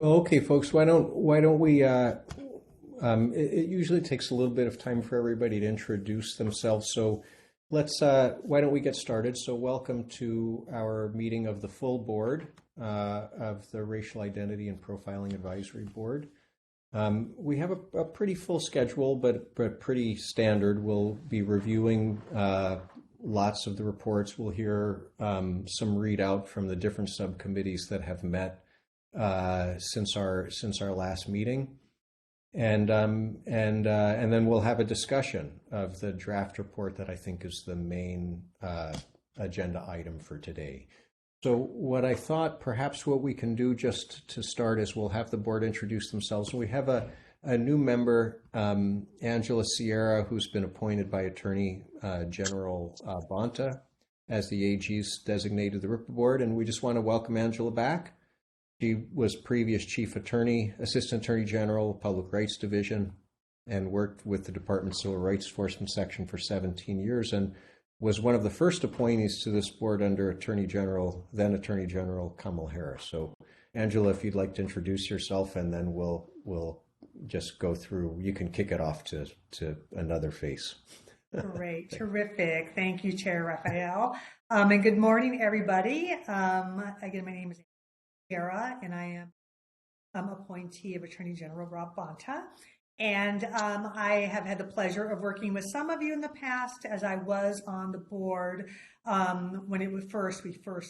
Okay, folks, why don't we it usually takes a little bit of time for everybody to introduce themselves. So let's why don't we get started? So welcome to our meeting of the full board of the Racial Identity and Profiling Advisory Board. We have a pretty full schedule, but pretty standard. We'll be reviewing lots of the reports. We'll hear some readout from the different subcommittees that have met since our last meeting, and then we'll have a discussion of the draft report that I think is the main agenda item for today. So what I thought perhaps what we can do just to start is we'll have the board introduce themselves. We have a new member, Angela Sierra, who's been appointed by Attorney General Bonta as the AG's designated the RIPA board, and we just want to welcome Angela back. She was previous chief attorney, assistant attorney general, public rights division, and worked with the Department of Civil Rights Enforcement Section for 17 years and was one of the first appointees to this board under then Attorney General Kamala Harris. So Angela, if you'd like to introduce yourself, and then we'll just go through, you can kick it off to another face. Great, terrific. Thank you, Chair Raphael. And good morning, everybody. Again, my name is Sarah, and I am appointee of Attorney General Rob Bonta. And I have had the pleasure of working with some of you in the past, as I was on the board when we first were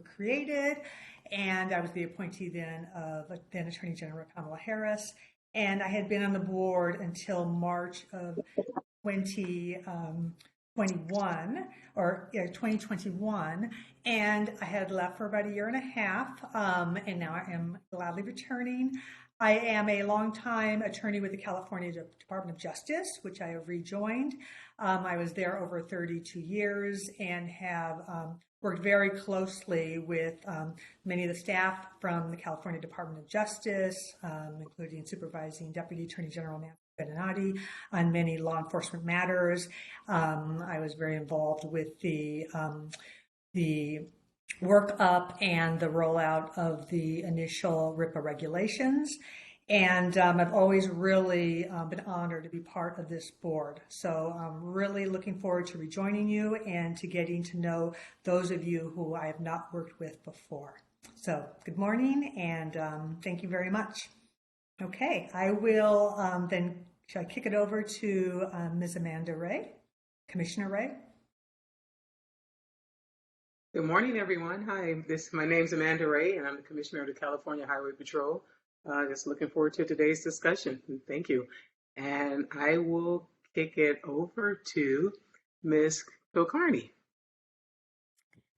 created, and I was the appointee then of then Attorney General Kamala Harris, and I had been on the board until March of 2021, and I had left for about a year and a half, and now I am gladly returning. I am a longtime attorney with the California Department of Justice, which I have rejoined. I was there over 32 years and have worked very closely with many of the staff from the California Department of Justice, including supervising Deputy Attorney General Nancy Beninati on many law enforcement matters. I was very involved with the work up and the rollout of the initial RIPA regulations. And I've always really been honored to be part of this board. So I'm really looking forward to rejoining you and to getting to know those of you who I have not worked with before. So good morning, and thank you very much. Okay, I will then, should I kick it over to Ms. Amanda Ray, Commissioner Ray? Good morning, everyone. Hi, my name's Amanda Ray, and I'm the Commissioner of the California Highway Patrol. Just looking forward to today's discussion. Thank you. And I will kick it over to Ms. Kulkarni.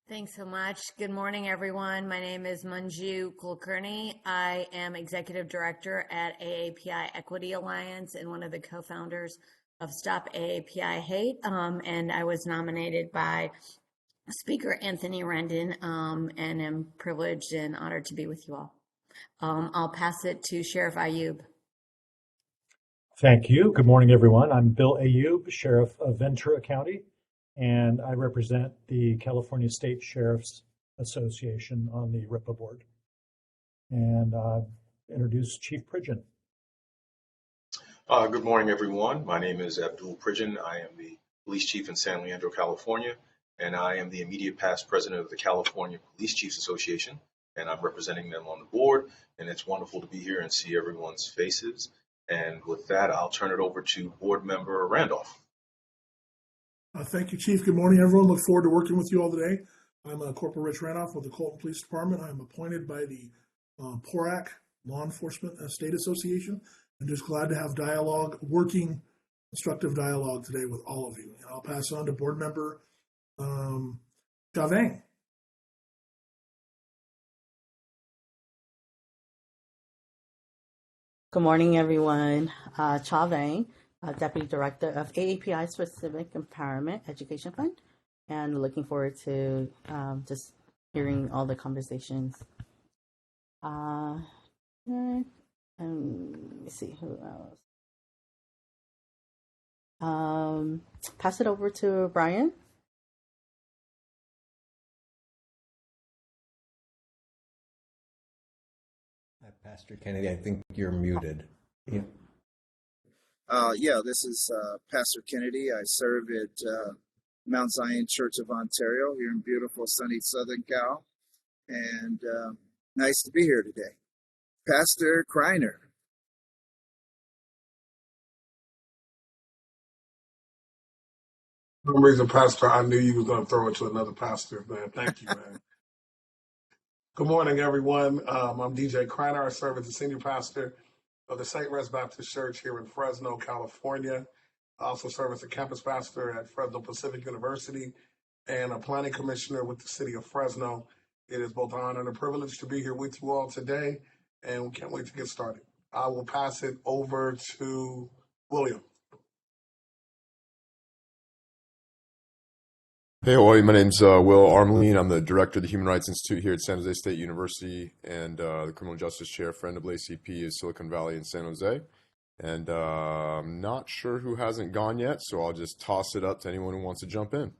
Thanks so much. Good morning, everyone. My name is Manju Kulkarni. I am Executive Director at AAPI Equity Alliance and one of the co-founders of Stop AAPI Hate. And I was nominated by Speaker Anthony Rendon, and am privileged and honored to be with you all. I'll pass it to Sheriff Ayub. Thank you. Good morning, everyone. I'm Bill Ayub, Sheriff of Ventura County, and I represent the California State Sheriff's Association on the RIPA board. And introduce Chief Pridgen. Good morning, everyone. My name is Abdul Pridgen. I am the Police Chief in San Leandro, California, and I am the immediate past president of the California Police Chiefs Association, and I'm representing them on the board, and it's wonderful to be here and see everyone's faces. And with that, I'll turn it over to Board Member Randolph. Thank you, Chief. Good morning, everyone. Look forward to working with you all today. I'm Corporal Rich Randolph with the Colton Police Department. I'm appointed by the PORAC Law Enforcement State Association, and just glad to have constructive dialogue today with all of you. And I'll pass on to Board Member Chavang. Good morning, everyone. Chavang, Deputy Director of AAPI Specific Empowerment Education Fund, and looking forward to just hearing all the conversations. And let me see who else. Pass it over to Brian. Pastor Kennedy, I think you're muted. Yeah. Yeah, this is Pastor Kennedy. I serve at Mount Zion Church of Ontario here in beautiful sunny Southern Cal. And nice to be here today. Pastor Kreiner. For some reason, Pastor, I knew you was going to throw it to another pastor, man. Thank you, man. Good morning, everyone. I'm DJ Kreiner. I serve as the senior pastor of the St. Res Baptist Church here in Fresno, California. I also serve as a campus pastor at Fresno Pacific University and a planning commissioner with the city of Fresno. It is both an honor and a privilege to be here with you all today, and we can't wait to get started. I will pass it over to William. Hey, Hawaii. My name's Will Armeline. I'm the director of the Human Rights Institute here at San Jose State University and the Criminal Justice Chair for NAACP is Silicon Valley in San Jose. And I'm not sure who hasn't gone yet, so I'll just toss it up to anyone who wants to jump in.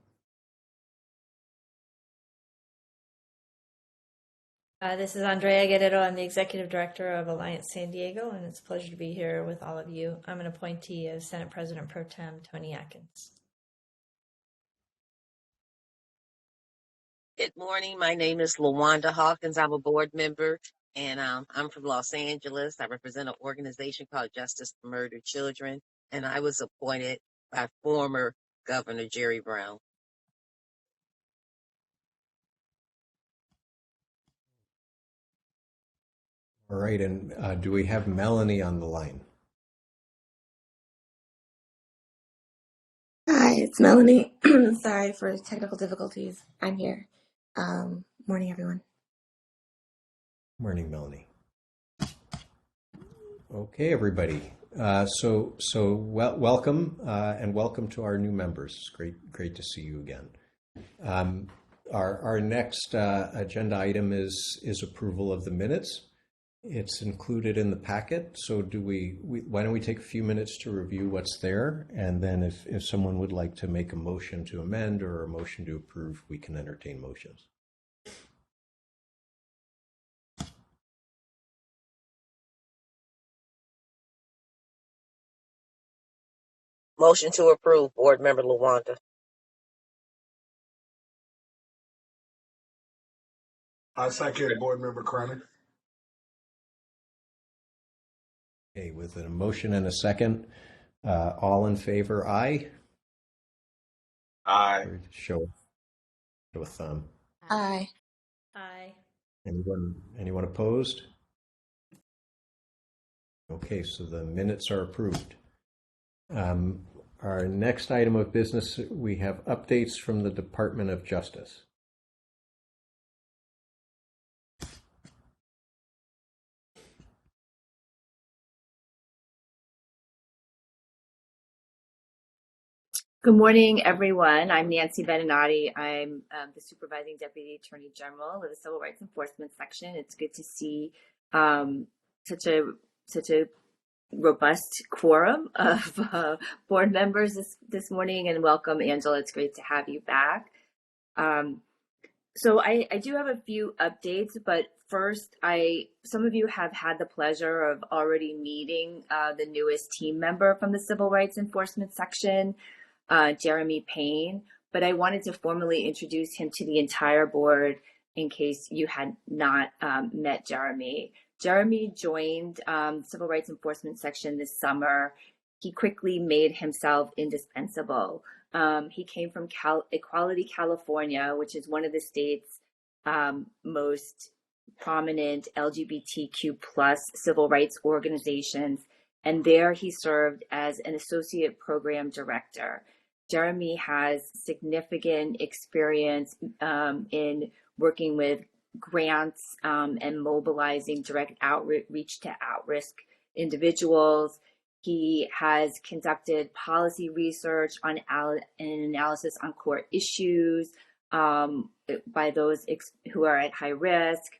This is Andrea Guerrero. I'm the Executive Director of Alliance San Diego, and it's a pleasure to be here with all of you. I'm an appointee of Senate President Pro Tem Tony Atkins. Good morning. My name is LaWanda Hawkins. I'm a board member, and I'm from Los Angeles. I represent an organization called Justice for Murdered Children, and I was appointed by former Governor Jerry Brown. All right, and do we have Melanie on the line? Hi, it's Melanie. Sorry for technical difficulties. I'm here. Morning, everyone. Morning, Melanie. Okay, everybody. Welcome and welcome to our new members. It's great to see you again. Our next agenda item is approval of the minutes. It's included in the packet. So why don't we take a few minutes to review what's there, and then if someone would like to make a motion to amend or a motion to approve, we can entertain motions. Motion to approve, Board Member LaWanda. I second Board Member Kreiner. Okay, with a motion and a second, all in favor, aye? Aye. Show a thumb. Aye. Aye. Anyone opposed? Okay, so the minutes are approved. Our next item of business, we have updates from the Department of Justice. Good morning, everyone. I'm Nancy Beninati. I'm the Supervising Deputy Attorney General of the Civil Rights Enforcement Section. It's good to see such a robust quorum of board members this morning, and welcome, Angela. It's great to have you back. So I do have a few updates, but first, some of you have had the pleasure of already meeting the newest team member from the Civil Rights Enforcement Section, Jeremy Payne, but I wanted to formally introduce him to the entire board in case you had not met Jeremy. Jeremy joined Civil Rights Enforcement Section this summer. He quickly made himself indispensable. He came from Equality California, which is one of the state's most prominent LGBTQ plus civil rights organizations, and there he served as an associate program director. Jeremy has significant experience in working with grants and mobilizing direct outreach to at-risk individuals. He has conducted policy research on and analysis on core issues by those who are at high risk.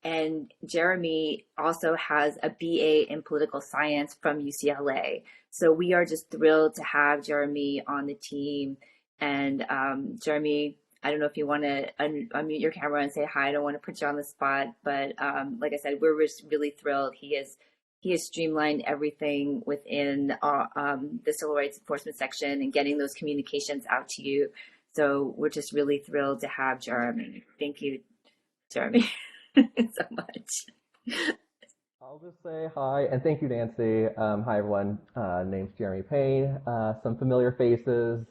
And Jeremy also has a BA in political science from UCLA. So we are just thrilled to have Jeremy on the team. And Jeremy, I don't know if you want to unmute your camera and say hi. I don't want to put you on the spot, but like I said, we're just really thrilled. He has streamlined everything within the civil rights enforcement section and getting those communications out to you. So we're just really thrilled to have Jeremy. Thank you, Jeremy, so much. I'll just say hi and thank you, Nancy. Hi, everyone. Name's Jeremy Payne. Some familiar faces.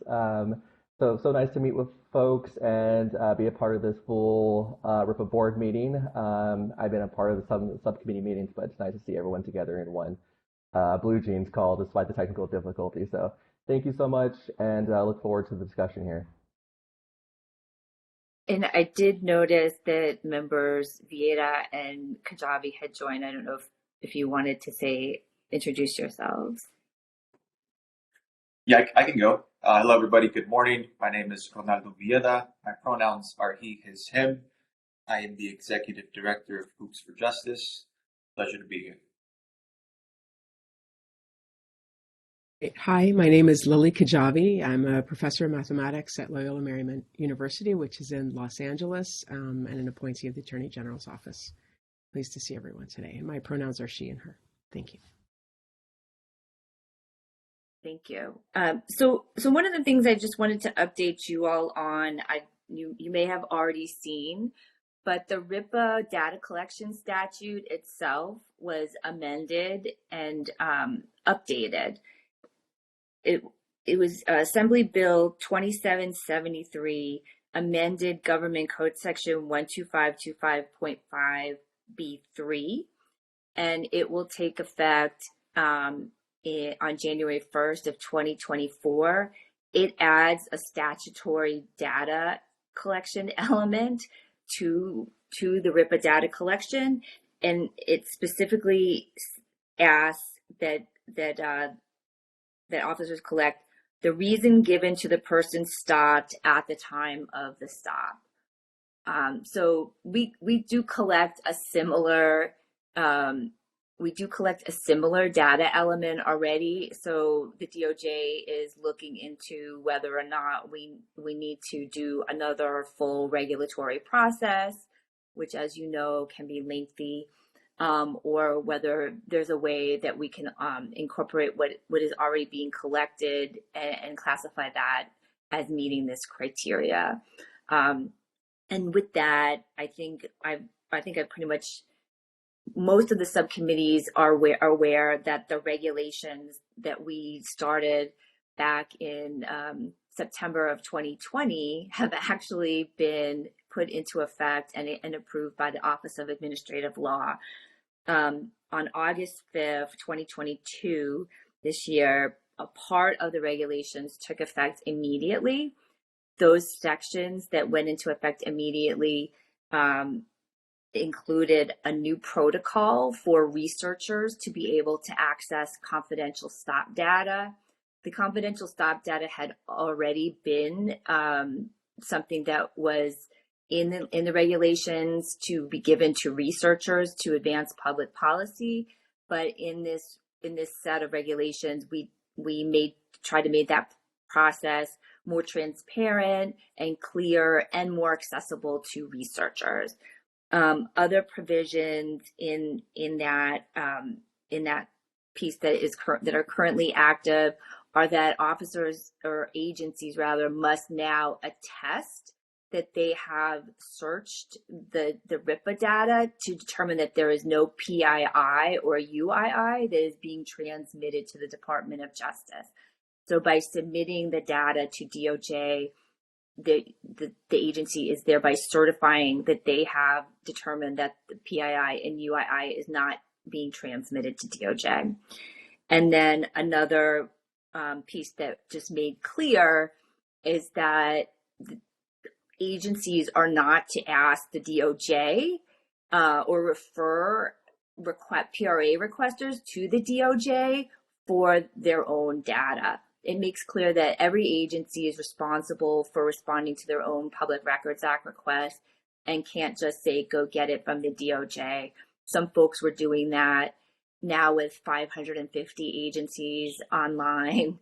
So nice to meet with folks and be a part of this full RIPA board meeting. I've been a part of the subcommittee meetings, but it's nice to see everyone together in one Blue Jeans call despite the technical difficulties. So thank you so much, and look forward to the discussion here. And I did notice that members Vieta and Kajabi had joined. I don't know if you wanted to introduce yourselves. Yeah, I can go. Hello, everybody. Good morning. My name is Ronaldo Vieta. My pronouns are he, his, him. I am the Executive Director of Hoops for Justice. Pleasure to be here. Hi, my name is Lily Kajabi. I'm a professor of mathematics at Loyola Marymount University, which is in Los Angeles, and an appointee of the Attorney General's office. Pleased to see everyone today. And my pronouns are she and her. Thank you. Thank you. So one of the things I just wanted to update you all on, you may have already seen, but the RIPA data collection statute itself was amended and updated. It was Assembly Bill 2773, amended Government Code Section 12525.5B3, and it will take effect on January 1st of 2024. It adds a statutory data collection element to the RIPA data collection, and it specifically asks that officers collect the reason given to the person stopped at the time of the stop. So we do collect a similar data element already. So the DOJ is looking into whether or not we need to do another full regulatory process, which, as you know, can be lengthy. Or whether there's a way that we can incorporate what is already being collected and classify that as meeting this criteria. And with that, I think I've pretty much, most of the subcommittees are aware that the regulations that we started back in September of 2020 have actually been put into effect and approved by the Office of Administrative Law. On August 5th, 2022, this year, a part of the regulations took effect immediately. Those sections that went into effect immediately included a new protocol for researchers to be able to access confidential stop data. The confidential stop data had already been something that was in the regulations to be given to researchers to advance public policy, but in this set of regulations, we tried to make that process more transparent and clear and more accessible to researchers. Other provisions in that piece that are currently active are that officers or agencies rather must now attest that they have searched the RIPA data to determine that there is no PII or UII that is being transmitted to the Department of Justice. So by submitting the data to DOJ, the agency is thereby certifying that they have determined that the PII and UII is not being transmitted to DOJ. And then another piece that just made clear is that agencies are not to ask the DOJ or refer PRA requesters to the DOJ for their own data. It makes clear that every agency is responsible for responding to their own Public Records Act request and can't just say, go get it from the DOJ. Some folks were doing that. Now with 550 agencies online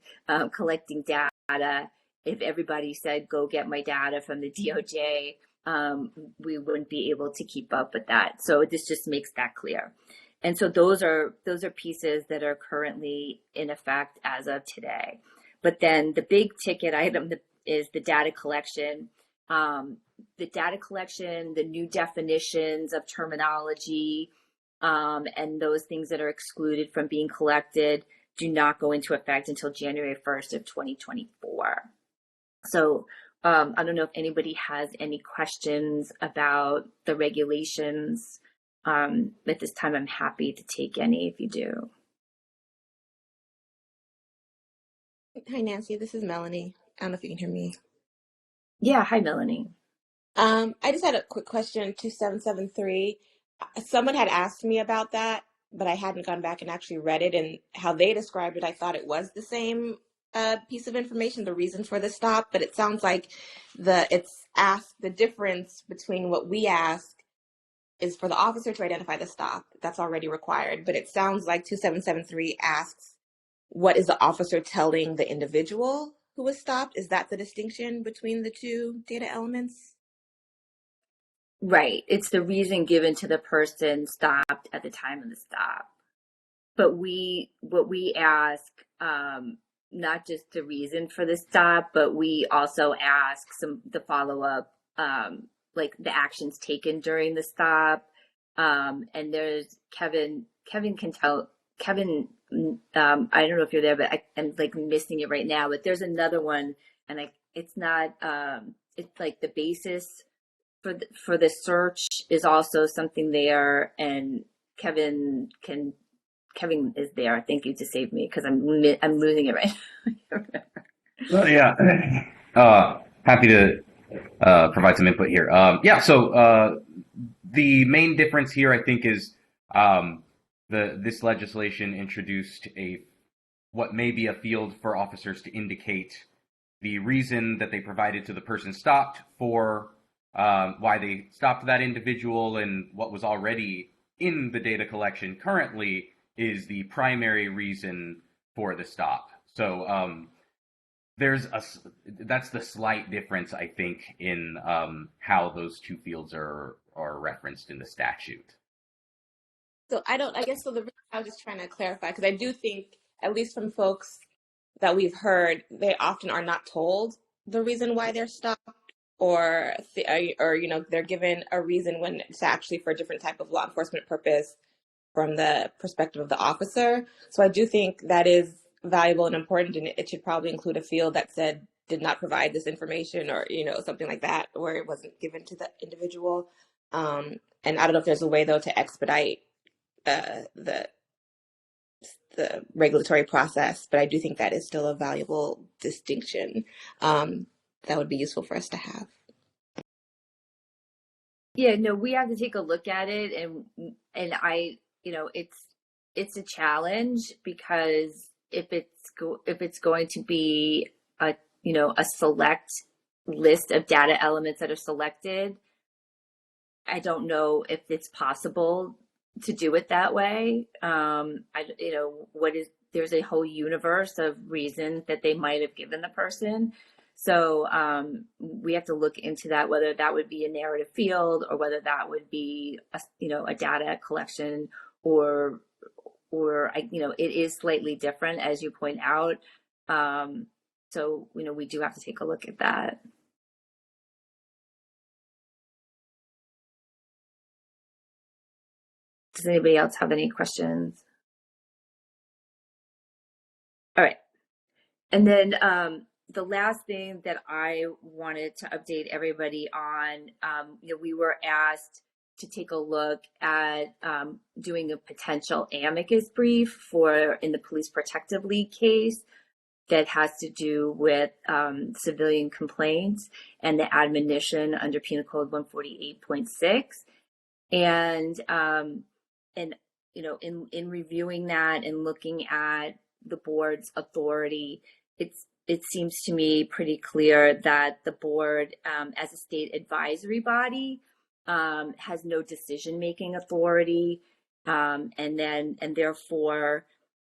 collecting data, if everybody said, go get my data from the DOJ, we wouldn't be able to keep up with that. So this just makes that clear. And so those are pieces that are currently in effect as of today. But then the big ticket item is the data collection. The new definitions of terminology, and those things that are excluded from being collected do not go into effect until January 1st of 2024. So I don't know if anybody has any questions about the regulations. At this time, I'm happy to take any if you do. Hi, Nancy. This is Melanie. I don't know if you can hear me. Yeah. Hi, Melanie. I just had a quick question. 2773. Someone had asked me about that, but I hadn't gone back and actually read it. And how they described it, I thought it was the same piece of information, the reason for the stop. But it sounds like the difference between what we ask is for the officer to identify the stop. That's already required. But it sounds like 2773 asks, what is the officer telling the individual who was stopped? Is that the distinction between the two data elements? Right. It's the reason given to the person stopped at the time of the stop. But what we ask, not just the reason for the stop, but we also ask the follow-up, like the actions taken during the stop. And there's Kevin can tell, Kevin, I don't know if you're there, but I'm like missing it right now, but there's another one, and it's not, it's like the basis for the search is also something there, and Kevin is there. Thank you to save me, because I'm losing it right now. Yeah. Happy to provide some input here. So the main difference here, I think, is this legislation introduced what may be a field for officers to indicate the reason that they provided to the person stopped for why they stopped that individual, and what was already in the data collection currently is the primary reason for the stop. So that's the slight difference, I think, in how those two fields are referenced in the statute. So I guess the reason I was just trying to clarify, because I do think, at least from folks that we've heard, they often are not told the reason why they're stopped, or they're given a reason when it's actually for a different type of law enforcement purpose from the perspective of the officer. So I do think that is valuable and important, and it should probably include a field that said did not provide this information, or something like that, where it wasn't given to the individual. And I don't know if there's a way though to expedite the regulatory process, but I do think that is still a valuable distinction that would be useful for us to have. Yeah, no, we have to take a look at it, and I, it's a challenge, because if it's going to be a select list of data elements that are selected, I don't know if it's possible to do it that way. There's a whole universe of reasons that they might have given the person. So we have to look into that, whether that would be a narrative field, or whether that would be a data collection, or it is slightly different, as you point out. So we do have to take a look at that. Does anybody else have any questions? All right. And then the last thing that I wanted to update everybody on, we were asked to take a look at doing a potential amicus brief in the Police Protective League case that has to do with civilian complaints and the admonition under Penal Code 148.6. And in reviewing that and looking at the board's authority, it seems to me pretty clear that the board, as a state advisory body, has no decision-making authority, and therefore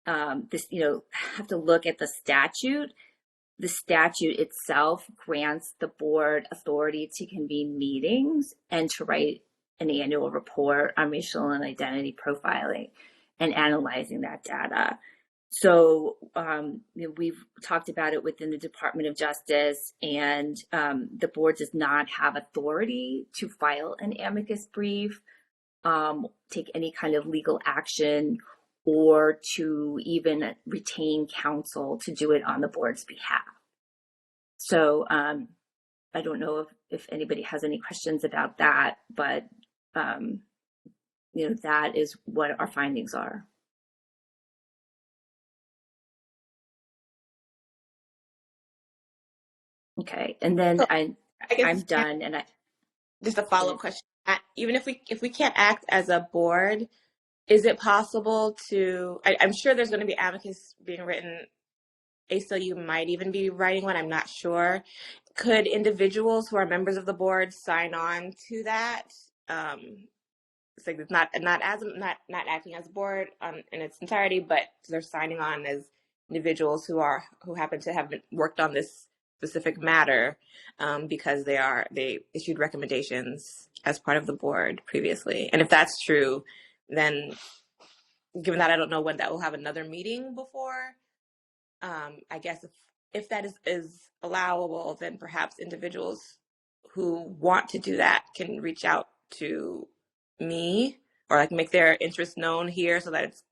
have to look at the statute the statute itself grants the board authority to convene meetings and to write an annual report on racial and identity profiling and analyzing that data. So we've talked about it within the Department of Justice, and the board does not have authority to file an amicus brief, take any kind of legal action, or to even retain counsel to do it on the board's behalf. So I don't know if anybody has any questions about that, but that is what our findings are. Okay, and then I'm done, and just a follow-up question. Even if we can't act as a board, is it possible to? I'm sure there's going to be amicus being written. ACLU might even be writing one. I'm not sure. Could individuals who are members of the board sign on to that? It's like it's not acting as a board in its entirety, but they're signing on as individuals who happen to have worked on this specific matter because they issued recommendations as part of the board previously. And if that's true, then given that I don't know when that will have another meeting before, I guess if that is allowable, then perhaps individuals who want to do that can reach out to me or like make their interest known here so that it's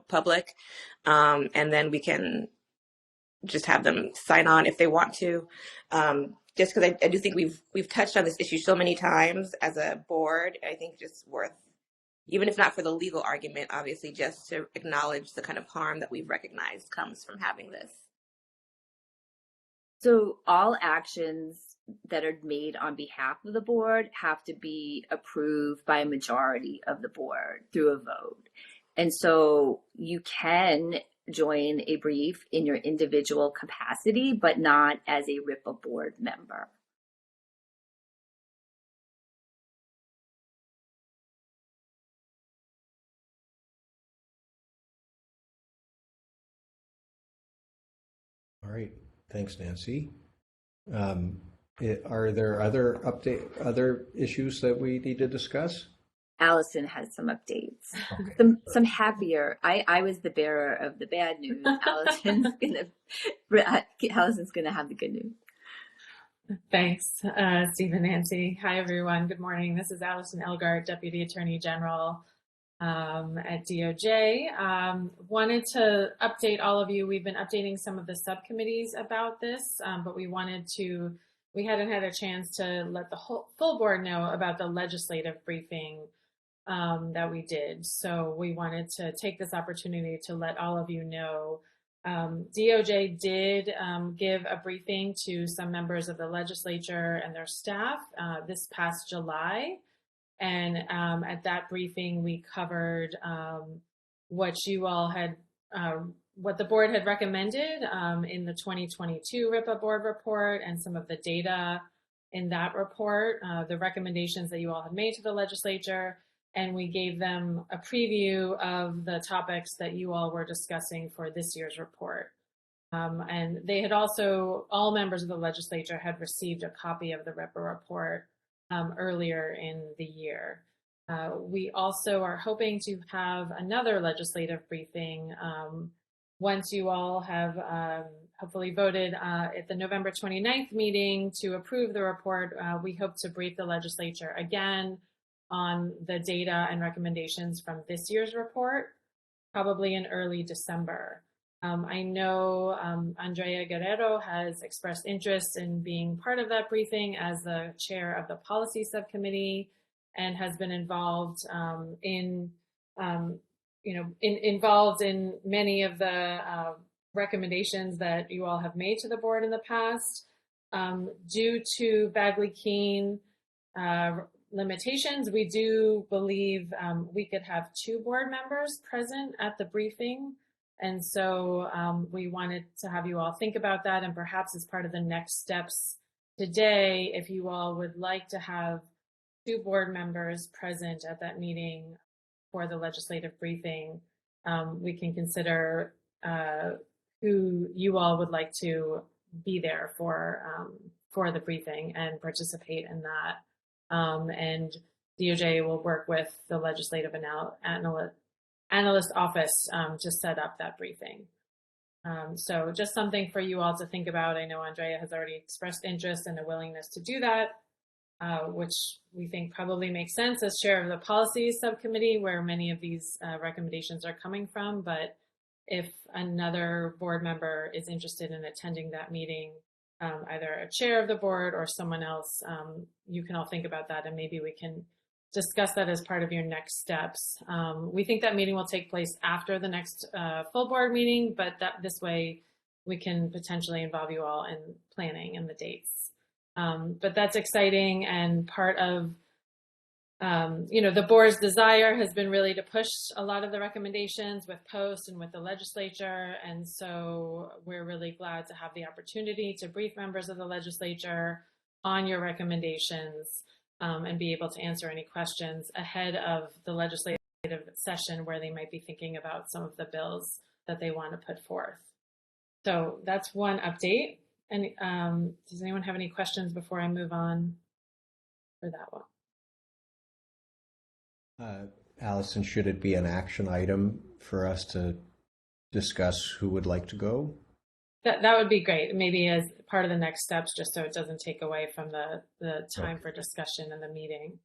public, and then we can just have them sign on if they want to. Just because I do think we've touched on this issue so many times as a board, I think just worth, even if not for the legal argument, obviously just to acknowledge the kind of harm that we've recognized comes from having this. So all actions that are made on behalf of the board have to be approved by a majority of the board through a vote. And so you can join a brief in your individual capacity, but not as a RIPA board member. All right. Thanks, Nancy. Are there other issues that we need to discuss? Allison has some updates. Okay. Some happier. I was the bearer of the bad news. Allison's gonna have the good news. Thanks, Steve and Nancy. Hi, everyone. Good morning. This is Allison Elgart, Deputy Attorney General at DOJ. Wanted to update all of you. We've been updating some of the subcommittees about this, but we hadn't had a chance to let the full board know about the legislative briefing that we did. So we wanted to take this opportunity to let all of you know. DOJ did give a briefing to some members of the legislature and their staff this past July. And at that briefing, we covered what you all had, what the board had recommended in the 2022 RIPA board report and some of the data in that report, the recommendations that you all had made to the legislature. And we gave them a preview of the topics that you all were discussing for this year's report. And they had also, all members of the legislature had received a copy of the RIPA report earlier in the year. We also are hoping to have another legislative briefing once you all have hopefully voted at the November 29th meeting to approve the report. We hope to brief the legislature again on the data and recommendations from this year's report, probably in early December. I know Andrea Guerrero has expressed interest in being part of that briefing as the chair of the policy subcommittee and has been involved involved in many of the recommendations that you all have made to the board in the past. Due to Bagley-Keene limitations, we do believe we could have 2 board members present at the briefing. And so we wanted to have you all think about that, and perhaps as part of the next steps today, if you all would like to have 2 board members present at that meeting for the legislative briefing, we can consider who you all would like to be there for the briefing and participate in that. And DOJ will work with the Legislative Analyst Office to set up that briefing. So just something for you all to think about. I know Andrea has already expressed interest and a willingness to do that, which we think probably makes sense as chair of the policies subcommittee, where many of these recommendations are coming from. But if another board member is interested in attending that meeting, either a chair of the board or someone else, you can all think about that, and maybe we can discuss that as part of your next steps. We think that meeting will take place after the next full board meeting, but this way we can potentially involve you all in planning and the dates. But that's exciting, and part of the board's desire has been really to push a lot of the recommendations with POST and with the legislature. And so we're really glad to have the opportunity to brief members of the legislature on your recommendations and be able to answer any questions ahead of the legislative session where they might be thinking about some of the bills that they want to put forth. So that's one update. And does anyone have any questions before I move on for that one? Allison, should it be an action item for us to discuss who would like to go? That would be great. Maybe as part of the next steps, just so it doesn't take away from the time for discussion in the meeting.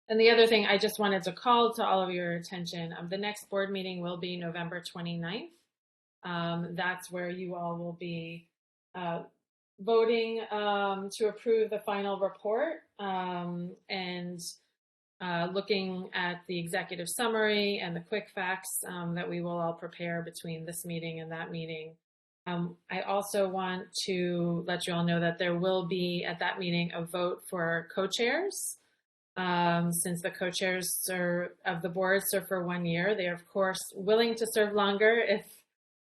And the other thing I just wanted to call to all of your attention, the next board meeting will be November 29th. That's where you all will be voting to approve the final report and looking at the executive summary and the quick facts that we will all prepare between this meeting and that meeting. I also want to let you all know that there will be at that meeting a vote for co-chairs. Since the co-chairs of the board serve for 1 year, they are of course willing to serve longer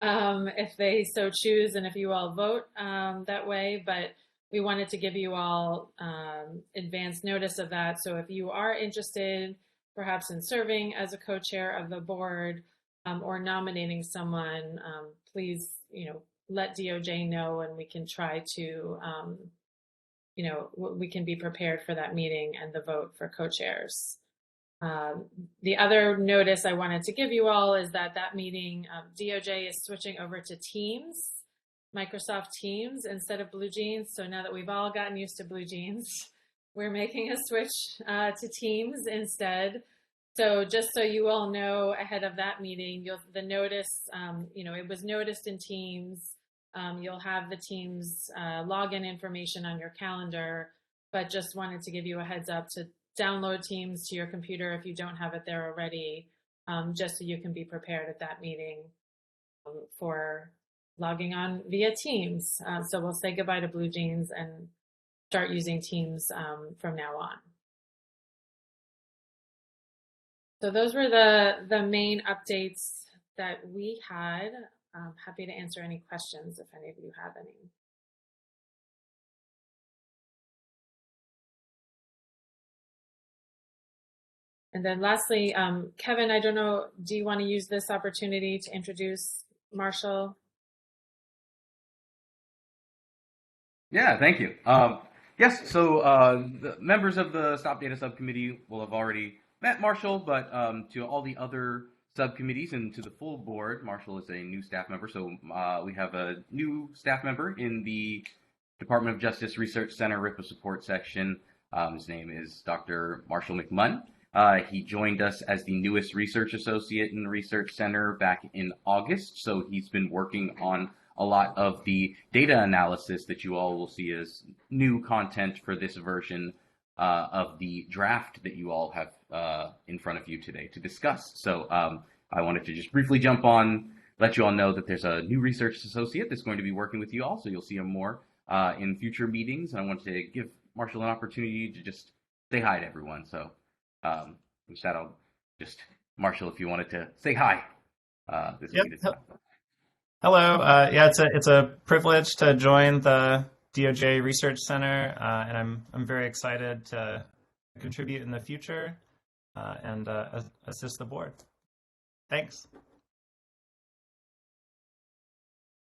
if they so choose and if you all vote that way, but we wanted to give you all advance notice of that. So if you are interested perhaps in serving as a co-chair of the board or nominating someone, please let DOJ know, and we can try to we can be prepared for that meeting and the vote for co-chairs. The other notice I wanted to give you all is that meeting, DOJ is switching over to Teams, Microsoft Teams instead of Blue Jeans. So now that we've all gotten used to Blue Jeans, we're making a switch to Teams instead. So just so you all know ahead of that meeting, the notice, it was noticed in Teams. You'll have the Teams login information on your calendar, but just wanted to give you a heads up to download Teams to your computer if you don't have it there already, just so you can be prepared at that meeting for logging on via Teams. So we'll say goodbye to Blue Jeans and start using Teams from now on. So those were the main updates that we had. I'm happy to answer any questions if any of you have any. And then lastly, Kevin, I don't know, do you want to use this opportunity to introduce Marshall? Yeah, thank you. Yes, so the members of the Stop Data Subcommittee will have already met Marshall, but to all the other subcommittees and to the full board, Marshall is a new staff member. So we have a new staff member in the Department of Justice Research Center RIPA Support Section. His name is Dr. Marshall McMunn. He joined us as the newest research associate in the Research Center back in August. So he's been working on a lot of the data analysis that you all will see as new content for this version of the draft that you all have in front of you today to discuss. So I wanted to just briefly jump on, let you all know that there's a new research associate that's going to be working with you all, so you'll see him more in future meetings. And I wanted to give Marshall an opportunity to just say hi to everyone. So with that, I'll just, Marshall, if you wanted to say hi. This would be the time. Hello. Yeah, it's a privilege to join the DOJ Research Center, and I'm very excited to contribute in the future and assist the board. Thanks.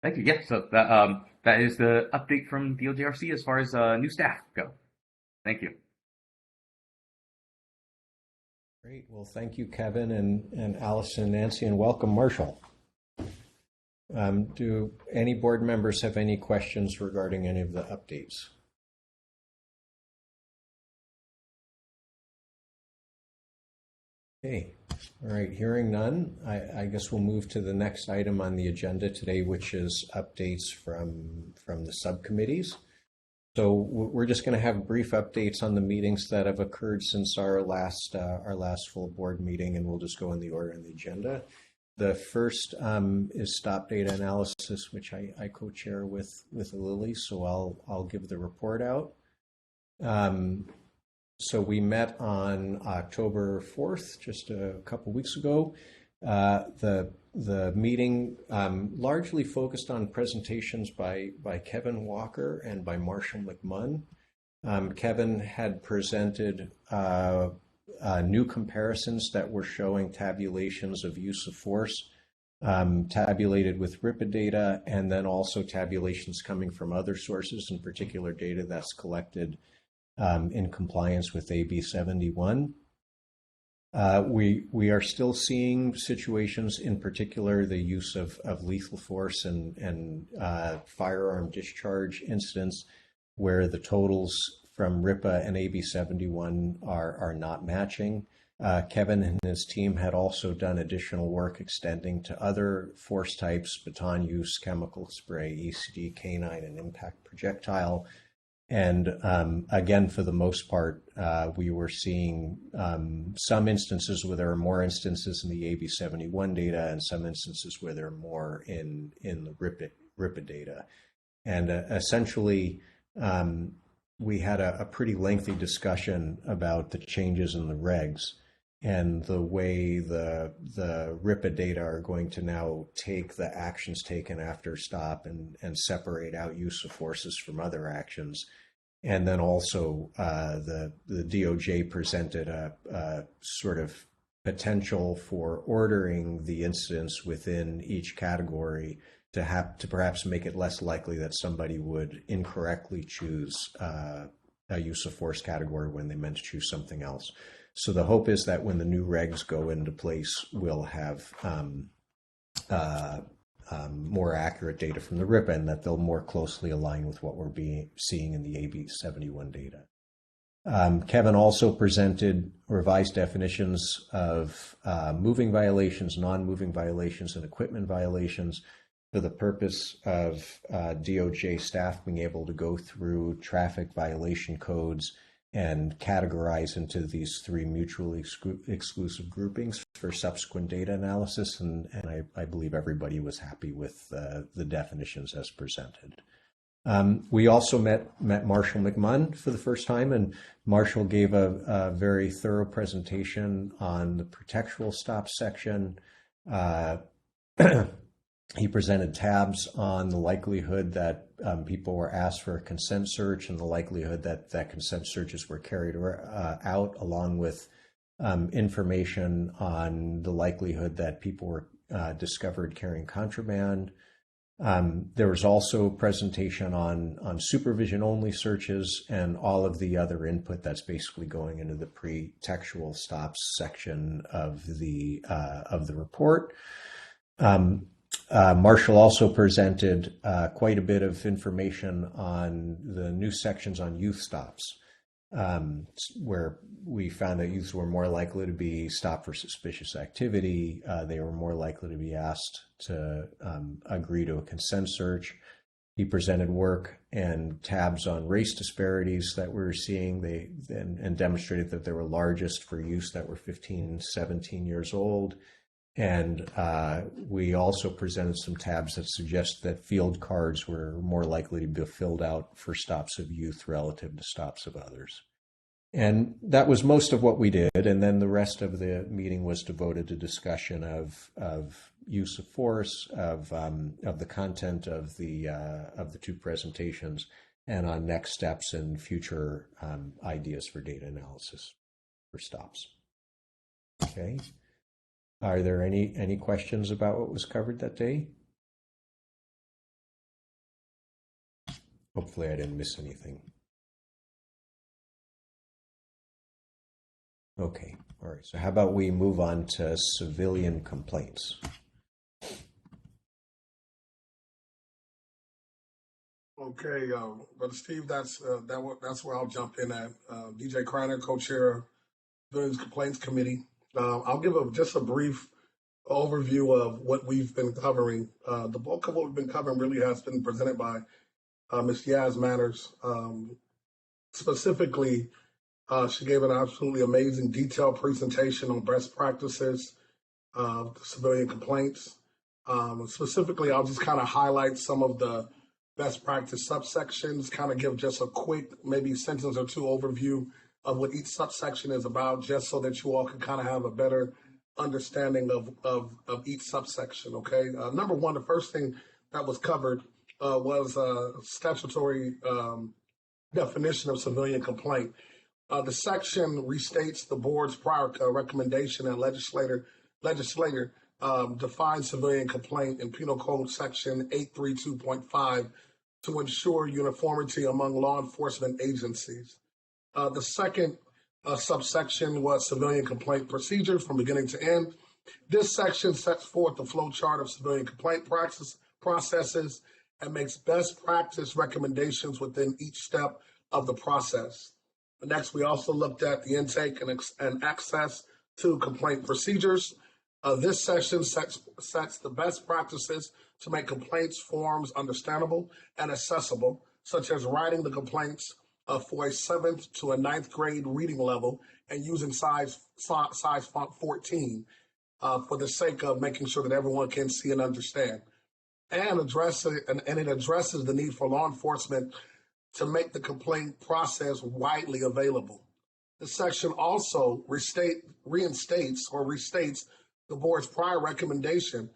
Thank you. Yeah, so that is the update from DOJRC as far as new staff go. Thank you. Great. Well, thank you, Kevin and Allison, Nancy, and welcome, Marshall. Do any board members have any questions regarding any of the updates? Okay. All right. Hearing none, I guess we'll move to the next item on the agenda today, which is updates from the subcommittees. So we're just going to have brief updates on the meetings that have occurred since our last full board meeting, and we'll just go in the order on the agenda. The first is stop data analysis, which I co-chair with Lily, so I'll give the report out. So we met on October 4th, just a couple weeks ago. The meeting largely focused on presentations by Kevin Walker and by Marshall McMunn. Kevin had presented new comparisons that were showing tabulations of use of force tabulated with RIPA data, and then also tabulations coming from other sources, in particular data that's collected in compliance with AB 71. We are still seeing situations, in particular the use of lethal force and firearm discharge incidents, where the totals from RIPA and AB 71 are not matching. Kevin and his team had also done additional work extending to other force types: baton use, chemical spray, ECD, canine, and impact projectile. And again, for the most part, we were seeing some instances where there are more instances in the AB 71 data and some instances where there are more in the RIPA data. And essentially, we had a pretty lengthy discussion about the changes in the regs and the way the RIPA data are going to now take the actions taken after stop and separate out use of forces from other actions. And then also the DOJ presented a sort of potential for ordering the incidents within each category to perhaps make it less likely that somebody would incorrectly choose a use of force category when they meant to choose something else. So the hope is that when the new regs go into place, we'll have more accurate data from the RIPA, and that they'll more closely align with what we're seeing in the AB 71 data. Kevin also presented revised definitions of moving violations, non-moving violations, and equipment violations for the purpose of DOJ staff being able to go through traffic violation codes and categorize into these three mutually exclusive groupings for subsequent data analysis. And I believe everybody was happy with the definitions as presented. We also met Marshall McMunn for the first time, and Marshall gave a very thorough presentation on the pretextual stop section. He presented tabs on the likelihood that people were asked for a consent search and the likelihood that consent searches were carried out, along with information on the likelihood that people were discovered carrying contraband. There was also a presentation on supervision-only searches and all of the other input that's basically going into the pretextual stops section of the report. Marshall also presented quite a bit of information on the new sections on youth stops, where we found that youths were more likely to be stopped for suspicious activity. They were more likely to be asked to agree to a consent search. He presented work and tabs on race disparities that we were seeing, and demonstrated that they were largest for youths that were 15, 17 years old. And we also presented some tabs that suggest that field cards were more likely to be filled out for stops of youth relative to stops of others. And that was most of what we did. And then the rest of the meeting was devoted to discussion of use of force, of the content of the two presentations, and on next steps and future ideas for data analysis for stops. Okay. Are there any questions about what was covered that day? Hopefully I didn't miss anything. Okay, all right. So how about we move on to civilian complaints? Okay, Brother Steve, that's where I'll jump in at. DJ Kreiner, co-chair of Civilian Complaints Committee. I'll give just a brief overview of what we've been covering. The bulk of what we've been covering really has been presented by Ms. Yaz Manners. Specifically, she gave an absolutely amazing detailed presentation on best practices of civilian complaints. Specifically, I'll just kind of highlight some of the best practice subsections, kind of give just a quick, maybe sentence or two overview of what each subsection is about, just so that you all can kind of have a better understanding of each subsection, okay? Number one, the first thing that was covered was a statutory definition of civilian complaint. The section restates the board's prior recommendation, and legislator defines civilian complaint in Penal Code Section 832.5 to ensure uniformity among law enforcement agencies. The second subsection was civilian complaint procedures from beginning to end. This section sets forth the flow chart of civilian complaint processes and makes best practice recommendations within each step of the process. Next, we also looked at the intake and access to complaint procedures. This section sets the best practices to make complaints forms understandable and accessible, such as writing the complaints for a 7th to a 9th grade reading level and using size font 14 for the sake of making sure that everyone can see and understand. And it addresses the need for law enforcement to make the complaint process widely available. This section also restates the board's prior recommendation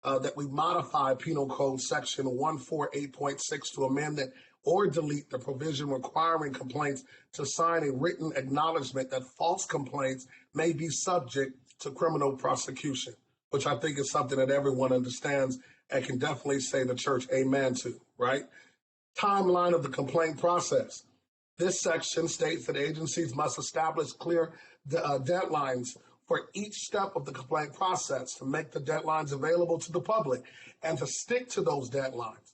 that we modify Penal Code Section 148.6 to amend it or delete the provision requiring complaints to sign a written acknowledgement that false complaints may be subject to criminal prosecution, which I think is something that everyone understands and can definitely say the church amen to, right? Timeline of the complaint process. This section states that agencies must establish clear deadlines for each step of the complaint process to make the deadlines available to the public and to stick to those deadlines.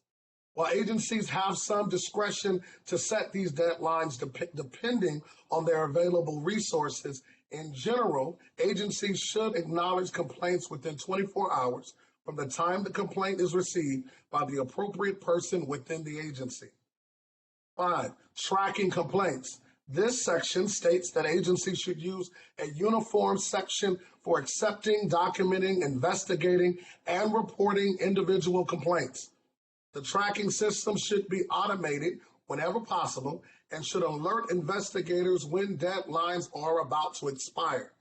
While agencies have some discretion to set these deadlines depending on their available resources, in general, agencies should acknowledge complaints within 24 hours from the time the complaint is received by the appropriate person within the agency. 5, tracking complaints. This section states that agencies should use a uniform section for accepting, documenting, investigating, and reporting individual complaints. The tracking system should be automated whenever possible and should alert investigators when deadlines are about to expire.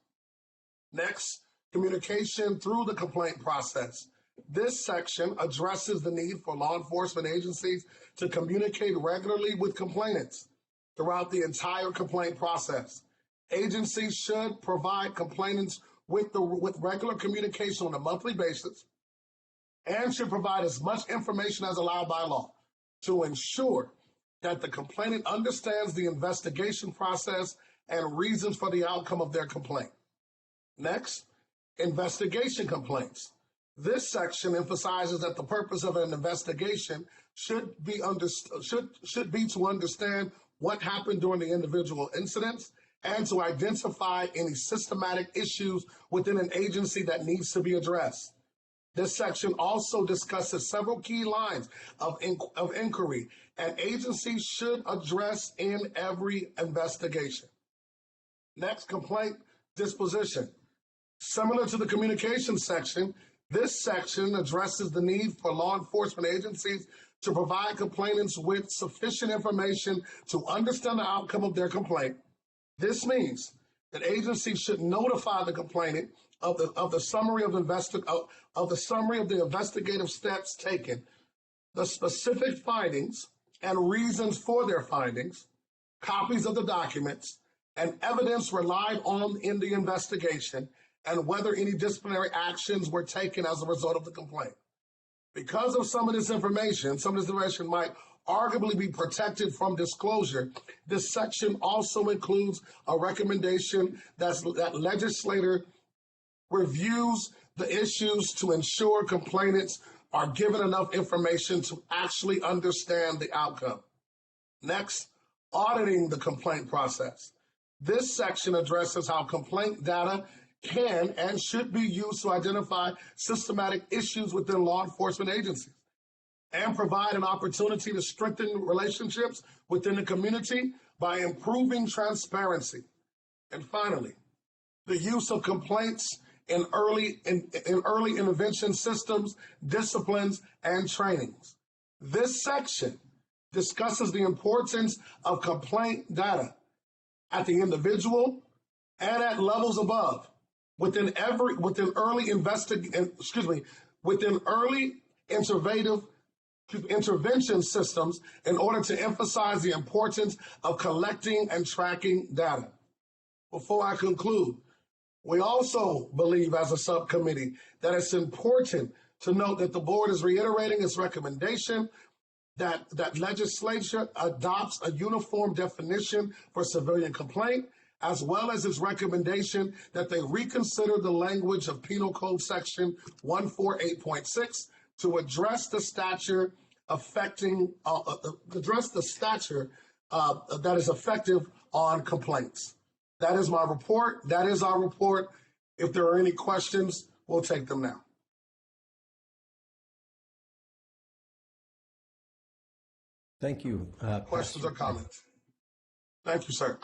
Next, communication through the complaint process. This section addresses the need for law enforcement agencies to communicate regularly with complainants throughout the entire complaint process. Agencies should provide complainants with regular communication on a monthly basis and should provide as much information as allowed by law to ensure that the complainant understands the investigation process and reasons for the outcome of their complaint. Next, investigation complaints. This section emphasizes that the purpose of an investigation should be to understand what happened during the individual incidents and to identify any systematic issues within an agency that needs to be addressed. This section also discusses several key lines of inquiry and agencies should address in every investigation. Next, complaint disposition. Similar to the communication section, this section addresses the need for law enforcement agencies to provide complainants with sufficient information to understand the outcome of their complaint. This means that agencies should notify the complainant of the summary of the investigative steps taken, the specific findings and reasons for their findings, copies of the documents, and evidence relied on in the investigation, and whether any disciplinary actions were taken as a result of the complaint. Because of some of this information might arguably be protected from disclosure, this section also includes a recommendation that legislator reviews the issues to ensure complainants are given enough information to actually understand the outcome. Next, auditing the complaint process. This section addresses how complaint data can and should be used to identify systematic issues within law enforcement agencies and provide an opportunity to strengthen relationships within the community by improving transparency. And finally, the use of complaints in early intervention systems, disciplines, and trainings. This section discusses the importance of complaint data at the individual and at levels above within early intervention systems in order to emphasize the importance of collecting and tracking data. Before I conclude, we also believe as a subcommittee that it's important to note that the board is reiterating its recommendation that legislature adopts a uniform definition for civilian complaint, as well as its recommendation that they reconsider the language of Penal Code Section 148.6 to address the stature that is effective on complaints. That is my report. That is our report. If there are any questions, we'll take them now. Thank you. Questions or comments? Thank you, sir.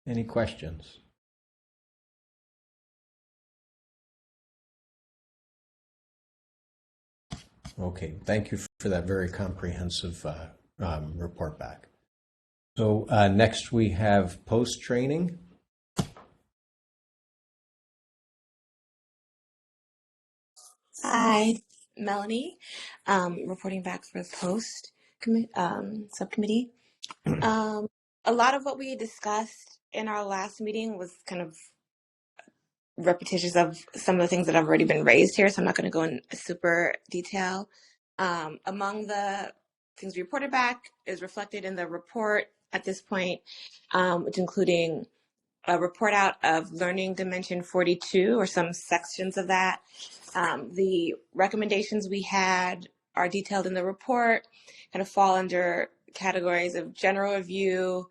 Any questions? Okay, thank you for that very comprehensive report back. So next we have post-training. Hi, Melanie, reporting back for the post subcommittee. A lot of what we discussed in our last meeting was kind of repetitious of some of the things that have already been raised here, so I'm not going to go in super detail. Among the things we reported back is reflected in the report at this point, which including a report out of Learning Dimension 42 or some sections of that. The recommendations we had are detailed in the report, kind of fall under categories of general review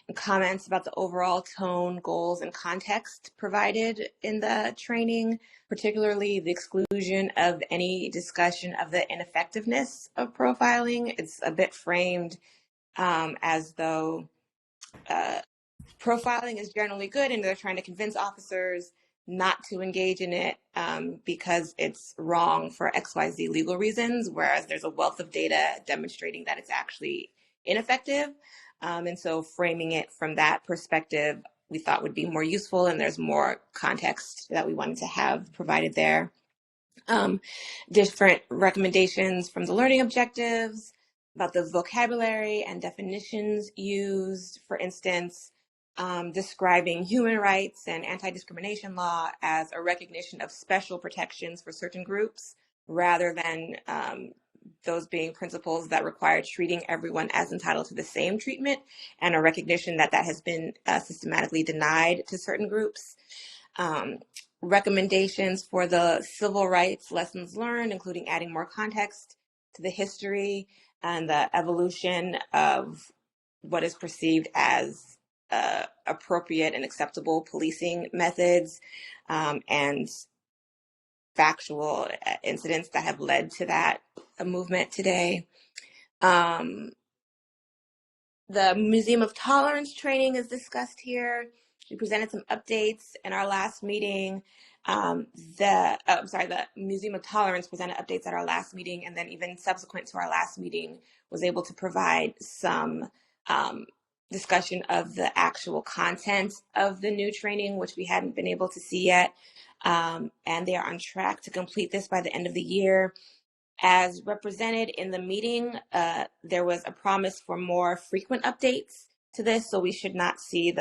and comments about the overall tone, goals, and context provided in the training, particularly the exclusion of any discussion of the ineffectiveness of profiling. It's a bit framed as though profiling is generally good and they're trying to convince officers not to engage in it because it's wrong for XYZ legal reasons, whereas there's a wealth of data demonstrating that it's actually ineffective. And so framing it from that perspective, we thought would be more useful, and there's more context that we wanted to have provided there. Different recommendations from the learning objectives about the vocabulary and definitions used, for instance, describing human rights and anti-discrimination law as a recognition of special protections for certain groups, rather than those being principles that require treating everyone as entitled to the same treatment, and a recognition that that has been systematically denied to certain groups. Recommendations for the civil rights lessons learned, including adding more context to the history and the evolution of what is perceived as appropriate and acceptable policing methods, and factual incidents that have led to that movement today. The Museum of Tolerance training is discussed here. We presented some updates in our last meeting. The Museum of Tolerance presented updates at our last meeting, and then even subsequent to our last meeting was able to provide some discussion of the actual content of the new training, which we hadn't been able to see yet. And they are on track to complete this by the end of the year. As represented in the meeting, there was a promise for more frequent updates to this, so we should not see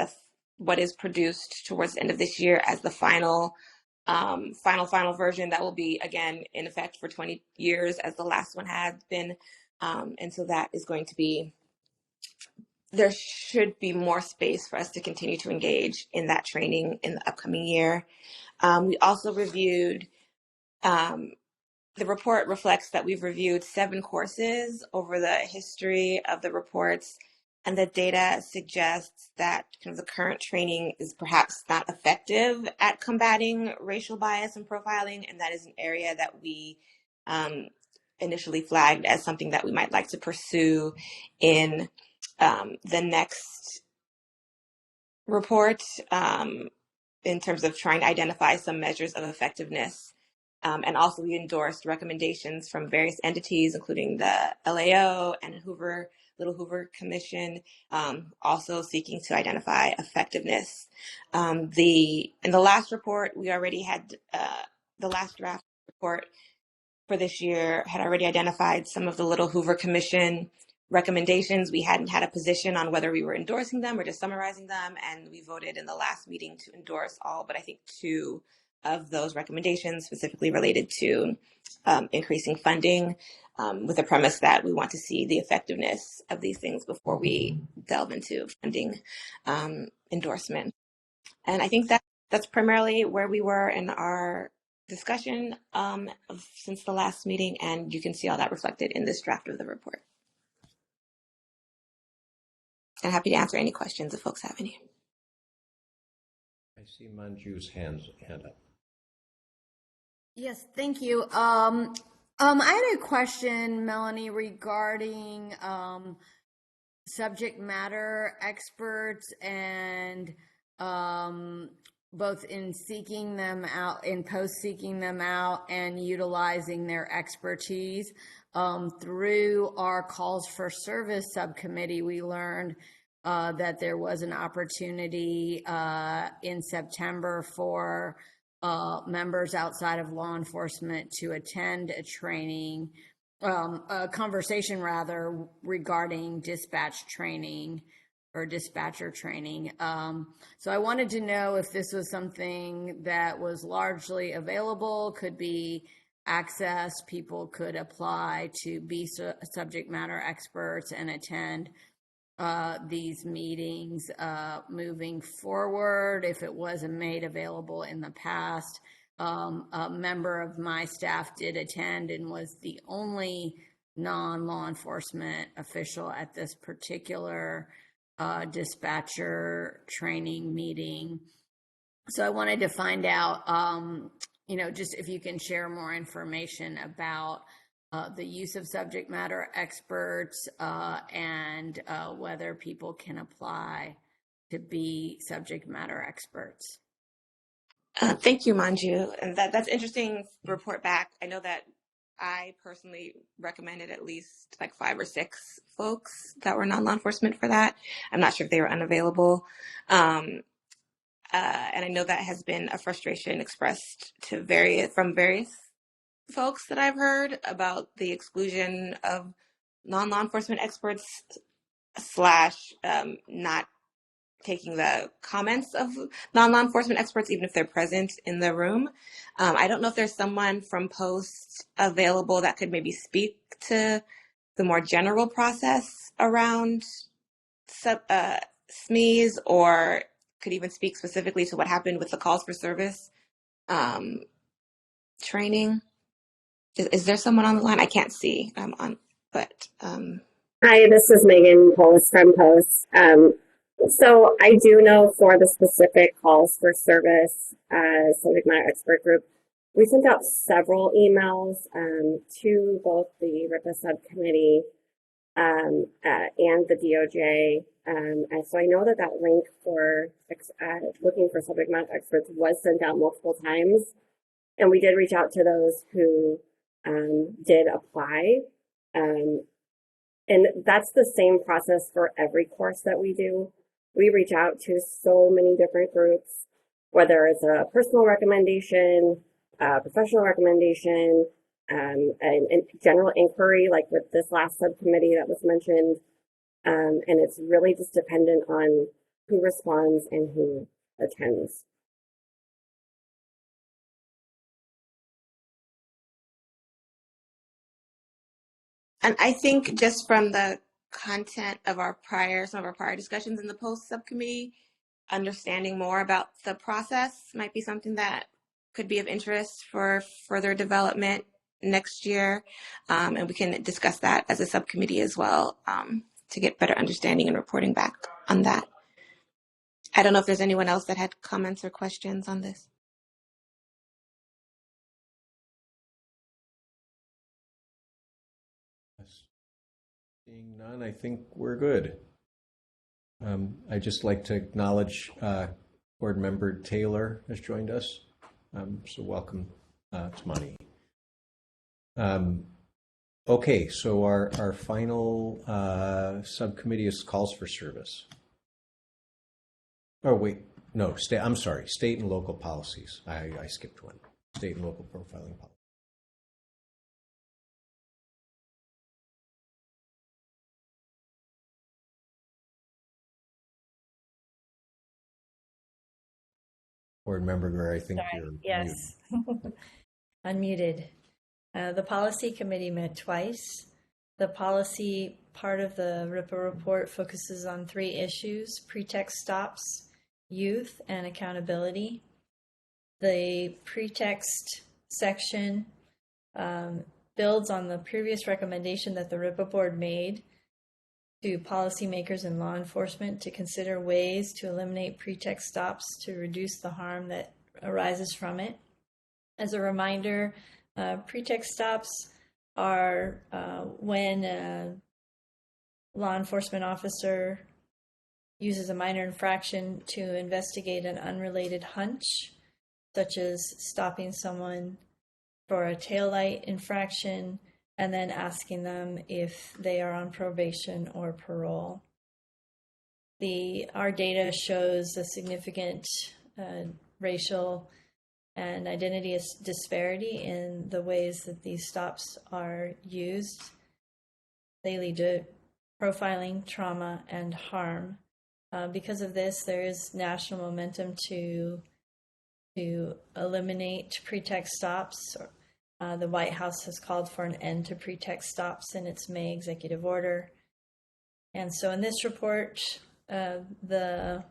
what is produced towards the end of this year as the final version that will be, again, in effect for 20 years, as the last one had been. And so that is going to be, there should be more space for us to continue to engage in that training in the upcoming year. We also reviewed, the report reflects that we've reviewed 7 courses over the history of the reports, and the data suggests that kind of the current training is perhaps not effective at combating racial bias and profiling, and that is an area that we initially flagged as something that we might like to pursue in the next report, in terms of trying to identify some measures of effectiveness. And also we endorsed recommendations from various entities, including the LAO and Little Hoover Commission, also seeking to identify effectiveness. In the last report, we already had, the last draft report for this year had already identified some of the Little Hoover Commission recommendations. We hadn't had a position on whether we were endorsing them or just summarizing them, and we voted in the last meeting to endorse all, but I think 2 of those recommendations specifically related to increasing funding, with the premise that we want to see the effectiveness of these things before we delve into funding endorsement. And I think that's primarily where we were in our discussion since the last meeting, and you can see all that reflected in this draft of the report. I'm happy to answer any questions if folks have any. I see Manju's hand up. Yes, thank you. I had a question, Melanie, regarding subject matter experts and both in seeking them out, in post-seeking them out, and utilizing their expertise. Through our calls for service subcommittee, we learned that there was an opportunity in September for members outside of law enforcement to attend a training, a conversation rather, regarding dispatch training or dispatcher training. So I wanted to know if this was something that was largely available, could be accessed, people could apply to be subject matter experts and attend these meetings moving forward, if it wasn't made available in the past. A member of my staff did attend and was the only non-law enforcement official at this particular dispatcher training meeting. So I wanted to find out, just if you can share more information about the use of subject matter experts and whether people can apply to be subject matter experts. Thank you, Manju. And that's interesting report back. I know that I personally recommended at least like 5 or 6 folks that were non-law enforcement for that. I'm not sure if they were unavailable. And I know that has been a frustration expressed to various folks that I've heard about the exclusion of non-law enforcement experts / not taking the comments of non-law enforcement experts, even if they're present in the room. I don't know if there's someone from Post available that could maybe speak to the more general process around SMEs, or could even speak specifically to what happened with the calls for service training. Is there someone on the line? I can't see. Hi, this is Megan Polis from Post. So I do know for the specific calls for service subject matter expert group, we sent out several emails to both the RIPA subcommittee and the DOJ. And so I know that link for looking for subject matter experts was sent out multiple times. And we did reach out to those who did apply. And that's the same process for every course that we do. We reach out to so many different groups, whether it's a personal recommendation, a professional recommendation, and general inquiry, like with this last subcommittee that was mentioned. And it's really just dependent on who responds and who attends. And I think just from the content of some of our prior discussions in the post subcommittee, understanding more about the process might be something that could be of interest for further development next year. And we can discuss that as a subcommittee as well, to get better understanding and reporting back on that. I don't know if there's anyone else that had comments or questions on this. Seeing none, I think we're good. I'd just like to acknowledge Board Member Taylor has joined us. So welcome, Tamani. Okay, so our final subcommittee is calls for service. Oh, wait, no, I'm sorry, state and local policies. I skipped one. State and local profiling policy. Board Member Greer, I think you're Yes. Unmuted. The policy committee met twice. The policy part of the RIPA report focuses on 3 issues: pretext stops, youth, and accountability. The pretext section builds on the previous recommendation that the RIPA board made to policymakers and law enforcement to consider ways to eliminate pretext stops to reduce the harm that arises from it. As a reminder, pretext stops are when a law enforcement officer uses a minor infraction to investigate an unrelated hunch, such as stopping someone for a taillight infraction and then asking them if they are on probation or parole. Our data shows a significant racial and identity disparity in the ways that these stops are used. They lead to profiling, trauma, and harm. Because of this, there is national momentum to eliminate pretext stops. The White House has called for an end to pretext stops in its May executive order. And so in this report, the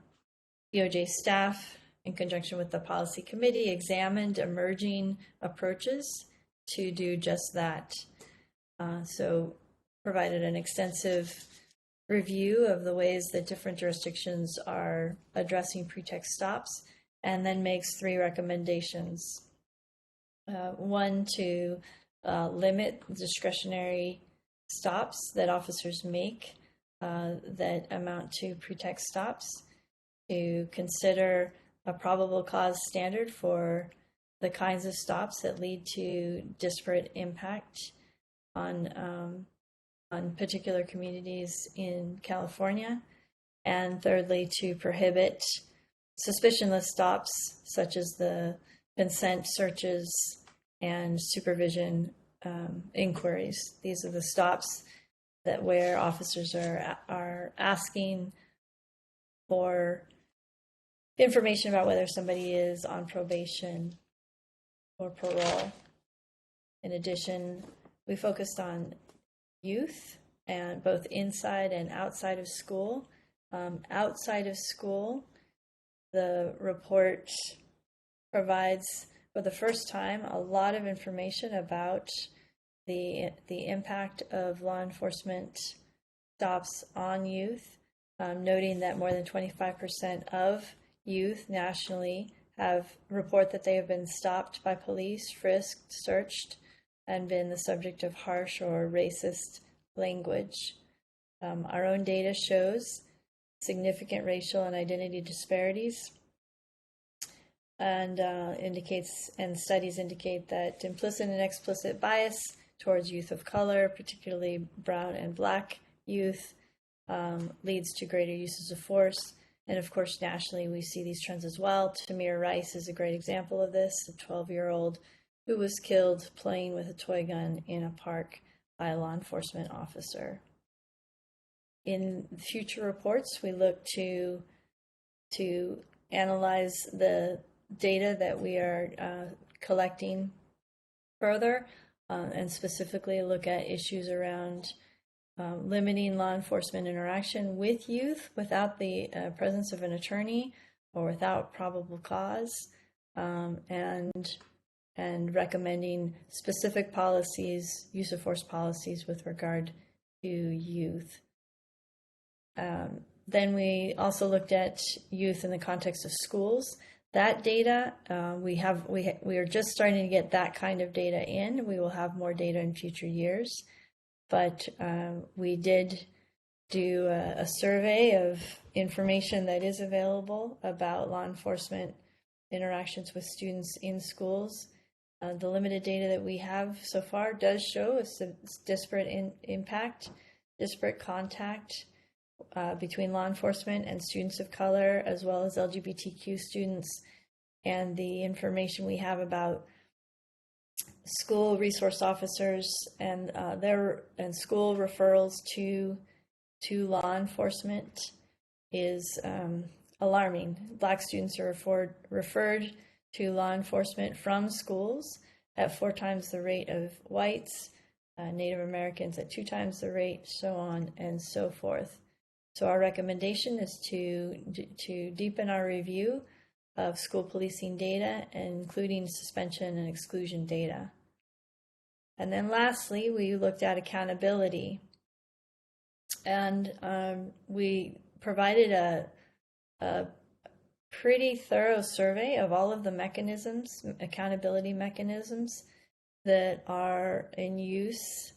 DOJ staff, in conjunction with the policy committee, examined emerging approaches to do just that. So provided an extensive review of the ways that different jurisdictions are addressing pretext stops, and then makes 3 recommendations. One, to limit discretionary stops that officers make that amount to pretext stops, to consider a probable cause standard for the kinds of stops that lead to disparate impact on particular communities in California, and thirdly, to prohibit suspicionless stops such as the consent searches and supervision inquiries. These are the stops that where officers are asking for information about whether somebody is on probation or parole. In addition, we focused on youth, and both inside and outside of school. Outside of school, the report provides, for the first time, a lot of information about the impact of law enforcement stops on youth, noting that more than 25% of youth nationally report that they have been stopped by police, frisked, searched, and been the subject of harsh or racist language. Our own data shows significant racial and identity disparities, and studies indicate that implicit and explicit bias towards youth of color, particularly brown and black youth, leads to greater uses of force. And of course, nationally, we see these trends as well. Tamir Rice is a great example of this, a 12-year-old who was killed playing with a toy gun in a park by a law enforcement officer. In future reports, we look to analyze the data that we are collecting further and specifically look at issues around limiting law enforcement interaction with youth without the presence of an attorney or without probable cause, and recommending specific policies, use of force policies with regard to youth. Then we also looked at youth in the context of schools. That data, we are just starting to get that kind of data in. We will have more data in future years, but we did do a survey of information that is available about law enforcement interactions with students in schools. The limited data that we have so far does show a disparate impact, disparate contact between law enforcement and students of color, as well as LGBTQ students. And the information we have about school resource officers and school referrals to law enforcement is alarming. Black students are referred to law enforcement from schools at 4 times the rate of whites, Native Americans at 2 times the rate, so on and so forth. So our recommendation is to deepen our review of school policing data, including suspension and exclusion data. And then lastly, we looked at accountability. And we provided a pretty thorough survey of all of the mechanisms, accountability mechanisms that are in use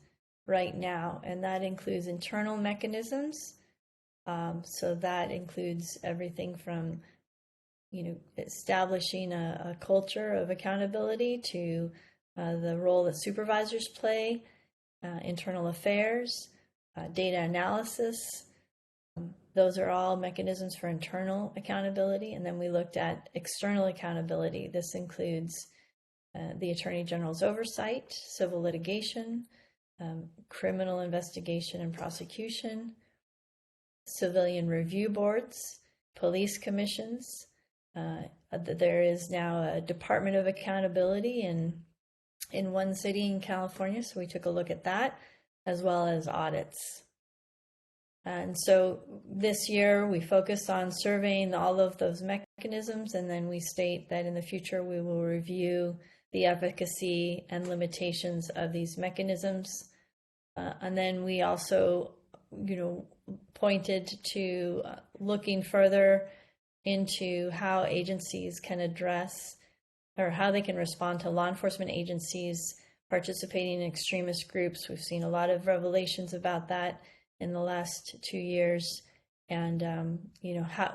right now. And that includes internal mechanisms. So that includes everything from, establishing a culture of accountability to the role that supervisors play, internal affairs, data analysis. Those are all mechanisms for internal accountability. And then we looked at external accountability. This includes the Attorney General's oversight, civil litigation, criminal investigation and prosecution, civilian review boards, police commissions. There is now a Department of Accountability in one city in California, so we took a look at that, as well as audits. And so this year we focus on surveying all of those mechanisms, and then we state that in the future we will review the efficacy and limitations of these mechanisms. And then we also, pointed to looking further into how agencies can address or how they can respond to law enforcement agencies participating in extremist groups. We've seen a lot of revelations about that in the last 2 years. And,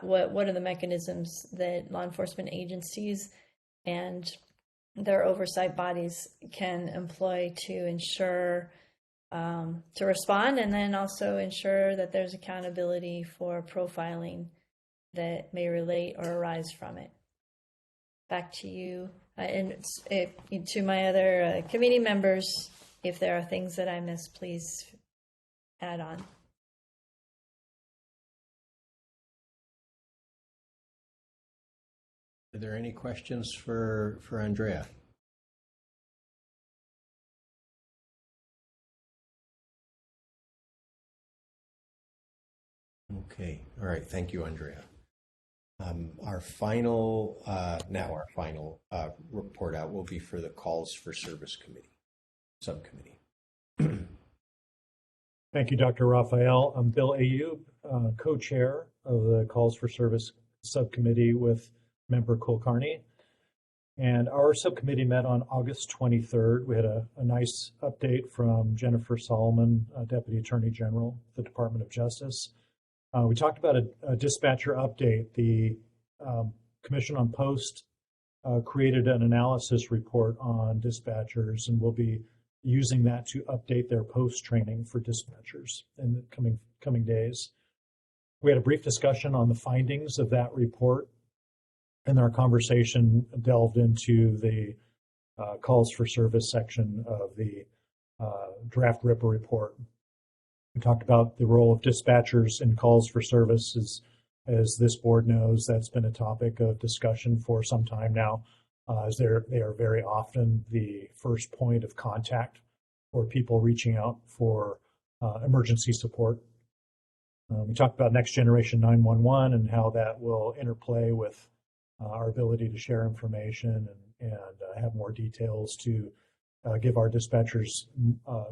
what are the mechanisms that law enforcement agencies and their oversight bodies can employ to ensure to respond, and then also ensure that there's accountability for profiling that may relate or arise from it. Back to you. And to my other committee members, if there are things that I missed, please add on. Are there any questions for Andrea? Okay, all right, thank you, Andrea. Our final report out will be for the Calls for Service Subcommittee. Thank you, Dr. Raphael. I'm Bill Ayub, co-chair of the Calls for Service Subcommittee with member Kulkarni. And our subcommittee met on August 23rd. We had a nice update from Jennifer Solomon, Deputy Attorney General, the Department of Justice. We talked about a dispatcher update. The Commission on Post created an analysis report on dispatchers, and we'll be using that to update their post training for dispatchers in the coming days. We had a brief discussion on the findings of that report, and our conversation delved into the calls for service section of the draft RIPA report. We talked about the role of dispatchers in calls for service. As this board knows, that's been a topic of discussion for some time now. as they are very often the first point of contact for people reaching out for emergency support. We talked about Next Generation 911 and how that will interplay with our ability to share information and have more details to give our dispatchers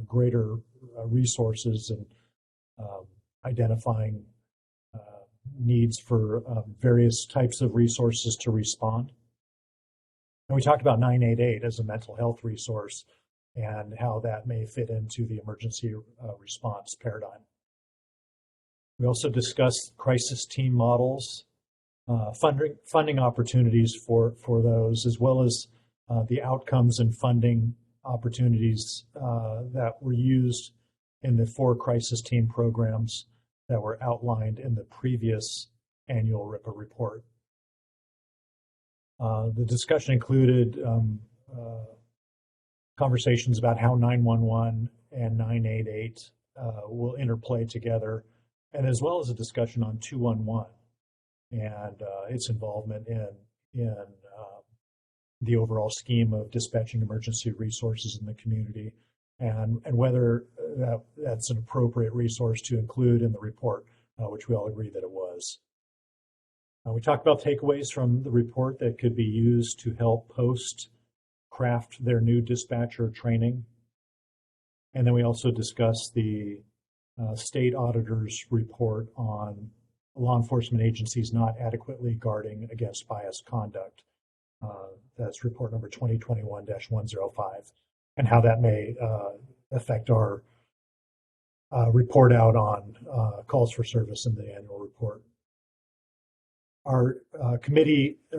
greater resources and identifying needs for various types of resources to respond. And we talked about 988 as a mental health resource and how that may fit into the emergency response paradigm. We also discussed crisis team models, funding opportunities for those, as well as the outcomes and funding opportunities that were used in the 4 crisis team programs that were outlined in the previous annual RIPA report. The discussion included conversations about how 911 and 988 will interplay together, and as well as a discussion on 211 and its involvement in the overall scheme of dispatching emergency resources in the community, and whether that's an appropriate resource to include in the report, which we all agree that it was. We talked about takeaways from the report that could be used to help post craft their new dispatcher training. And then we also discussed the state auditor's report on law enforcement agencies not adequately guarding against biased conduct. That's report number 2021-105, and how that may affect our report out on calls for service in the annual report. Our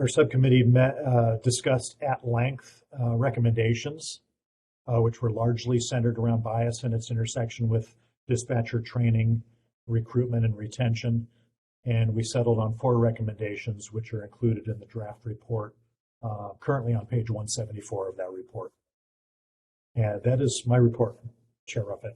subcommittee discussed at length recommendations, which were largely centered around bias and its intersection with dispatcher training, recruitment, and retention. And we settled on 4 recommendations, which are included in the draft report, currently on page 174 of that report. And that is my report, Chair Ruffett.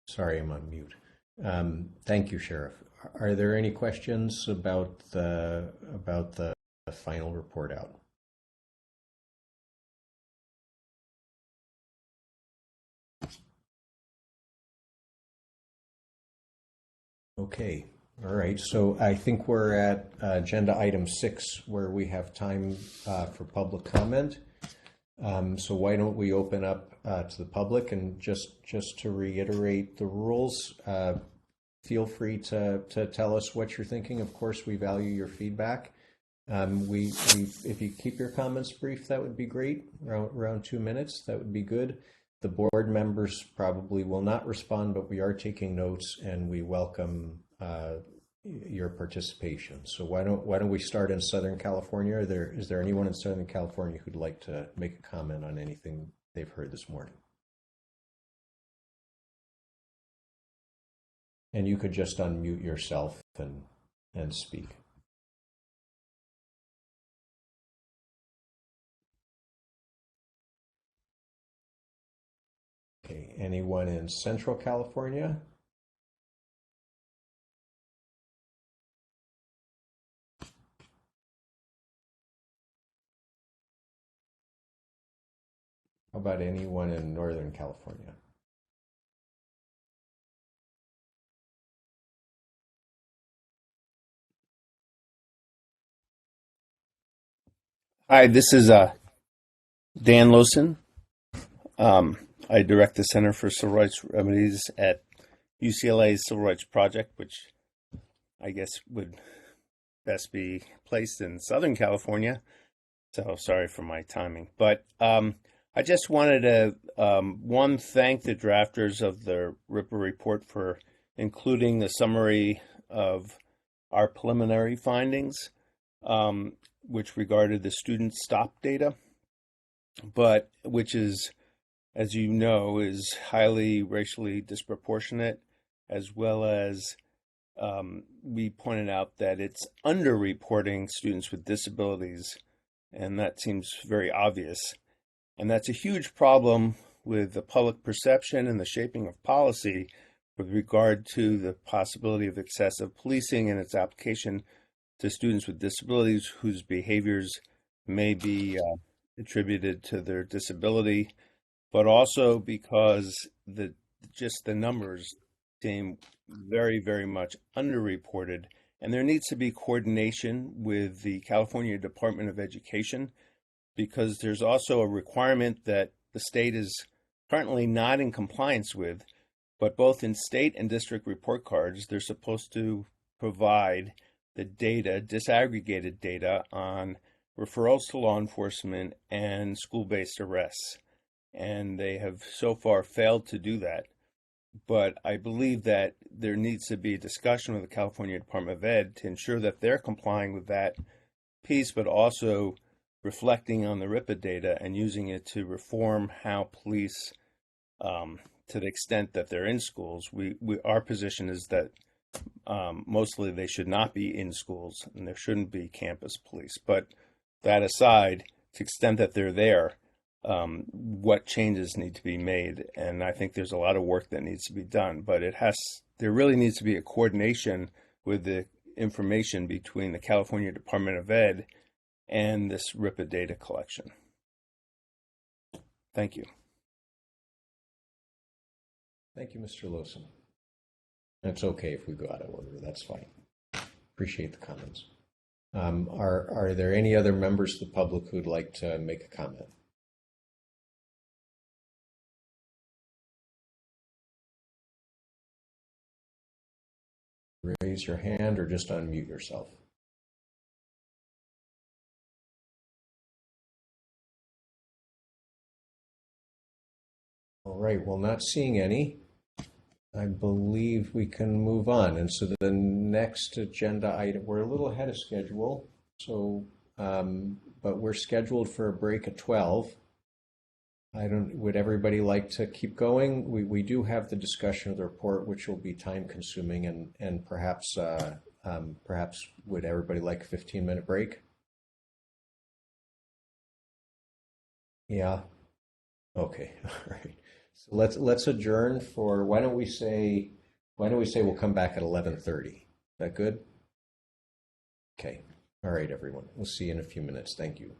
Sorry, I'm on mute. Thank you, Sheriff. Are there any questions about the final report out? Okay. All right. So I think we're at agenda item 6, where we have time for public comment. So why don't we open up to the public, and just to reiterate the rules, feel free to tell us what you're thinking. Of course, we value your feedback. If you keep your comments brief, that would be great. Around 2 minutes, that would be good. The board members probably will not respond, but we are taking notes, and we welcome your participation. So why don't we start in Southern California? Is there anyone in Southern California who'd like to make a comment on anything they've heard this morning? And you could just unmute yourself and speak. Okay, anyone in Central California? How about anyone in Northern California? Hi, this is Dan Lawson. I direct the Center for Civil Rights Remedies at UCLA's Civil Rights Project, which I guess would best be placed in Southern California. So sorry for my timing. But I just wanted to, thank the drafters of the RIPA report for including the summary of our preliminary findings, which regarded the student stop data, but which is, as you know, is highly racially disproportionate, as well as we pointed out that it's underreporting students with disabilities, and that seems very obvious. And that's a huge problem with the public perception and the shaping of policy with regard to the possibility of excessive policing and its application to students with disabilities whose behaviors may be attributed to their disability, but also because just the numbers seem very, very much underreported. And there needs to be coordination with the California Department of Education, because there's also a requirement that the state is currently not in compliance with, but both in state and district report cards, they're supposed to provide the data, disaggregated data on referrals to law enforcement and school-based arrests. And they have so far failed to do that. But I believe that there needs to be a discussion with the California Department of Ed to ensure that they're complying with that piece, but also reflecting on the RIPA data and using it to reform how police, to the extent that they're in schools, our position is that mostly they should not be in schools and there shouldn't be campus police. But that aside, to the extent that they're there, what changes need to be made. And I think there's a lot of work that needs to be done, but there really needs to be a coordination with the information between the California Department of Ed and this RIPA data collection. Thank you. Thank you, Mr. Lawson. It's okay if we go out of order. That's fine. Appreciate the comments. Are there any other members of the public who'd like to make a comment? Raise your hand or just unmute yourself. All right, well, not seeing any, I believe we can move on. And so the next agenda item, we're a little ahead of schedule, so but we're scheduled for a break at 12. Would everybody like to keep going? We do have the discussion of the report, which will be time consuming, and perhaps would everybody like a 15-minute break? Yeah. Okay. All right. So let's adjourn for, why don't we say we'll come back at 11:30. Is that good? Okay. All right, everyone. We'll see you in a few minutes. Thank you.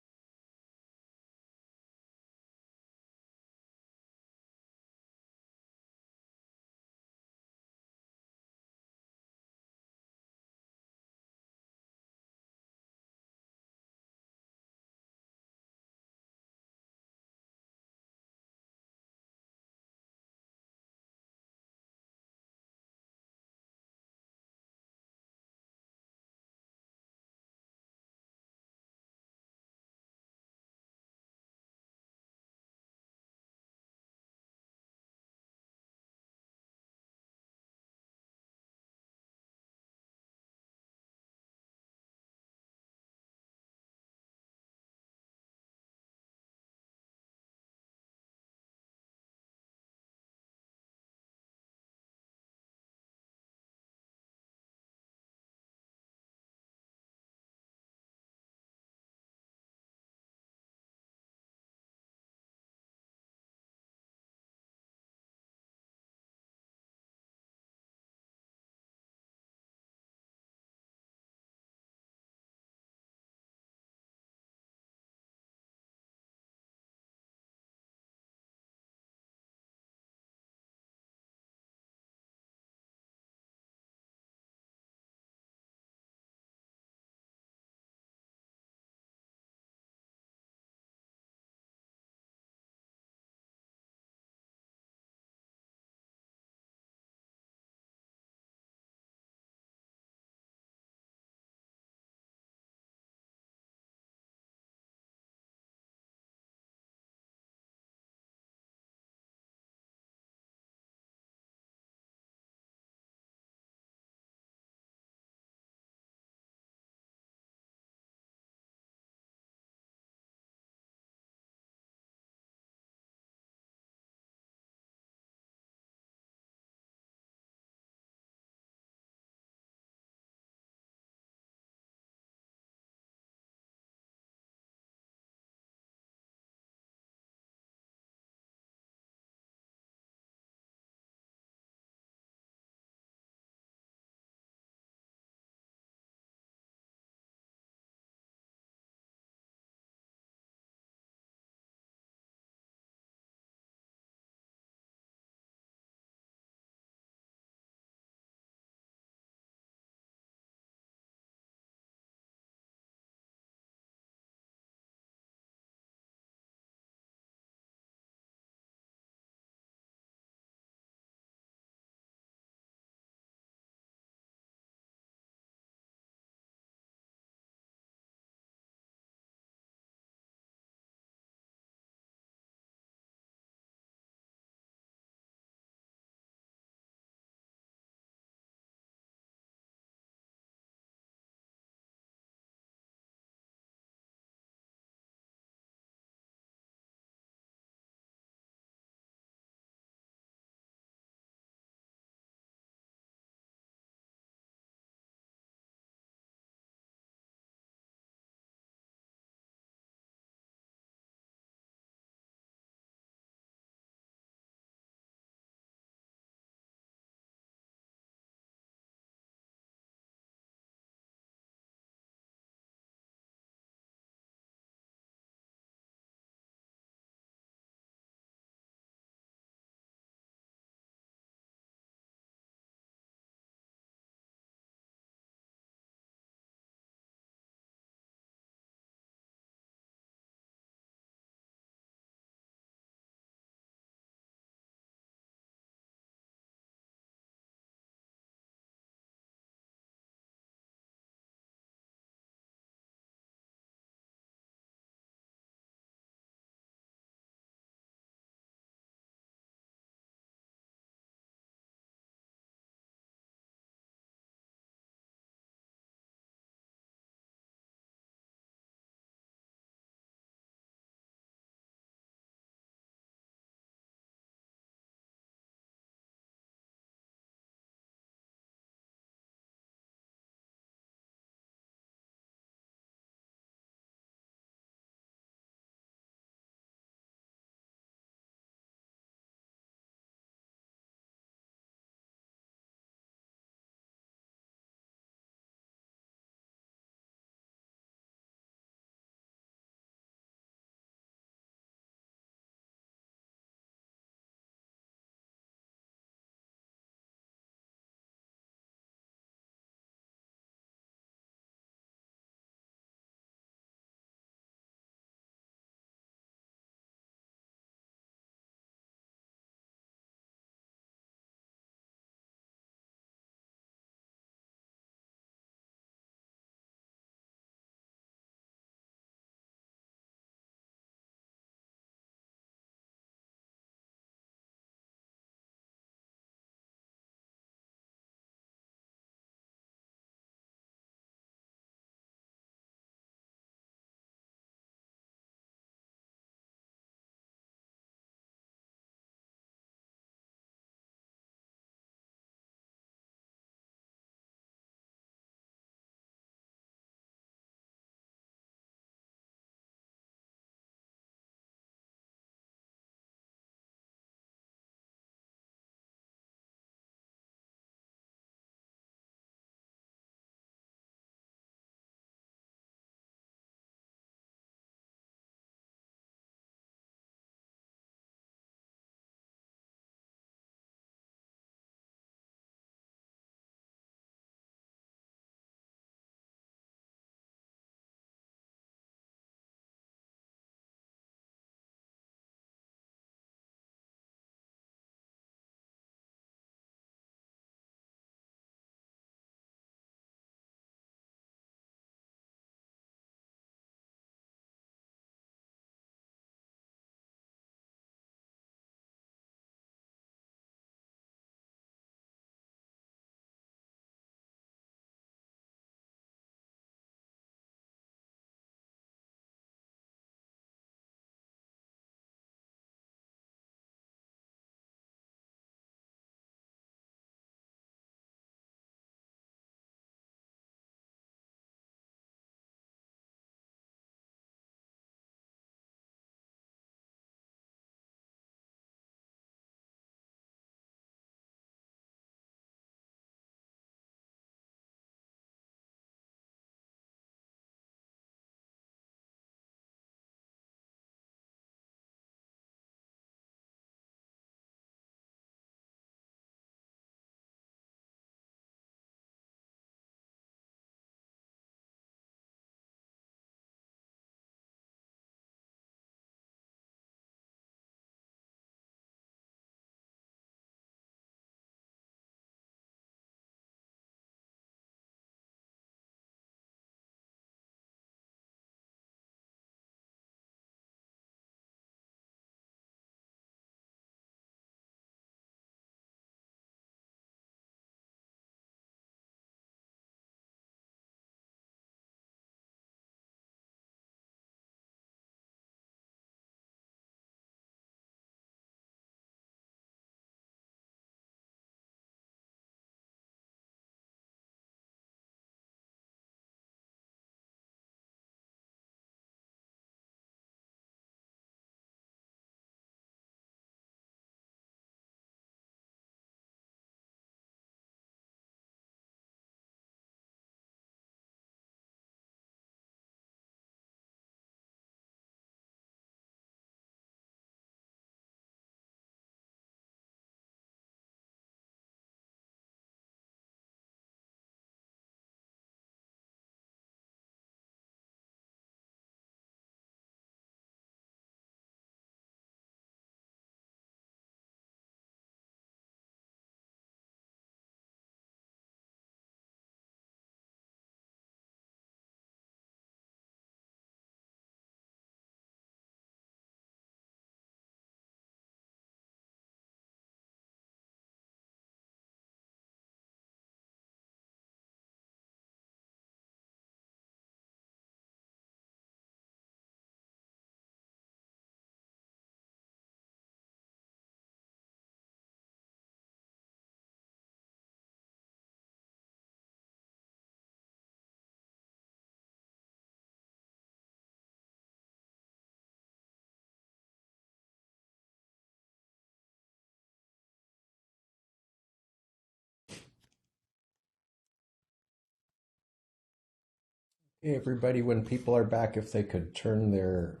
Hey, everybody, when people are back, if they could turn their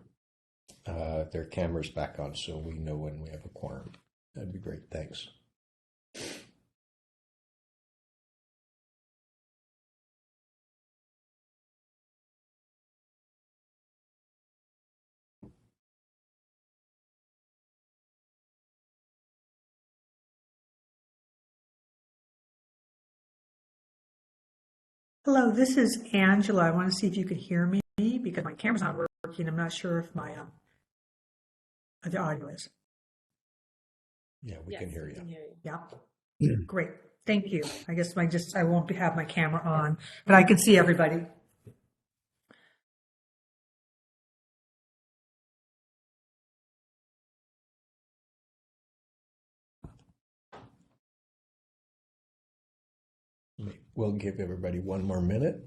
cameras back on so we know when we have a quorum, that'd be great. Thanks. Hello, this is Angela. I want to see if you could hear me because my camera's not working. I'm not sure if my the audio is. Yeah, we can hear you. Yeah. Great. Thank you. I guess I won't have my camera on, but I can see everybody. We'll give everybody one more minute.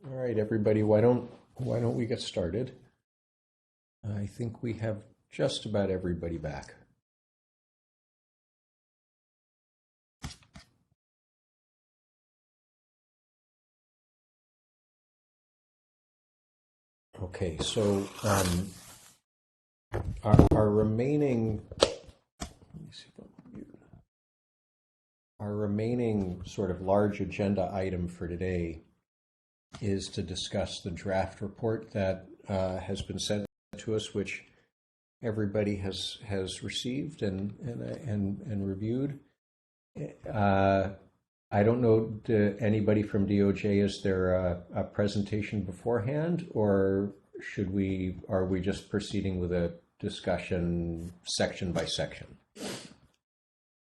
All right, everybody, why don't we get started? I think we have just about everybody back. Okay, so our remaining, let me see if I'm muted. Our remaining sort of large agenda item for today is to discuss the draft report that has been sent to us, which everybody has received and reviewed. I don't know, anybody from DOJ, is there a presentation beforehand, or are we just proceeding with a discussion section by section?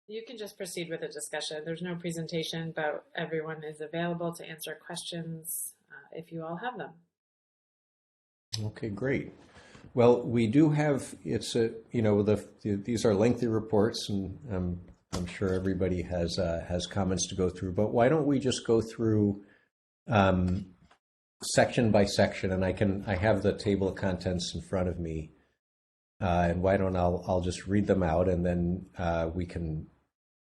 You can just proceed with a discussion. There's no presentation, but everyone is available to answer questions if you all have them. Okay, great. Well, we do have, these are lengthy reports, and I'm sure everybody has comments to go through, but why don't we just go through section by section, and I have the table of contents in front of me, and I'll just read them out, and then we can,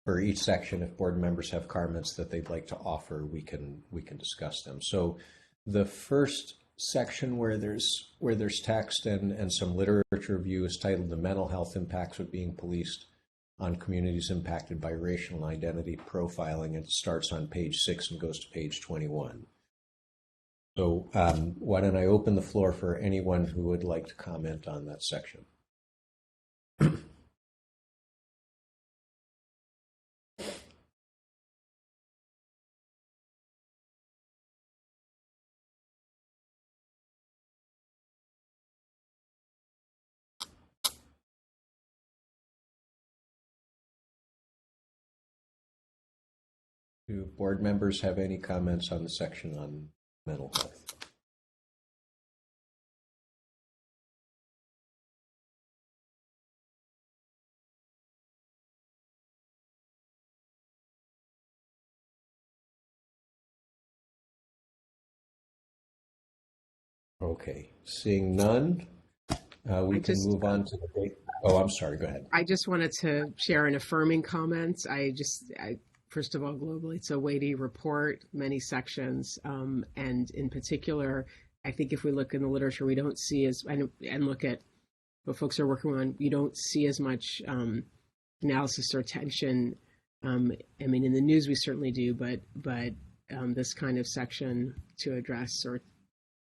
for each section, if board members have comments that they'd like to offer, we can discuss them. So the first section where there's text and some literature review is titled "The Mental Health Impacts of Being Policed on Communities Impacted by Racial and Identity Profiling." It starts on page 6 and goes to page 21. So why don't I open the floor for anyone who would like to comment on that section? Do board members have any comments on the section on mental health? Okay, seeing none, we can move on to the. Oh, I'm sorry. Go ahead. I just wanted to share an affirming comment. First of all, globally, it's a weighty report, many sections, and in particular, I think if we look in the literature, we don't see and look at what folks are working on, you don't see as much analysis or attention I mean, in the news we certainly do, but this kind of section to address or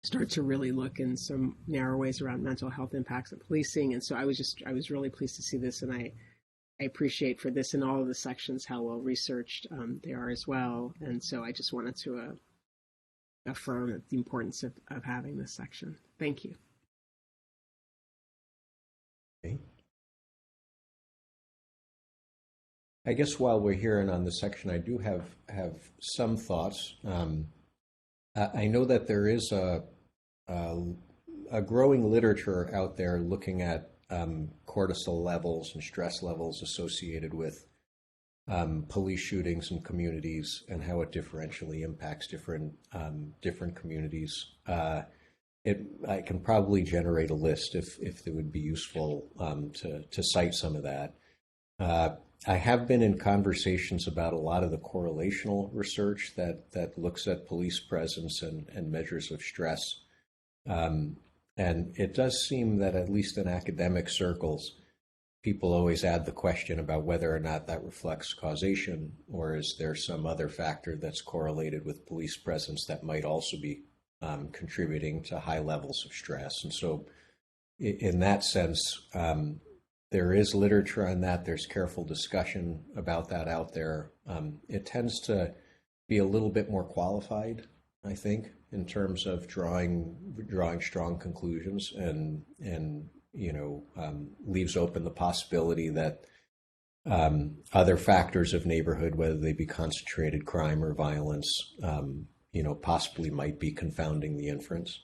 start to really look in some narrow ways around mental health impacts of policing. And so I was really pleased to see this, and I appreciate for this and all of the sections how well researched they are as well. And so I just wanted to affirm the importance of having this section. Thank you. Okay. I guess while we're here and on this section, I do have some thoughts. I know that there is a growing literature out there looking at cortisol levels and stress levels associated with police shootings in communities and how it differentially impacts different communities. I can probably generate a list if it would be useful to cite some of that. I have been in conversations about a lot of the correlational research that looks at police presence and measures of stress. And it does seem that, at least in academic circles, people always add the question about whether or not that reflects causation, or is there some other factor that's correlated with police presence that might also be contributing to high levels of stress. And so in that sense, there is literature on that. There's careful discussion about that out there. It tends to be a little bit more qualified, I think, in terms of drawing strong conclusions, and leaves open the possibility that other factors of neighborhood, whether they be concentrated crime or violence, possibly might be confounding the inference.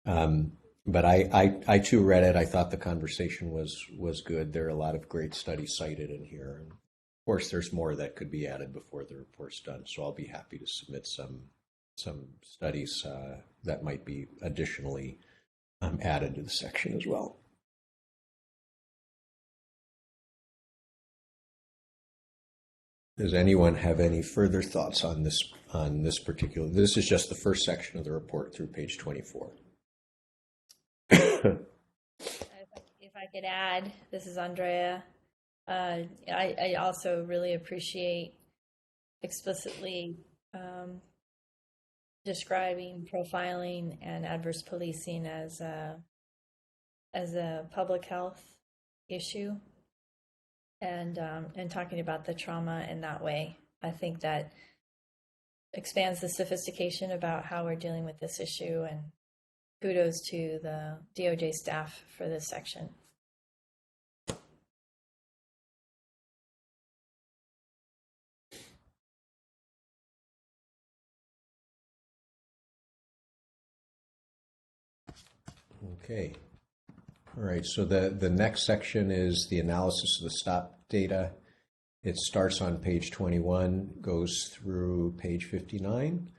But I too read it. I thought the conversation was good. There are a lot of great studies cited in here. And of course, there's more that could be added before the report's done. So I'll be happy to submit some studies that might be additionally added to the section as well. Does anyone have any further thoughts on this particular? This is just the first section of the report through page 24. If I could add, this is Andrea. I also really appreciate explicitly describing profiling and adverse policing as a public health issue, and talking about the trauma in that way. I think that expands the sophistication about how we're dealing with this issue, and kudos to the DOJ staff for this section. Okay. All right. So the next section is the analysis of the stop data. It starts on page 21, goes through page 59.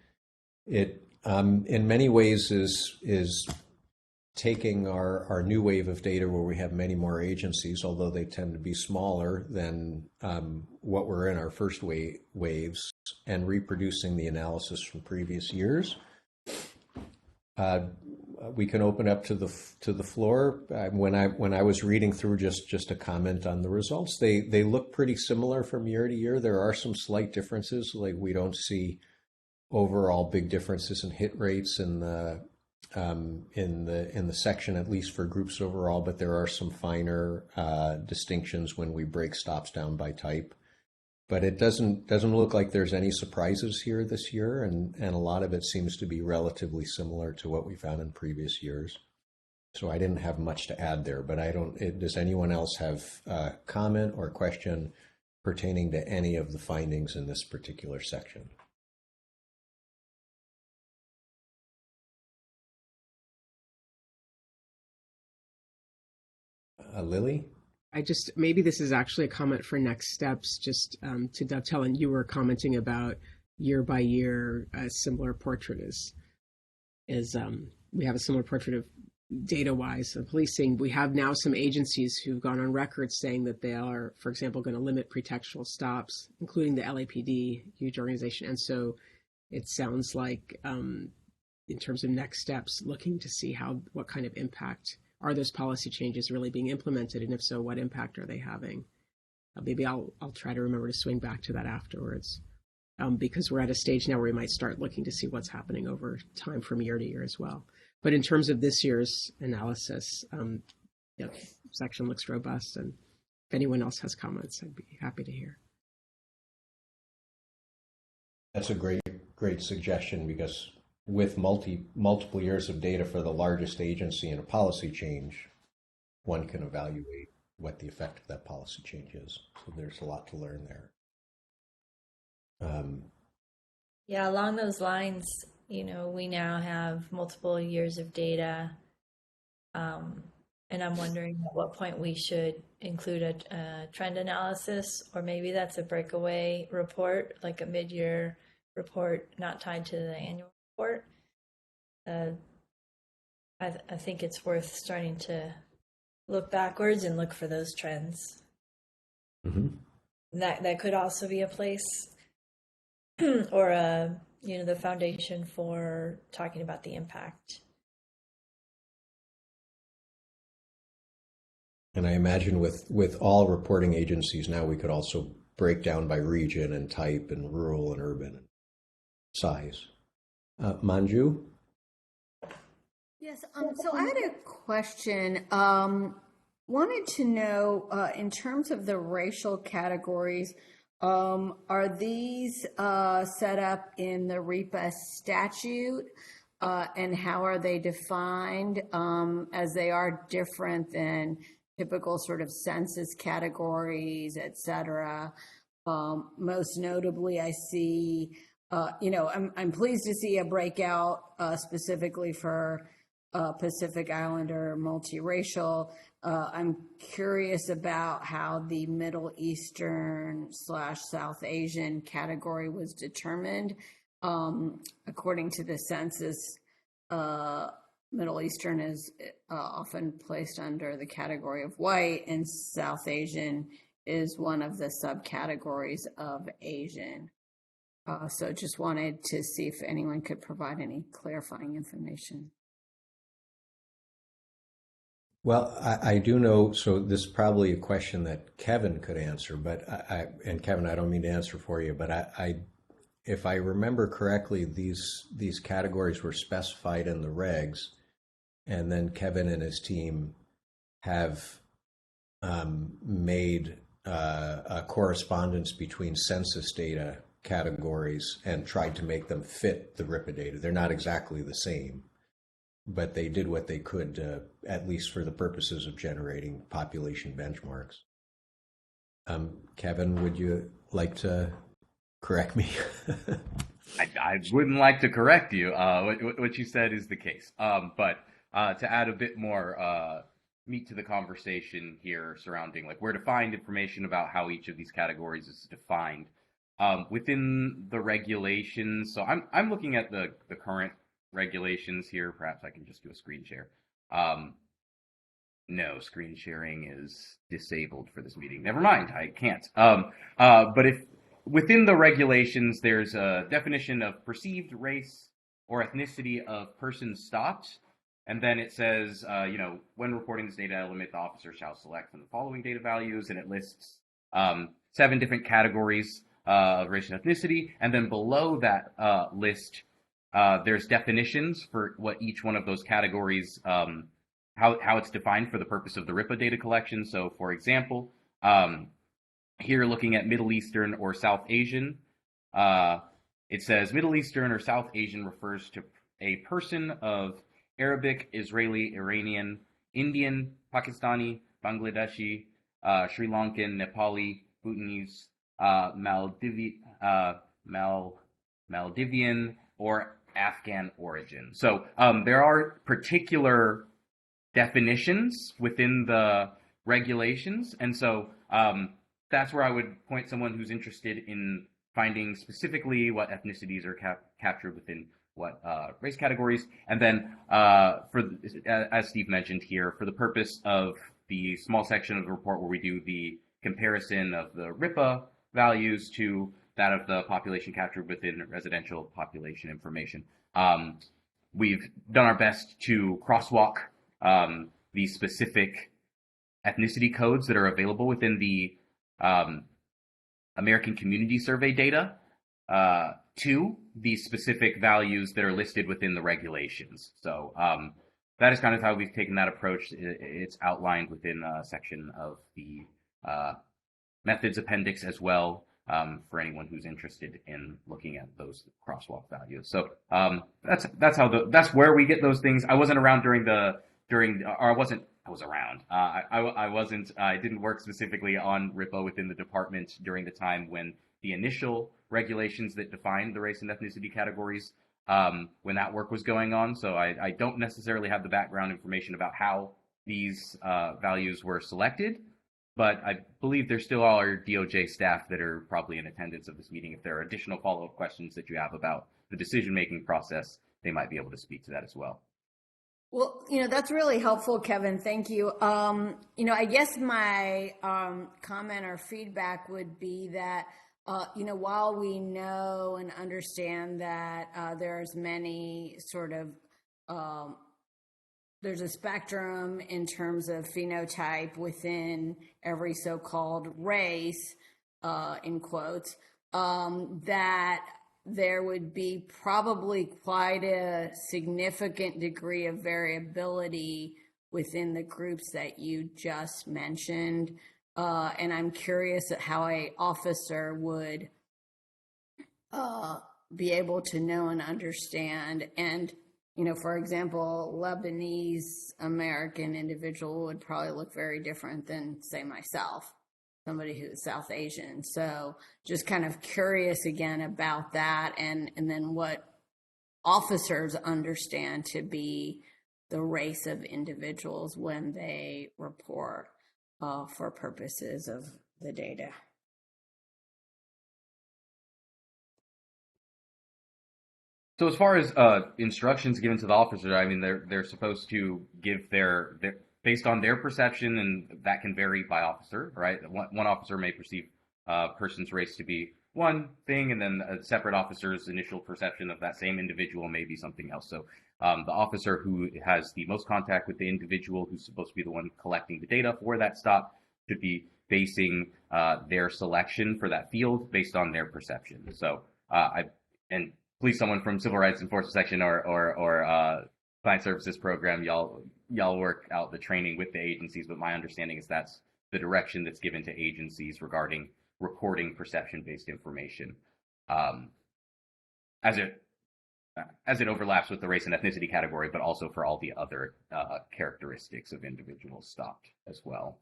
It in many ways is taking our new wave of data where we have many more agencies, although they tend to be smaller than what were in our first waves, and reproducing the analysis from previous years. We can open up to the floor. When I was reading through, just a comment on the results, they look pretty similar from year to year. There are some slight differences, like we don't see overall big differences in hit rates in the section, at least for groups overall, but there are some finer distinctions when we break stops down by type. But it doesn't look like there's any surprises here this year, and a lot of it seems to be relatively similar to what we found in previous years. So I didn't have much to add there, but does anyone else have a comment or question pertaining to any of the findings in this particular section? Lily? Maybe this is actually a comment for next steps, just to dovetail, and you were commenting about year by year, a similar portrait is we have a similar portrait of data-wise of policing. We have now some agencies who've gone on record saying that they are, for example, going to limit pretextual stops, including the LAPD, huge organization. And so it sounds like, in terms of next steps, looking to see what kind of impact are those policy changes really being implemented, and if so, what impact are they having? Maybe I'll try to remember to swing back to that afterwards, because we're at a stage now where we might start looking to see what's happening over time from year to year as well. But in terms of this year's analysis, the section looks robust, and if anyone else has comments, I'd be happy to hear. That's a great suggestion, because with multiple years of data for the largest agency in a policy change, one can evaluate what the effect of that policy change is. So there's a lot to learn there. Yeah, along those lines, we now have multiple years of data, and I'm wondering at what point we should include a trend analysis, or maybe that's a breakaway report, like a mid-year report not tied to the annual report. I think it's worth starting to look backwards and look for those trends. Mm-hmm. That could also be a place or the foundation for talking about the impact. And I imagine with all reporting agencies now, we could also break down by region and type and rural and urban and size. Manju? Yes, so I had a question. Wanted to know, in terms of the racial categories, are these set up in the REPA statute, and how are they defined, as they are different than typical sort of census categories, et cetera? Most notably, I see, I'm pleased to see a breakout specifically for Pacific Islander multiracial. I'm curious about how the Middle Eastern / South Asian category was determined. According to the census, Middle Eastern is often placed under the category of white, and South Asian is one of the subcategories of Asian. So just wanted to see if anyone could provide any clarifying information. Well, I do know, so this is probably a question that Kevin could answer, but and Kevin, I don't mean to answer for you, but if I remember correctly, these categories were specified in the regs, and then Kevin and his team have made a correspondence between census data categories and tried to make them fit the RIPA data. They're not exactly the same, but they did what they could, at least for the purposes of generating population benchmarks. Kevin, would you like to correct me? I wouldn't like to correct you. What you said is the case. But to add a bit more meat to the conversation here surrounding like where to find information about how each of these categories is defined within the regulations. So I'm looking at the current regulations here. Perhaps I can just do a screen share. No, screen sharing is disabled for this meeting. Never mind, I can't. But if within the regulations, there's a definition of perceived race or ethnicity of persons stopped. And then it says, when reporting this data element, the officer shall select from the following data values, and it lists 7 different categories of race and ethnicity. And then below that list, there's definitions for what each one of those categories, how it's defined for the purpose of the RIPA data collection. So, for example, here looking at Middle Eastern or South Asian, it says Middle Eastern or South Asian refers to a person of Arabic, Israeli, Iranian, Indian, Pakistani, Bangladeshi, Sri Lankan, Nepali, Bhutanese, Maldivian, or Afghan origin. So there are particular definitions within the regulations, and so that's where I would point someone who's interested in finding specifically what ethnicities are captured within what race categories. And then, as Steve mentioned here, for the purpose of the small section of the report where we do the comparison of the RIPA values to that of the population captured within residential population information, we've done our best to crosswalk the specific ethnicity codes that are available within the American Community Survey data to the specific values that are listed within the regulations. So that is kind of how we've taken that approach. It's outlined within a section of the methods appendix as well, for anyone who's interested in looking at those crosswalk values. So that's where we get those things. I wasn't around I was around. I didn't work specifically on RIPA within the department during the time when the initial regulations that defined the race and ethnicity categories, when that work was going on. So I don't necessarily have the background information about how these values were selected, but I believe there still are DOJ staff that are probably in attendance of this meeting. If there are additional follow-up questions that you have about the decision-making process, they might be able to speak to that as well. Well, that's really helpful, Kevin. Thank you. I guess my comment or feedback would be that, while we know and understand that there's many sort of, there's a spectrum in terms of phenotype within every so-called race, in quotes, that there would be probably quite a significant degree of variability within the groups that you just mentioned. And I'm curious at how an officer would be able to know and understand. And, for example, Lebanese American individual would probably look very different than, say, myself, somebody who's South Asian. So just kind of curious again about that, and then what officers understand to be the race of individuals when they report for purposes of the data. So as far as instructions given to the officer, I mean, they're supposed to give their based on their perception, and that can vary by officer, right? One officer may perceive a person's race to be one thing, and then a separate officer's initial perception of that same individual may be something else. So the officer who has the most contact with the individual, who's supposed to be the one collecting the data for that stop, should be basing their selection for that field based on their perception. So and please, someone from Civil Rights Enforcement Section or Client Services Program, y'all work out the training with the agencies, but my understanding is that's the direction that's given to agencies regarding reporting perception-based information, as it overlaps with the race and ethnicity category, but also for all the other characteristics of individuals stopped as well.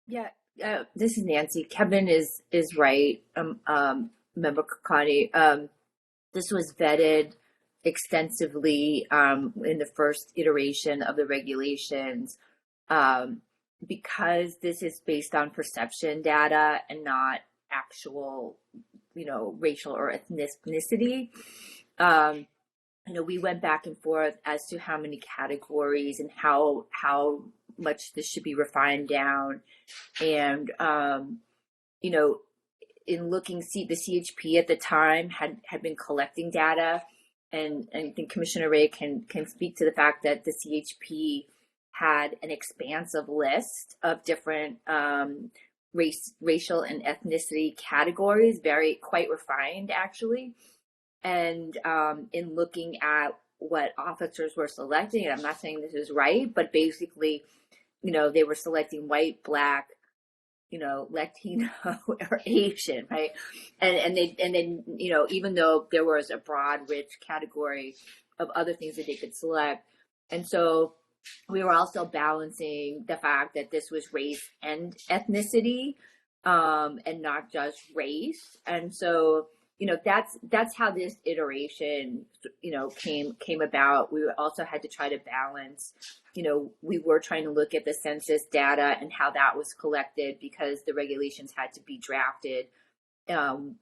Yeah, this is Nancy. Kevin is right, Member Kakani. This was vetted extensively in the first iteration of the regulations, because this is based on perception data and not actual, racial or ethnicity. We went back and forth as to how many categories and how much this should be refined down. And, in looking, the CHP at the time had been collecting data, and I think Commissioner Ray can speak to the fact that the CHP had an expansive list of different racial and ethnicity categories, quite refined actually. And in looking at what officers were selecting, and I'm not saying this is right, but basically, they were selecting white, Black, Latino or Asian, right? And then even though there was a broad, rich category of other things that they could select. And so we were also balancing the fact that this was race and ethnicity, and not just race. And so, that's how this iteration, came about. We also had to try to balance, we were trying to look at the census data and how that was collected, because the regulations had to be drafted,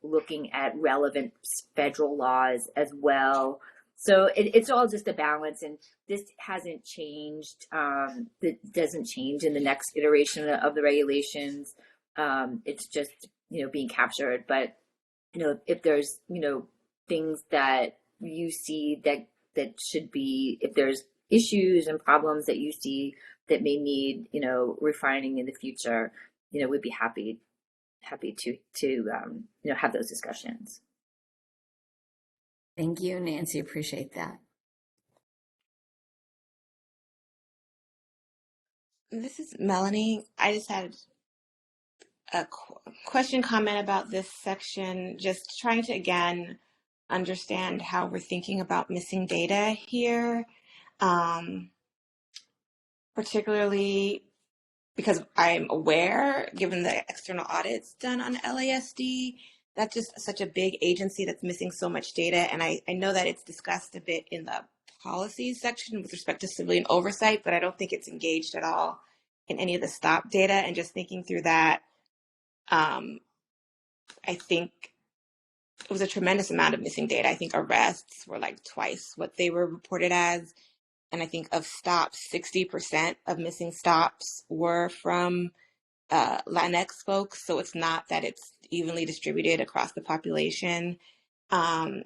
looking at relevant federal laws as well. So it's all just a balance, and this hasn't changed. It doesn't change in the next iteration of the regulations. It's just, being captured. But, if there's, things that you see that should be, if there's issues and problems that you see that may need, refining in the future, we'd be happy to have those discussions. Thank you, Nancy. Appreciate that. This is Melanie. I just had a question, comment about this section, just trying to, again, understand how we're thinking about missing data here, particularly because I'm aware, given the external audits done on LASD, that's just such a big agency that's missing so much data. And I know that it's discussed a bit in the policies section with respect to civilian oversight, but I don't think it's engaged at all in any of the STOP data. And just thinking through that, I think it was a tremendous amount of missing data. I think arrests were like twice what they were reported as. And I think of stops, 60% of missing stops were from Latinx folks. So it's not that it's evenly distributed across the population. And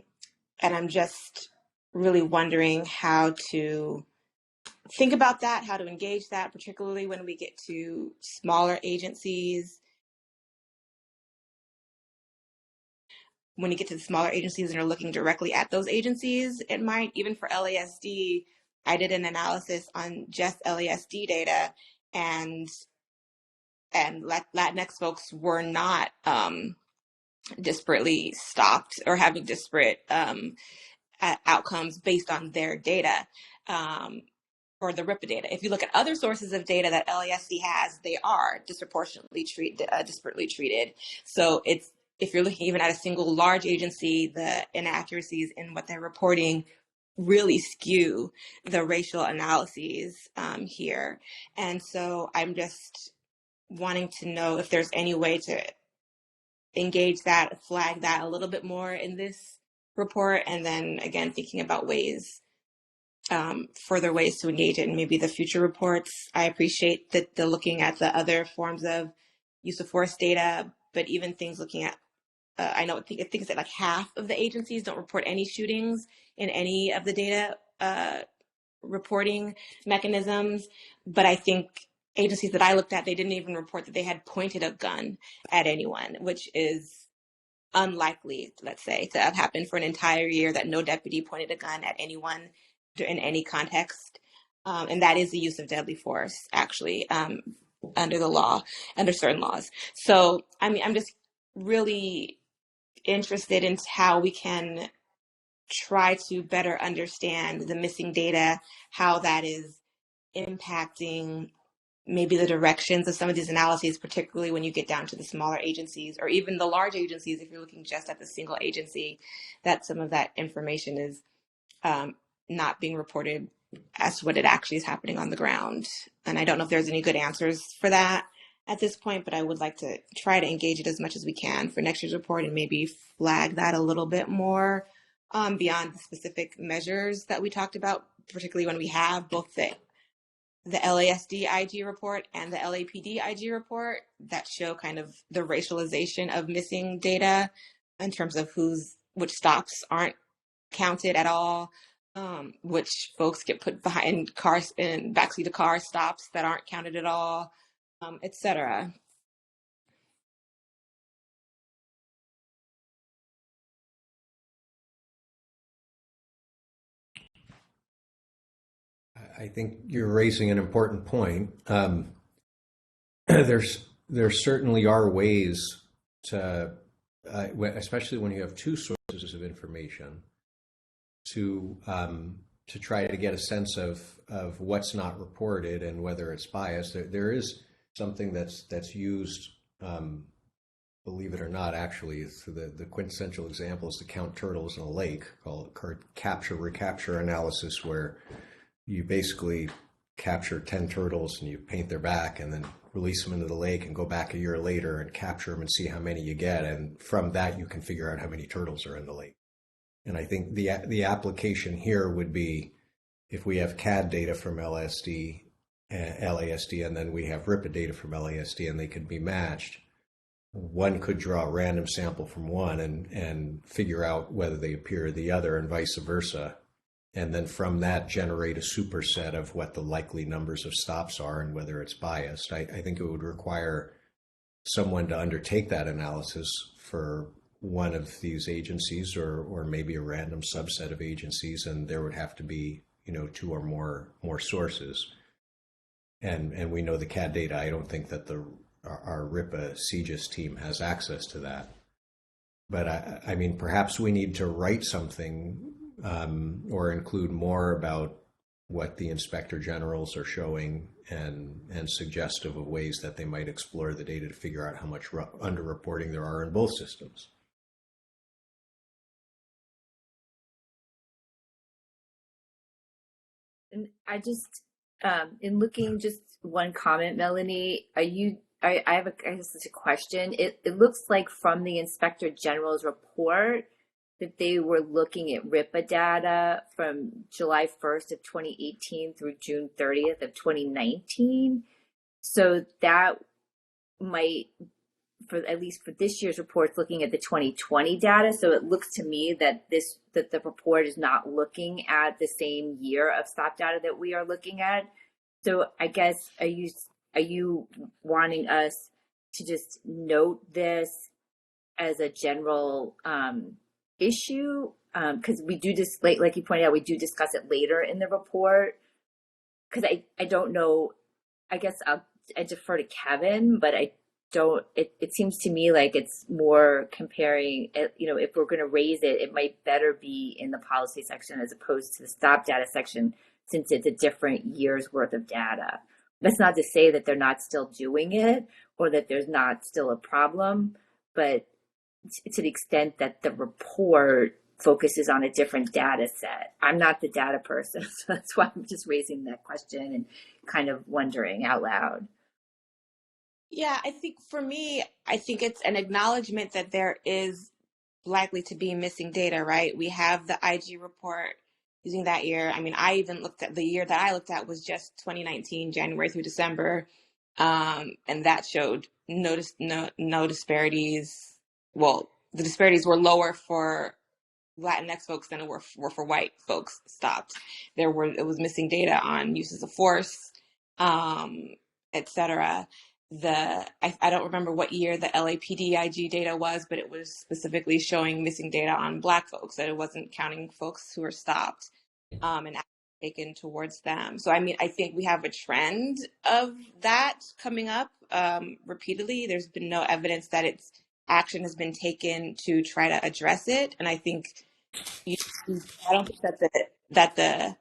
I'm just really wondering how to think about that, how to engage that, particularly when we get to smaller agencies. When you get to the smaller agencies and you're looking directly at those agencies, it might, even for LASD, I did an analysis on just LASD data, and Latinx folks were not disparately stopped or having disparate outcomes based on their data. For the RIPA data. If you look at other sources of data that LASD has, they are disproportionately disparately treated. So if you're looking even at a single large agency, the inaccuracies in what they're reporting really skew the racial analyses here. And so I'm just wanting to know if there's any way to engage that, flag that a little bit more in this report, and then again thinking about ways, further ways to engage it in maybe the future reports. I appreciate that the looking at the other forms of use of force data, but even things looking at, I think it's like half of the agencies don't report any shootings in any of the data reporting mechanisms. But I think agencies that I looked at, they didn't even report that they had pointed a gun at anyone, which is unlikely, let's say, to have happened for an entire year, that no deputy pointed a gun at anyone in any context. And that is the use of deadly force, actually, under the law, under certain laws. So, I mean, I'm just really interested in how we can try to better understand the missing data, how that is impacting maybe the directions of some of these analyses, particularly when you get down to the smaller agencies or even the large agencies. If you're looking just at the single agency, that some of that information is not being reported as to what it actually is happening on the ground. And I don't know if there's any good answers for that at this point, but I would like to try to engage it as much as we can for next year's report and maybe flag that a little bit more beyond the specific measures that we talked about, particularly when we have both the LASD IG report and the LAPD IG report that show kind of the racialization of missing data in terms of which stops aren't counted at all, which folks get put behind cars in backseat of car stops that aren't counted at all, et cetera. I think you're raising an important point. There certainly are ways to, especially when you have two sources of information, to try to get a sense of what's not reported and whether it's biased. There is something that's used, believe it or not, actually, the quintessential example is to count turtles in a lake, called capture-recapture analysis, where you basically capture 10 turtles and you paint their back and then release them into the lake and go back a year later and capture them and see how many you get. And from that, you can figure out how many turtles are in the lake. And I think the application here would be, if we have CAD data from LASD, and then we have RIPA data from LASD, and they could be matched, one could draw a random sample from one and figure out whether they appear to the other, and vice versa. And then from that, generate a superset of what the likely numbers of stops are and whether it's biased. I think it would require someone to undertake that analysis for one of these agencies, or maybe a random subset of agencies, and there would have to be, two or more sources. And we know the CAD data. I don't think that our RIPA CGIS team has access to that. But I mean, perhaps we need to write something or include more about what the inspector generals are showing and suggestive of ways that they might explore the data to figure out how much underreporting there are in both systems. And I just, in looking, just one comment, Melanie, I have I guess it's a question. It looks like from the Inspector General's report that they were looking at RIPA data from July 1st of 2018 through June 30th of 2019. So that might, at least for this year's report, looking at the 2020 data. So it looks to me that the report is not looking at the same year of stop data that we are looking at. So I guess, are you wanting us to just note this as a general issue? Because we do just, like you pointed out, we do discuss it later in the report. Because I don't know, I guess I defer to Kevin, but I don't, it seems to me like it's more comparing, if we're going to raise it, it might better be in the policy section as opposed to the stop data section, since it's a different year's worth of data. That's not to say that they're not still doing it or that there's not still a problem, but to the extent that the report focuses on a different data set. I'm not the data person, so that's why I'm just raising that question and kind of wondering out loud. Yeah, I think for me, I think it's an acknowledgement that there is likely to be missing data, right? We have the IG report using that year. I mean, I even looked at the year that I looked at was just 2019, January through December. And that showed no disparities. Well, the disparities were lower for Latinx folks than it were for white folks stopped. It was missing data on uses of force, et cetera. I don't remember what year the LAPD IG data was, but it was specifically showing missing data on Black folks, that it wasn't counting folks who were stopped and taken towards them. So, I mean, I think we have a trend of that coming up repeatedly. There's been no evidence that action has been taken to try to address it. And I think, I don't think that the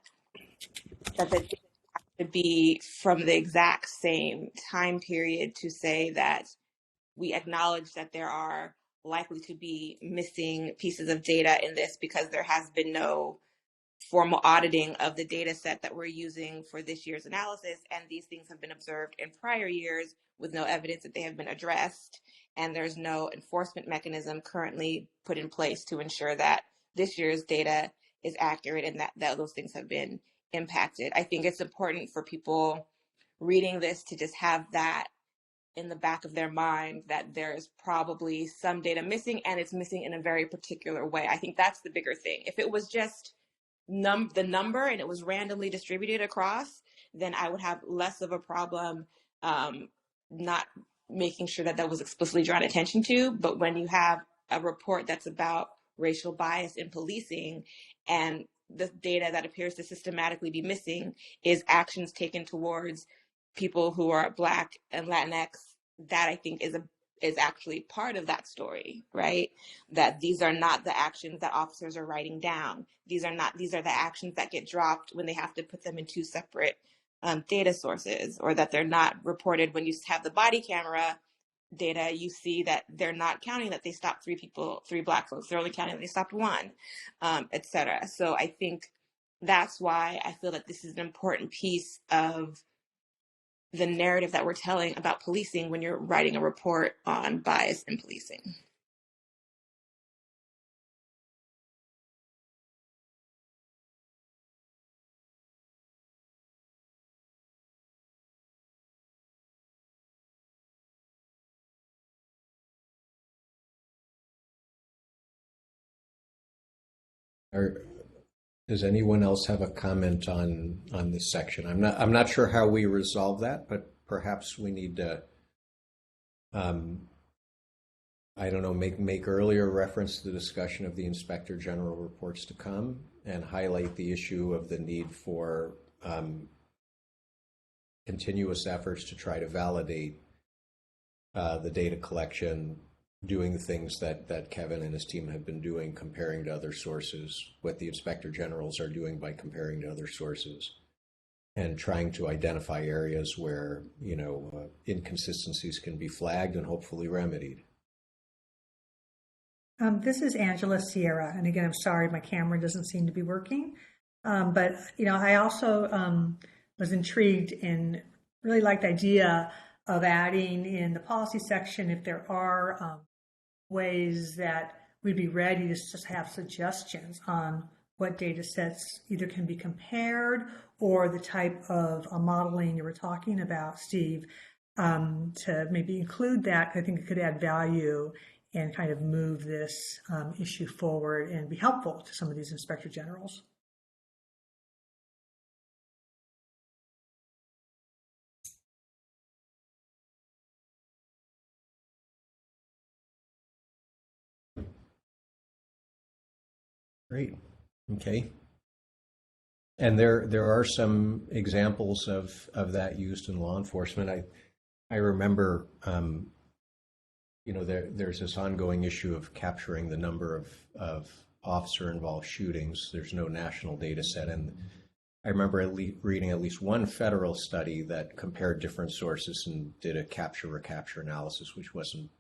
to be from the exact same time period to say that we acknowledge that there are likely to be missing pieces of data in this, because there has been no formal auditing of the data set that we're using for this year's analysis. And these things have been observed in prior years with no evidence that they have been addressed. And there's no enforcement mechanism currently put in place to ensure that this year's data is accurate and that those things have been impacted. I think it's important for people reading this to just have that in the back of their mind, that there's probably some data missing and it's missing in a very particular way. I think that's the bigger thing. If it was just the number and it was randomly distributed across, then I would have less of a problem not making sure that was explicitly drawn attention to. But when you have a report that's about racial bias in policing, and the data that appears to systematically be missing is actions taken towards people who are Black and Latinx, that I think is actually part of that story, right? That these are not the actions that officers are writing down. These are the actions that get dropped when they have to put them in two separate data sources, or that they're not reported when you have the body camera data. You see that they're not counting that they stopped three Black folks. They're only counting that they stopped one, et cetera. So I think that's why I feel that this is an important piece of the narrative that we're telling about policing when you're writing a report on bias in policing. Does anyone else have a comment on this section? I'm not sure how we resolve that, but perhaps we need to I don't know, make earlier reference to the discussion of the Inspector General reports to come and highlight the issue of the need for continuous efforts to try to validate the data collection, doing the things that Kevin and his team have been doing, comparing to other sources, what the Inspector Generals are doing by comparing to other sources, and trying to identify areas where, inconsistencies can be flagged and hopefully remedied. This is Angela Sierra, and again, I'm sorry my camera doesn't seem to be working. But I also was intrigued and really liked the idea of adding in the policy section if there are ways that we'd be ready to just have suggestions on what data sets either can be compared or the type of modeling you were talking about, Steve, to maybe include that. I think it could add value and kind of move this issue forward and be helpful to some of these inspector generals. Great. Okay. And there are some examples of that used in law enforcement. I remember there's this ongoing issue of capturing the number of officer-involved shootings. There's no national data set, and I remember reading at least one federal study that compared different sources and did a capture-recapture analysis, which wasn't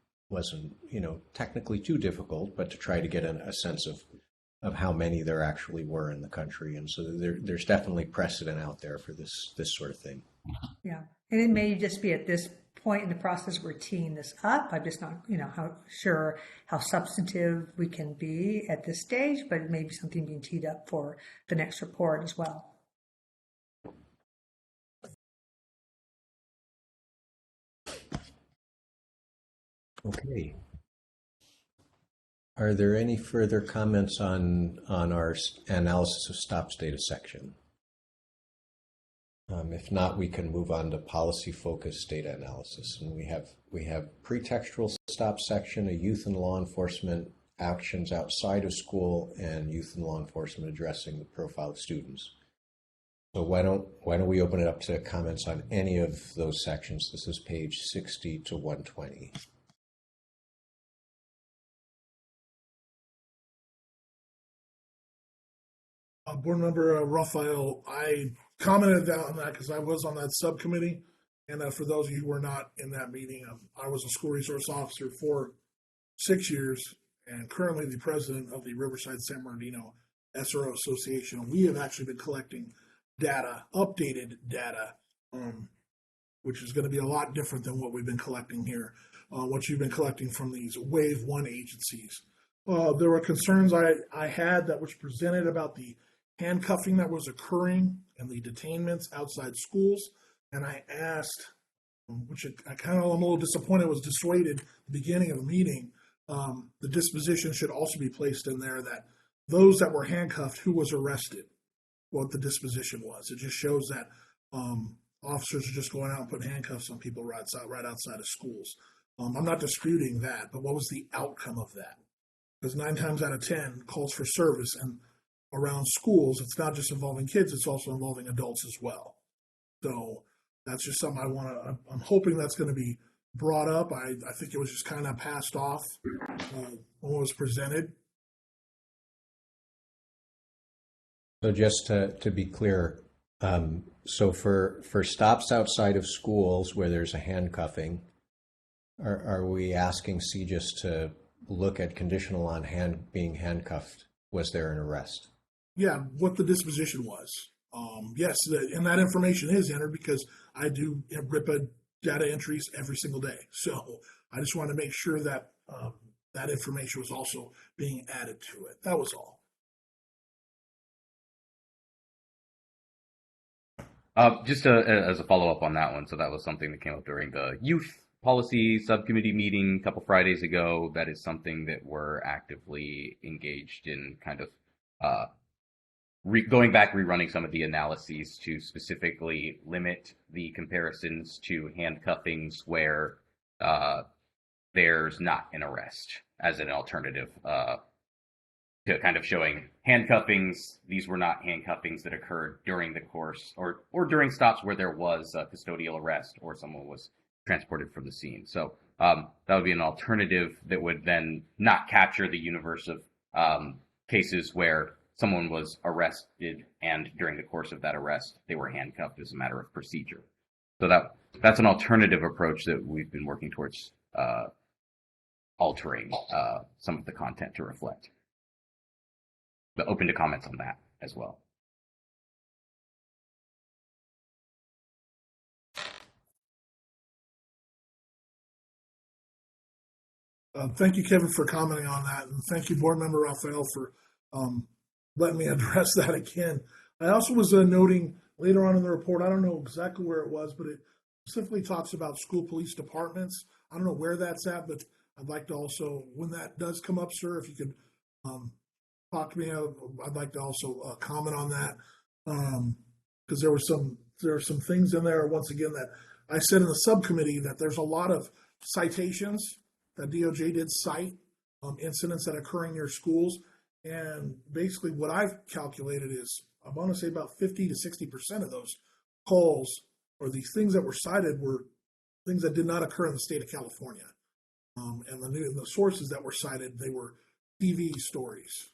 technically too difficult, but to try to get a sense of how many there actually were in the country. And so there's definitely precedent out there for this sort of thing. Yeah, and it may just be at this point in the process we're teeing this up. I'm just not, sure how substantive we can be at this stage, but it may be something being teed up for the next report as well. Okay. Are there any further comments on our analysis of stops data section? If not, we can move on to policy-focused data analysis. And we have pretextual stop section, a youth and law enforcement actions outside of school, and youth and law enforcement addressing the profile of students. So why don't we open it up to comments on any of those sections? This is page 60 to 120. Board Member Raphael, I commented on that because I was on that subcommittee. And for those of you who were not in that meeting, I was a school resource officer for 6 years and currently the president of the Riverside San Bernardino SRO Association. We have actually been collecting data, updated data, which is going to be a lot different than what we've been collecting here, what you've been collecting from these Wave 1 agencies. There were concerns I had that was presented about the handcuffing that was occurring and the detainments outside schools. And I asked, which I kind of am a little disappointed was dissuaded at the beginning of the meeting, the disposition should also be placed in there that those that were handcuffed, who was arrested, what the disposition was. It just shows that officers are just going out and putting handcuffs on people right outside of schools. I'm not disputing that, but what was the outcome of that? Because 9 times out of 10 calls for service, and around schools, it's not just involving kids, it's also involving adults as well. So that's just something I'm hoping that's going to be brought up. I think it was just kind of passed off when it was presented. So just to be clear, so for stops outside of schools where there's a handcuffing, are we asking CJIS to look at conditional on being handcuffed? Was there an arrest? Yeah, what the disposition was. Yes, and that information is entered because I do RIPA data entries every single day. So I just want to make sure that that information was also being added to it. That was all. Just as a follow-up on that one, so that was something that came up during the youth policy subcommittee meeting a couple Fridays ago. That is something that we're actively engaged in, kind of going back, rerunning some of the analyses to specifically limit the comparisons to handcuffings where there's not an arrest as an alternative to kind of showing handcuffings. These were not handcuffings that occurred during the course or during stops where there was a custodial arrest or someone was transported from the scene. So that would be an alternative that would then not capture the universe of cases where someone was arrested and during the course of that arrest they were handcuffed as a matter of procedure. So that's an alternative approach that we've been working towards altering some of the content to reflect. But open to comments on that as well. Thank you, Kevin, for commenting on that. And thank you, Board Member Raphael, for letting me address that again. I also was noting later on in the report, I don't know exactly where it was, but it specifically talks about school police departments. I don't know where that's at, but I'd like to also, when that does come up, sir, if you could talk to me, I'd like to also comment on that. Because there are some things in there, once again, that I said in the subcommittee that there's a lot of citations that DOJ did cite incidents that occur in your schools. And basically what I've calculated is, I want to say about 50 to 60% of those calls or these things that were cited were things that did not occur in the state of California. And the sources that were cited, they were TV stories.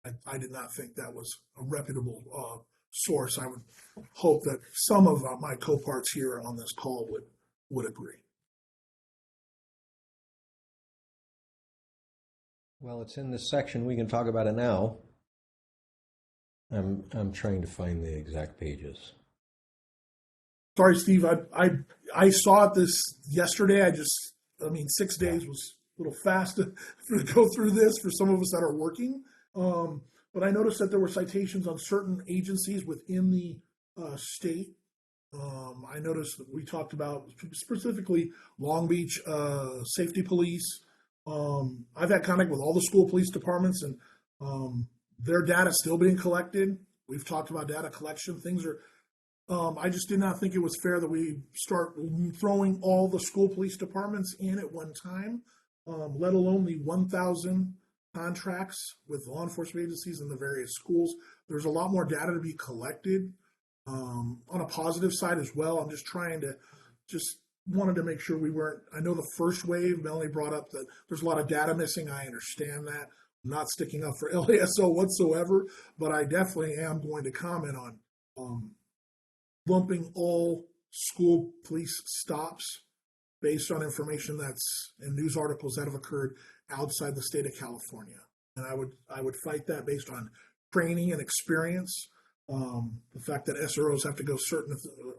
I did not think that was a reputable source. I would hope that some of my co-parts here on this call would agree. Well, it's in this section. We can talk about it now. I'm trying to find the exact pages. Sorry, Steve. I saw this yesterday. 6 days was a little fast to go through this for some of us that are working. But I noticed that there were citations on certain agencies within the state. I noticed that we talked about specifically Long Beach Safety Police. I've had contact with all the school police departments, and their data is still being collected. We've talked about data collection. Things are. I just did not think it was fair that we start throwing all the school police departments in at one time, let alone the 1,000 contracts with law enforcement agencies in the various schools. There's a lot more data to be collected. On a positive side as well, I'm just trying to wanted to make sure we weren't. I know the first wave, Melanie brought up that there's a lot of data missing. I understand that. I'm not sticking up for LASO whatsoever, but I definitely am going to comment on lumping all school police stops based on information that's in news articles that have occurred outside the state of California. And I would fight that based on training and experience. The fact that SROs have to go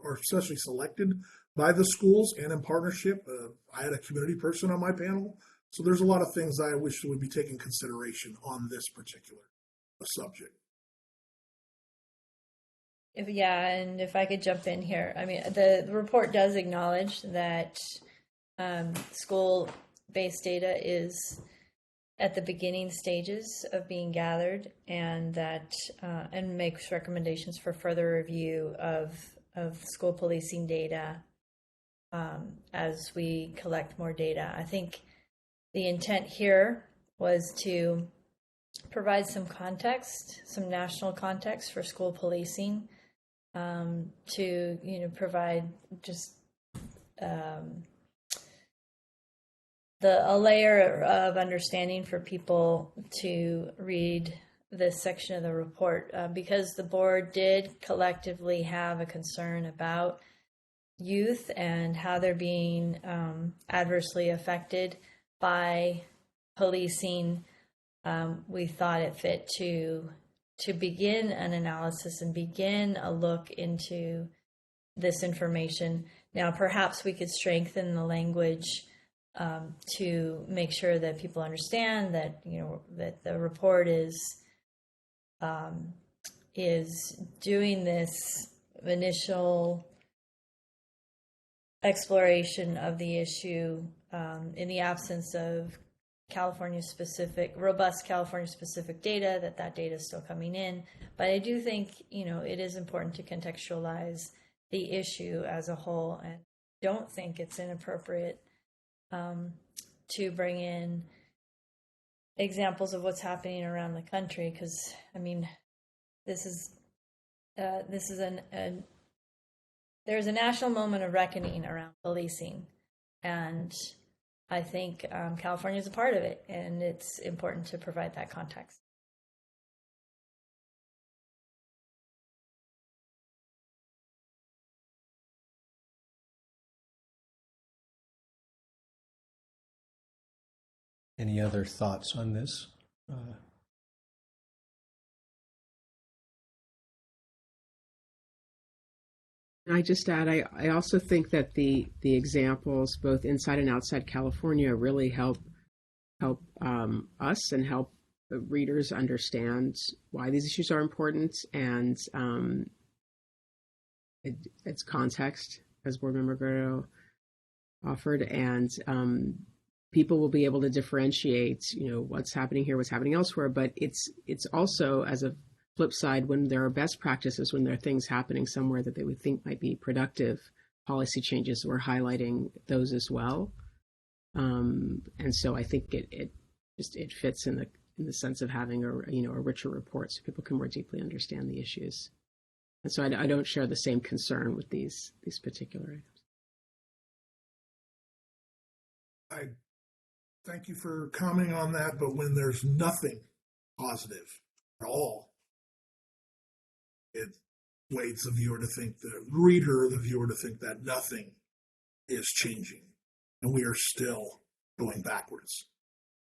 are especially selected by the schools and in partnership. I had a community person on my panel. So there's a lot of things I wish would be taken consideration on this particular subject. And if I could jump in here, I mean, the report does acknowledge that school-based data is at the beginning stages of being gathered, and that and makes recommendations for further review of school policing data as we collect more data. I think the intent here was to provide some context, some national context for school policing, to provide just a layer of understanding for people to read this section of the report, because the board did collectively have a concern about youth and how they're being adversely affected by policing. We thought it fit to begin an analysis and begin a look into this information. Now, perhaps we could strengthen the language to make sure that people understand that that the report is doing this initial exploration of the issue in the absence of robust California-specific data, that data is still coming in. But I do think, it is important to contextualize the issue as a whole, and don't think it's inappropriate to bring in examples of what's happening around the country. Because I mean, this is there's a national moment of reckoning around policing, and I think California is a part of it, and it's important to provide that context. Any other thoughts on this? I just add, I also think that the examples both inside and outside California really help us and help readers understand why these issues are important, and it's context, as Board Member Guerrero offered, and people will be able to differentiate, what's happening here, what's happening elsewhere. But it's also, as a flip side, when there are best practices, when there are things happening somewhere that they would think might be productive policy changes, we're highlighting those as well. And so I think it fits in the sense of having a richer report, so people can more deeply understand the issues. And so I don't share the same concern with these particular items. I thank you for commenting on that, but when there's nothing positive at all, it weights the reader or the viewer to think that nothing is changing and we are still going backwards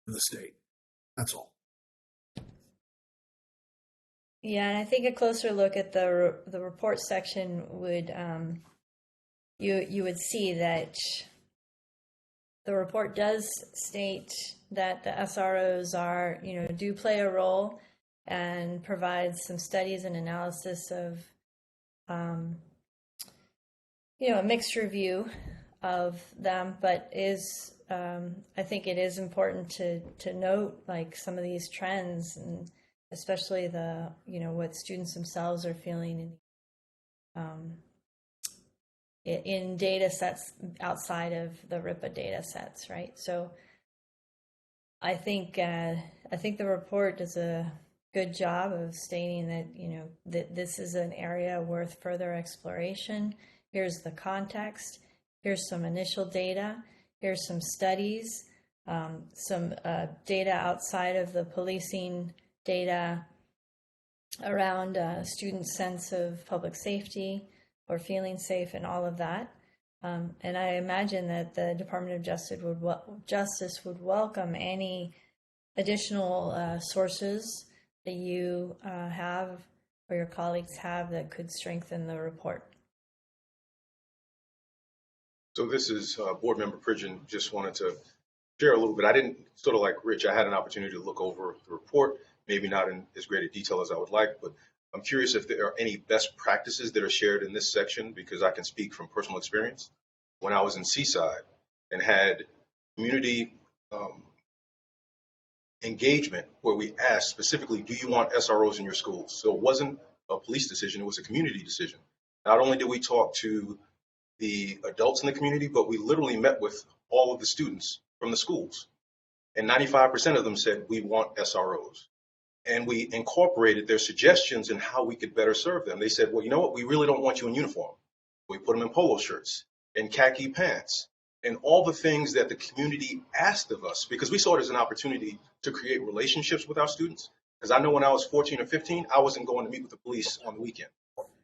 in the state. That's all. Yeah, and I think a closer look at the report section would you would see that the report does state that the SROs do play a role and provide some studies and analysis of a mixed review of them, but I think it is important to note like some of these trends, and especially what students themselves are feeling in data sets outside of the RIPA data sets, right? So I think the report does a good job of stating that that this is an area worth further exploration. Here's the context. Here's some initial data. Here's some studies, some data outside of the policing data around students' sense of public safety or feeling safe and all of that. And I imagine that the Department of Justice would welcome any additional sources that you have or your colleagues have that could strengthen the report. So this is Board Member Pridgen. Just wanted to share a little bit. I didn't, sort of like Rich, I had an opportunity to look over the report, maybe not in as great a detail as I would like, but I'm curious if there are any best practices that are shared in this section, because I can speak from personal experience. When I was in Seaside and had community engagement where we asked specifically, do you want SROs in your schools? So it wasn't a police decision, it was a community decision. Not only did we talk to the adults in the community, but we literally met with all of the students from the schools. And 95% of them said, we want SROs. And we incorporated their suggestions in how we could better serve them. They said, well, you know what? We really don't want you in uniform. We put them in polo shirts and khaki pants and all the things that the community asked of us, because we saw it as an opportunity to create relationships with our students. Because I know when I was 14 or 15, I wasn't going to meet with the police on the weekend.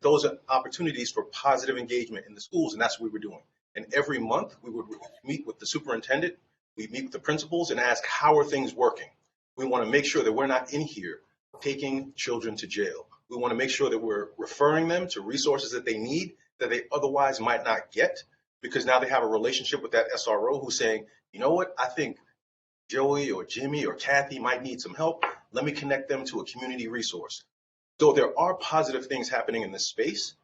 Those are opportunities for positive engagement in the schools, and that's what we were doing. And every month we would meet with the superintendent, we'd meet with the principals and ask, how are things working? We want to make sure that we're not in here taking children to jail. We want to make sure that we're referring them to resources that they need that they otherwise might not get, because now they have a relationship with that SRO who's saying, you know what, I think Joey or Jimmy or Kathy might need some help. Let me connect them to a community resource. So there are positive things happening in this space.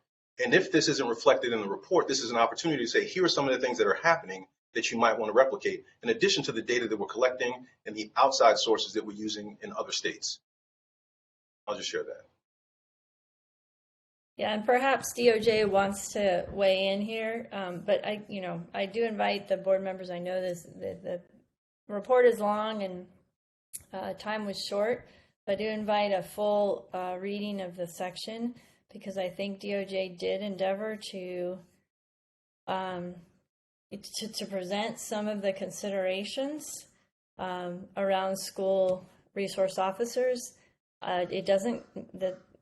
And if this isn't reflected in the report, this is an opportunity to say, here are some of the things that are happening that you might want to replicate, in addition to the data that we're collecting and the outside sources that we're using in other states. I'll just share that. Yeah, and perhaps DOJ wants to weigh in here, but I do invite the board members. I know the report is long and time was short, but I do invite a full reading of the section because I think DOJ did endeavor to present some of the considerations around school resource officers.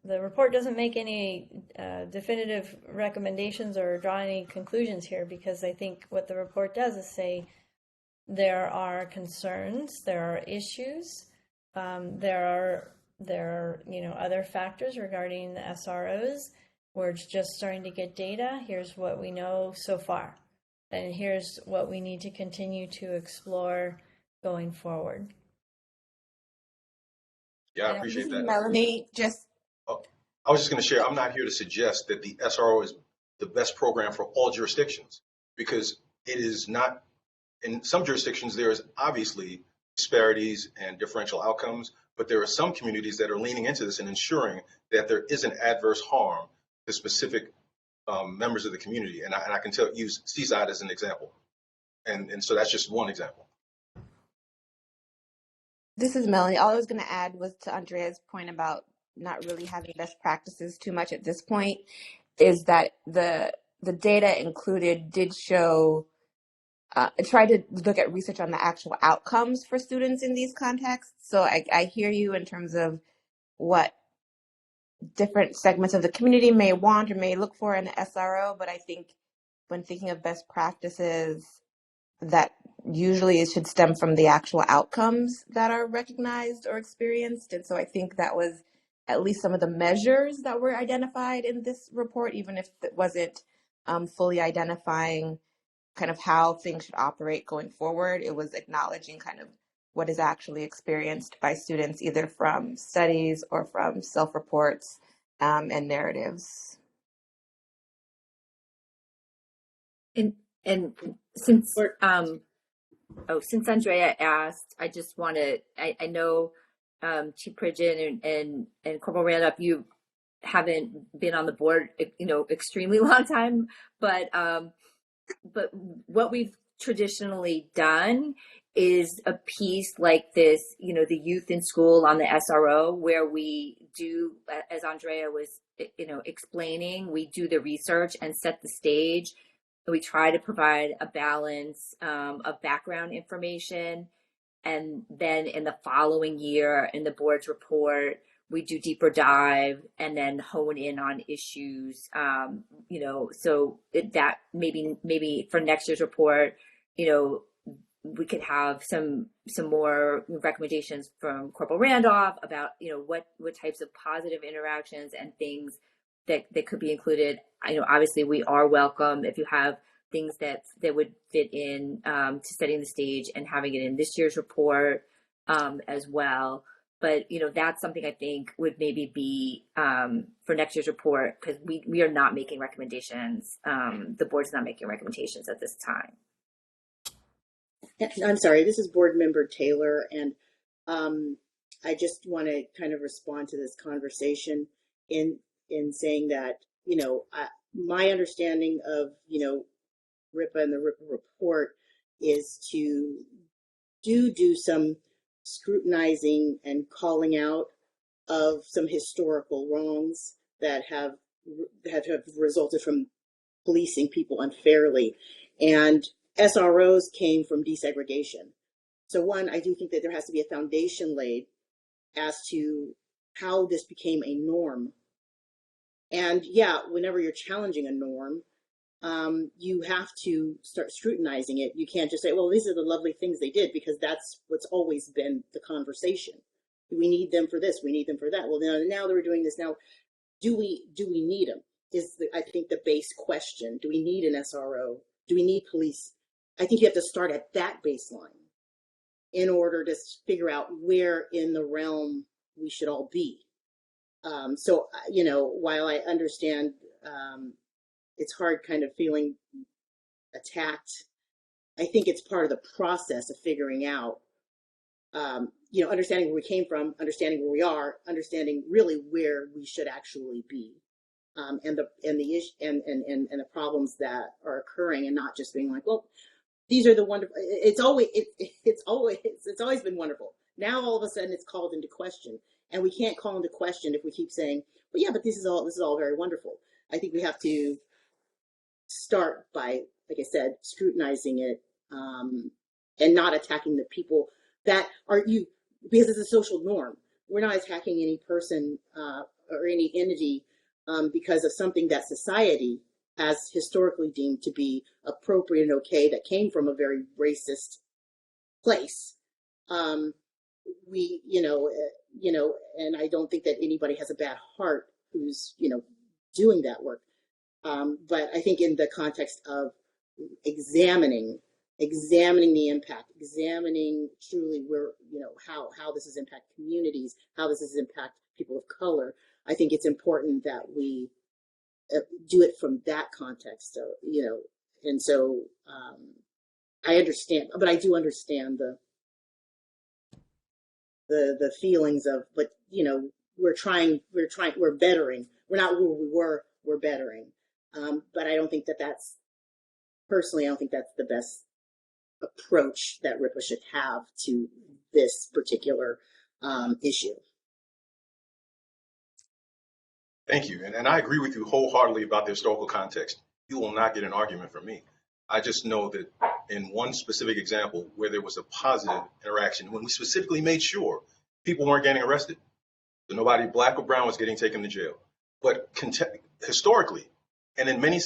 The report doesn't make any definitive recommendations or draw any conclusions here because I think what the report does is say there are concerns, there are issues, there are other factors regarding the SROs. We're just starting to get data. Here's what we know so far, and here's what we need to continue to explore going forward. Yeah, I appreciate that. Melanie, I was just going to share, I'm not here to suggest that the SRO is the best program for all jurisdictions, because it is not. In some jurisdictions, there is obviously disparities and differential outcomes, but there are some communities that are leaning into this and ensuring that there isn't adverse harm to specific members of the community. And I can use Seaside as an example. And so that's just one example. this is Melanie. All I was going to add was to Andrea's point about not really having best practices too much at this point, is that the data included did show, try to look at research on the actual outcomes for students in these contexts. So I hear you in terms of what different segments of the community may want or may look for in the SRO, but I think when thinking of best practices, that usually it should stem from the actual outcomes that are recognized or experienced. And so I think that was at least some of the measures that were identified in this report, even if it wasn't fully identifying kind of how things should operate going forward. It was acknowledging kind of what is actually experienced by students, either from studies or from self-reports and narratives. And since since Andrea asked, I just want to, I know Chief Pridgeon and Corporal Randolph, you haven't been on the board, extremely long time, but what we've traditionally done is a piece like this, the youth in school on the SRO, where we do, as Andrea was, explaining, we do the research and set the stage. We try to provide a balance of background information. And then in the following year, in the board's report, we do deeper dive and then hone in on issues, so that maybe for next year's report, we could have some more recommendations from Corporal Randolph about, what types of positive interactions and things that could be included. I know obviously we are welcome if you have things that would fit in to setting the stage and having it in this year's report as well. But, that's something I think would maybe be for next year's report, because we are not making recommendations. The board's not making recommendations at this time. I'm sorry, this is Board Member Taylor, and I just want to kind of respond to this conversation in saying that, my understanding of, RIPA and the RIPA report is to do some scrutinizing and calling out of some historical wrongs that have resulted from policing people unfairly. And SROs came from desegregation. So one, I do think that there has to be a foundation laid as to how this became a norm. And yeah, whenever you're challenging a norm, you have to start scrutinizing it. You can't just say, well, these are the lovely things they did, because that's what's always been the conversation. We need them for this, we need them for that. Well, now that we're doing this, now do we need them? Is I think the base question. Do we need an SRO? Do we need police? I think you have to start at that baseline in order to figure out where in the realm we should all be. So, while I understand it's hard kind of feeling attacked, I think it's part of the process of figuring out, understanding where we came from, understanding where we are, understanding really where we should actually be. and the issue and the problems that are occurring, and not just being like, well, these are the wonderful. It's always been wonderful. Now all of a sudden it's called into question, and we can't call into question if we keep saying, well, yeah, but this is all very wonderful. I think we have to start by, like I said, scrutinizing it, and not attacking the people that are you, because it's a social norm. We're not attacking any person or any entity because of something that society has historically deemed to be appropriate and okay, that came from a very racist place. And I don't think that anybody has a bad heart who's, doing that work. But I think in the context of examining the impact, examining truly where, how this has impacted communities, how this has impacted people of color, I think it's important that we do it from that context, and so I understand, but I do understand the feelings of, but we're bettering. We're not where we were, we're bettering. But I don't think that's the best approach that RIPA should have to this particular issue. Thank you. And I agree with you wholeheartedly about the historical context. You will not get an argument from me. I just know that in one specific example where there was a positive interaction, when we specifically made sure people weren't getting arrested, so nobody black or brown was getting taken to jail. But historically, and in many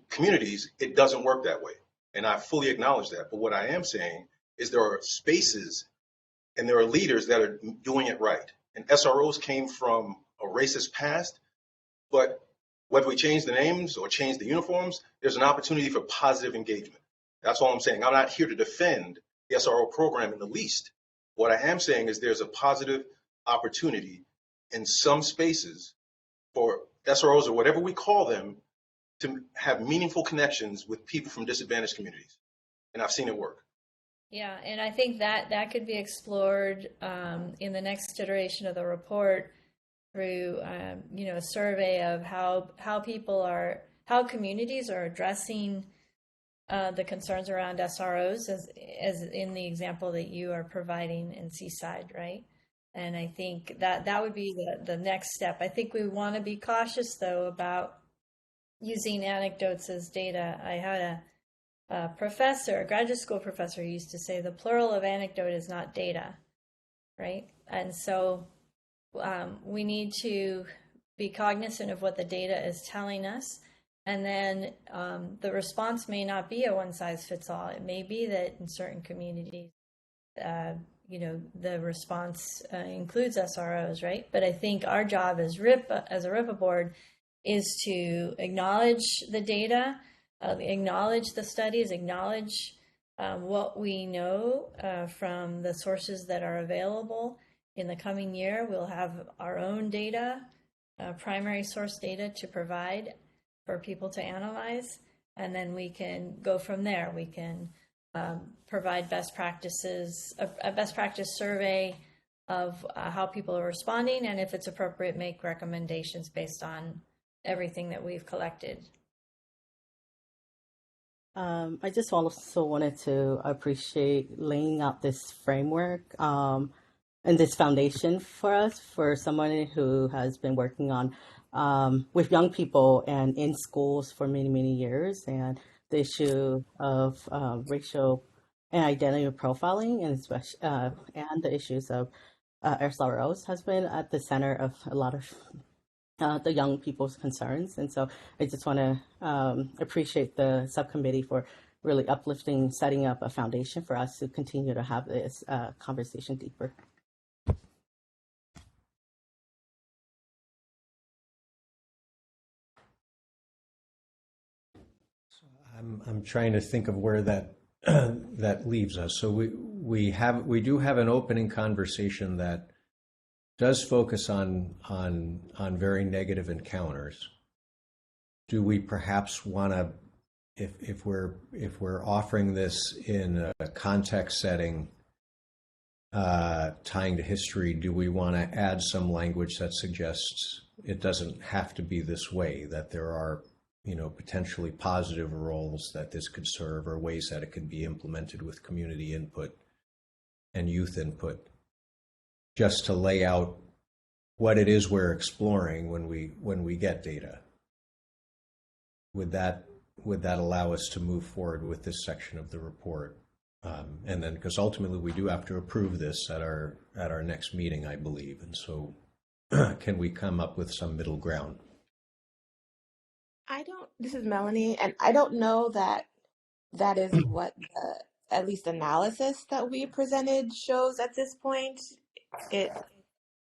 communities, it doesn't work that way. And I fully acknowledge that. But what I am saying is there are spaces and there are leaders that are doing it right. And SROs came from a racist past, but whether we change the names or change the uniforms, there's an opportunity for positive engagement. That's all I'm saying. I'm not here to defend the SRO program in the least. What I am saying is there's a positive opportunity in some spaces for SROs or whatever we call them to have meaningful connections with people from disadvantaged communities. And I've seen it work. Yeah, and I think that could be explored in the next iteration of the report through a survey of how communities are addressing the concerns around SROs, as in the example that you are providing in Seaside, right? And I think that would be the next step. I think we want to be cautious, though, about using anecdotes as data. I had a graduate school professor, who used to say the plural of anecdote is not data, right? And so we need to be cognizant of what the data is telling us. And then the response may not be a one-size-fits-all. It may be that in certain communities, the response includes SROs, right? But I think our job as a RIPA board is to acknowledge the data, acknowledge the studies, acknowledge what we know from the sources that are available. In the coming year, we'll have our own data, primary source data to provide for people to analyze, and then we can go from there. We can provide best practices, a best practice survey of how people are responding, and if it's appropriate, make recommendations based on everything that we've collected. I just also wanted to appreciate laying out this framework and this foundation for us, for someone who has been working on with young people and in schools for many, many years, and the issue of racial and identity profiling, and the issues of SROs has been at the center of a lot of the young people's concerns. And so I just want to appreciate the subcommittee for really uplifting, setting up a foundation for us to continue to have this conversation deeper. I'm trying to think of where that that leaves us. So we do have an opening conversation that does focus on very negative encounters. Do we perhaps want to, if we're offering this in a context setting tying to history, do we want to add some language that suggests it doesn't have to be this way, that there are, potentially positive roles that this could serve or ways that it could be implemented with community input and youth input, just to lay out what it is we're exploring when we get data. Would that allow us to move forward with this section of the report? And then, because ultimately we do have to approve this at our next meeting, I believe, and so can we come up with some middle ground? This is Melanie, and I don't know that that is what the, at least analysis that we presented shows at this point.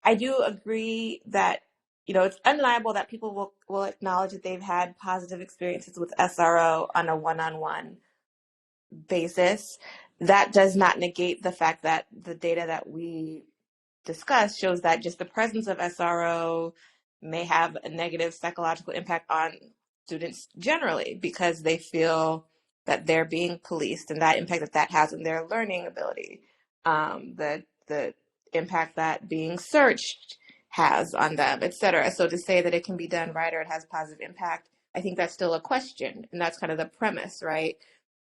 I do agree that, it's undeniable that people will acknowledge that they've had positive experiences with SRO on a one-on-one basis. That does not negate the fact that the data that we discussed shows that just the presence of SRO may have a negative psychological impact on students generally, because they feel that they're being policed, and that impact that has on their learning ability, the impact that being searched has on them, et cetera. So to say that it can be done right or it has positive impact, I think that's still a question, and that's kind of the premise, right?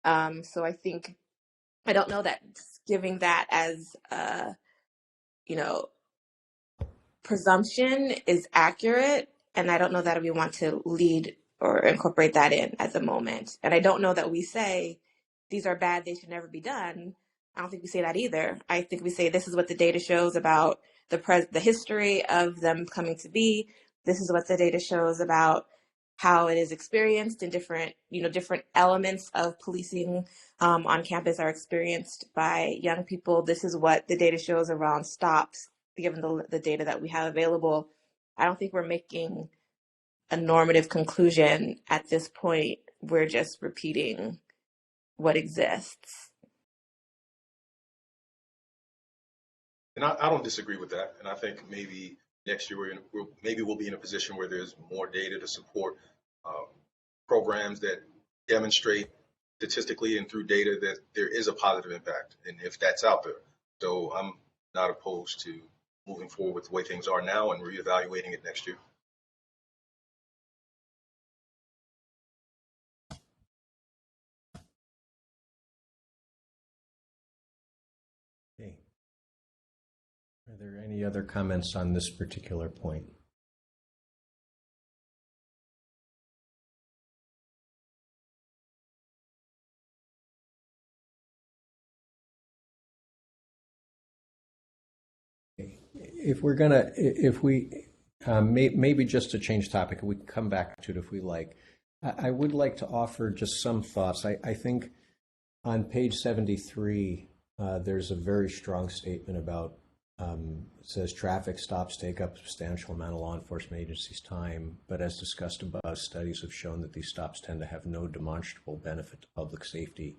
So I don't know that giving that as presumption is accurate, and I don't know that we want to lead or incorporate that in at the moment. And I don't know that we say these are bad, they should never be done. I don't think we say that either. I think we say this is what the data shows about the history of them coming to be. This is what the data shows about how it is experienced in different elements of policing on campus are experienced by young people. This is what the data shows around stops, given the data that we have available. I don't think we're making a normative conclusion at this point. We're just repeating what exists. And I don't disagree with that. And I think maybe next year we'll be in a position where there's more data to support programs that demonstrate statistically and through data that there is a positive impact, and if that's out there. So I'm not opposed to moving forward with the way things are now and reevaluating it next year. Okay. Are there any other comments on this particular point? If we maybe just to change topic, we can come back to it if we like. I would like to offer just some thoughts. I think on page 73, there's a very strong statement about, it says traffic stops take up a substantial amount of law enforcement agencies' time, but as discussed above, studies have shown that these stops tend to have no demonstrable benefit to public safety.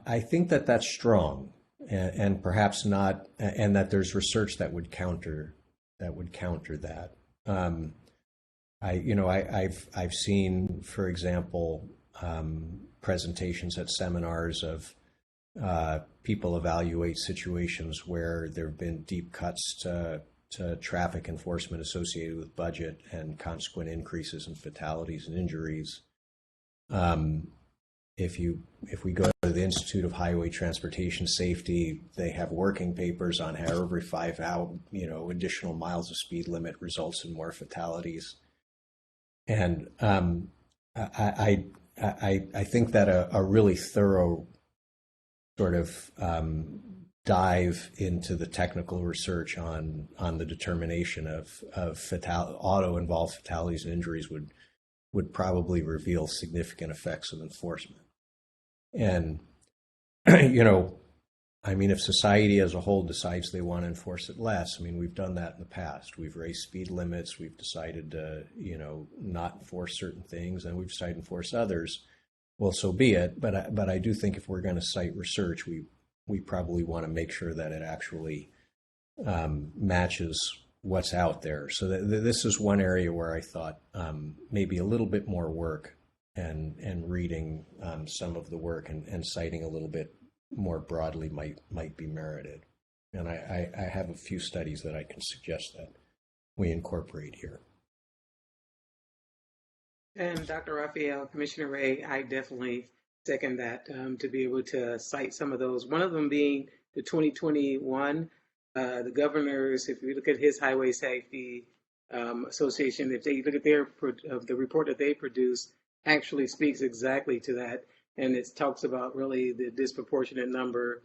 I think that that's strong. And perhaps not, and that there's research that would counter that. I've seen, for example, presentations at seminars of people evaluate situations where there have been deep cuts to traffic enforcement associated with budget and consequent increases in fatalities and injuries. If we go to the Institute of Highway Transportation Safety, they have working papers on how every 5 additional miles of speed limit results in more fatalities. And I think that a really thorough sort of dive into the technical research on the determination of auto-involved fatalities and injuries would probably reveal significant effects of enforcement. And, if society as a whole decides they want to enforce it less, we've done that in the past. We've raised speed limits. We've decided to, not enforce certain things, and we've decided to enforce others. Well, so be it. But I do think if we're going to cite research, we probably want to make sure that it actually matches what's out there. So this is one area where I thought maybe a little bit more work and reading some of the work and citing a little bit more broadly might be merited. And I have a few studies that I can suggest that we incorporate here. And Dr. Raphael, Commissioner Ray, I definitely second that to be able to cite some of those. One of them being the 2021, the governors, if you look at his Highway Safety Association, if they look at the report that they produced, actually speaks exactly to that. And it talks about really the disproportionate number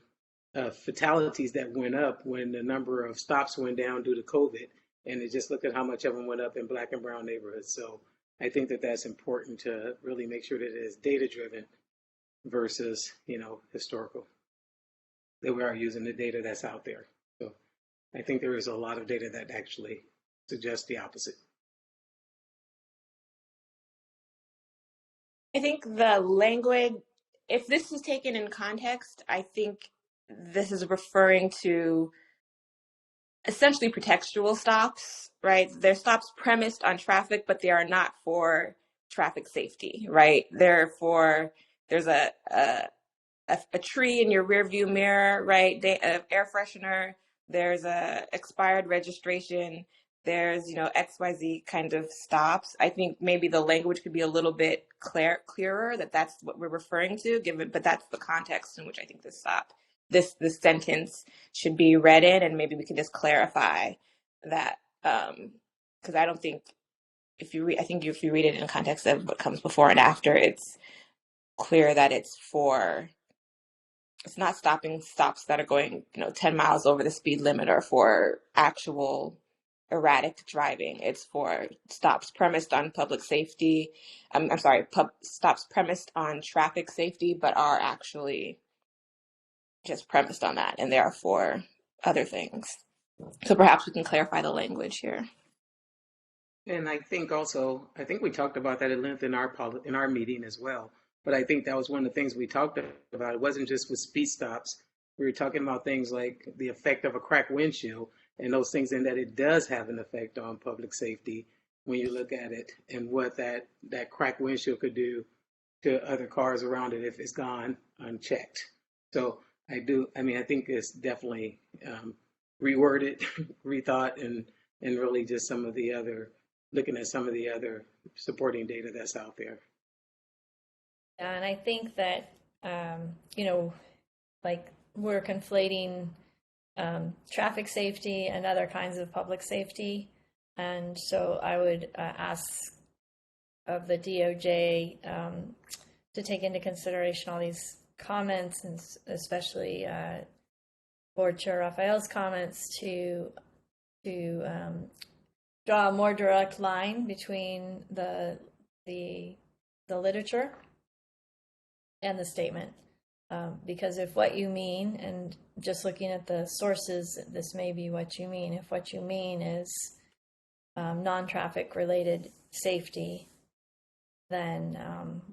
of fatalities that went up when the number of stops went down due to COVID. And it just look at how much of them went up in Black and brown neighborhoods. So I think that that's important to really make sure that it is data driven versus, historical. That we are using the data that's out there. So I think there is a lot of data that actually suggests the opposite. I think the language, if this is taken in context, I think this is referring to essentially pretextual stops, right? They're stops premised on traffic, but they are not for traffic safety, right? There's a tree in your rear view mirror, right? Air freshener, there's a expired registration, there's, XYZ kind of stops. I think maybe the language could be a little bit clearer that that's what we're referring to, but that's the context in which I think this sentence should be read in, and maybe we can just clarify that, because I don't think if you read it in context of what comes before and after, it's clear that it's not stopping stops that are going 10 miles over the speed limit or for actual erratic driving. It's for stops premised on public safety. Stops premised on traffic safety, but are actually just premised on that, and they are for other things. So perhaps we can clarify the language here. And I think we talked about that at length in our meeting as well. But I think that was one of the things we talked about. It wasn't just with speed stops. We were talking about things like the effect of a cracked windshield and those things, and that it does have an effect on public safety when you look at it, and what that cracked windshield could do to other cars around it if it's gone unchecked. So I think it's definitely reworded, rethought, and really just looking at some of the other supporting data that's out there. And I think that, like we're conflating traffic safety and other kinds of public safety. And so I would ask of the DOJ to take into consideration all these comments, and especially Board Chair Raphael's comments, to draw a more direct line between the literature and the statement. Because if what you mean, and just looking at the sources, this may be what you mean. If what you mean is non-traffic related safety, then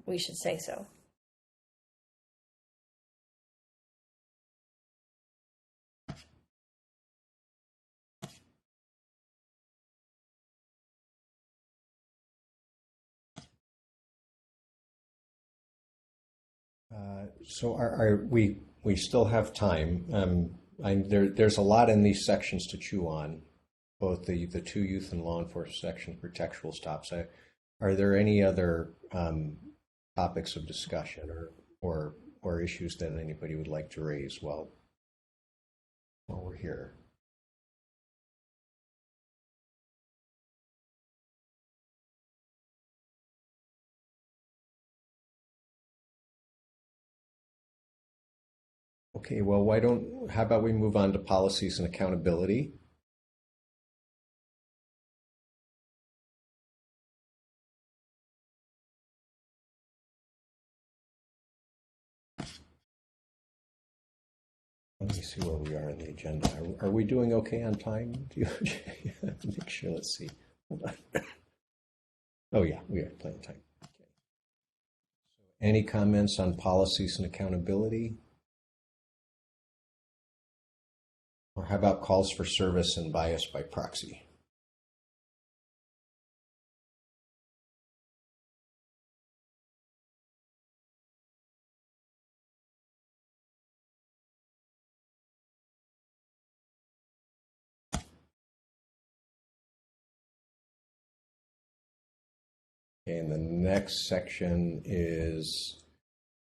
we should say so. So we still have time. There's a lot in these sections to chew on, both the two youth and law enforcement section for textual stops. Are there any other topics of discussion or issues that anybody would like to raise while we're here? Okay, well, how about we move on to policies and accountability? Let me see where we are in the agenda. Are we doing okay on time? Make sure, let's see. Hold on. Oh yeah, we are plenty of time. Okay. Any comments on policies and accountability? Or how about calls for service and bias by proxy? Okay, and the next section is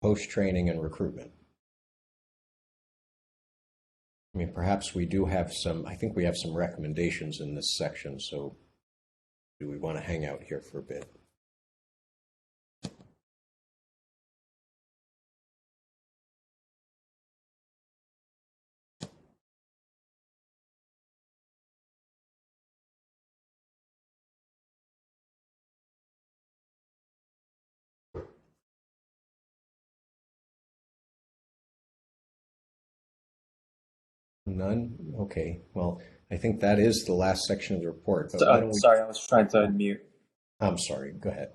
post-training and recruitment. I mean, perhaps we do have some, I think we have some recommendations in this section, so do we want to hang out here for a bit? None? Okay. Well, I think that is the last section of the report. But why don't we... Sorry, I was trying to unmute. I'm sorry. Go ahead.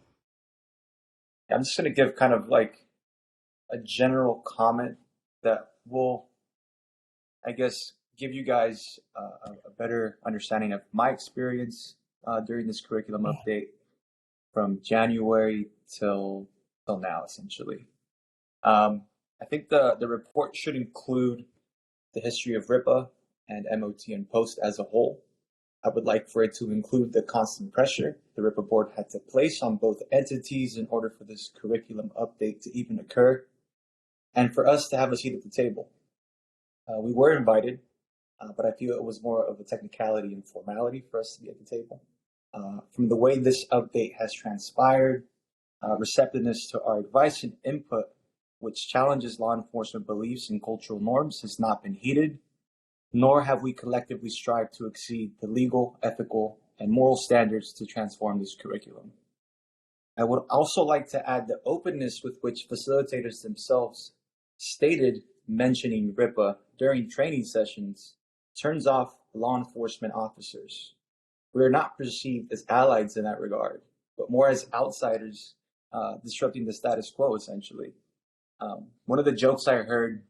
I'm just going to give kind of like a general comment that will, I guess, give you guys a better understanding of my experience during this curriculum update from January till now, essentially. I think the report should include the history of RIPA and MOT and POST as a whole. I would like for it to include the constant pressure the RIPA board had to place on both entities in order for this curriculum update to even occur, and for us to have a seat at the table. We were invited, but I feel it was more of a technicality and formality for us to be at the table. From the way this update has transpired, receptiveness to our advice and input, which challenges law enforcement beliefs and cultural norms, has not been heeded, nor have we collectively strived to exceed the legal, ethical, and moral standards to transform this curriculum. I would also like to add the openness with which facilitators themselves stated mentioning RIPA during training sessions turns off law enforcement officers. We are not perceived as allies in that regard, but more as outsiders disrupting the status quo, essentially. One of the jokes I heard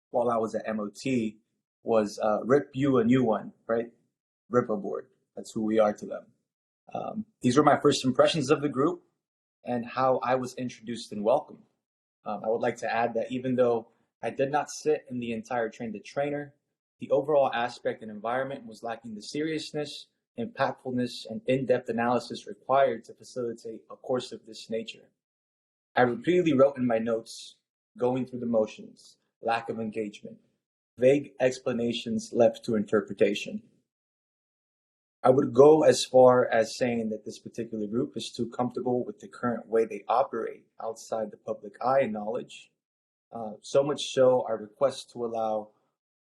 while I was at MOT was rip you a new one, right? RIPA board. That's who we are to them. These were my first impressions of the group and how I was introduced and welcomed. I would like to add that even though I did not sit in the entire train the trainer, the overall aspect and environment was lacking the seriousness, impactfulness, and in-depth analysis required to facilitate a course of this nature. I repeatedly wrote in my notes, going through the motions, lack of engagement, vague explanations left to interpretation. I would go as far as saying that this particular group is too comfortable with the current way they operate outside the public eye and knowledge. So much so, our request to allow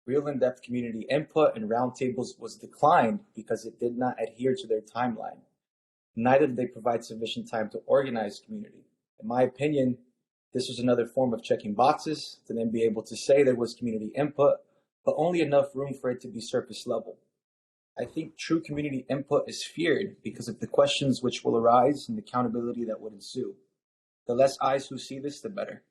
real in-depth community input and roundtables was declined because it did not adhere to their timeline. Neither did they provide sufficient time to organize community. In my opinion, this was another form of checking boxes to then be able to say there was community input, but only enough room for it to be surface level. I think true community input is feared because of the questions which will arise and the accountability that would ensue. The less eyes who see this, the better.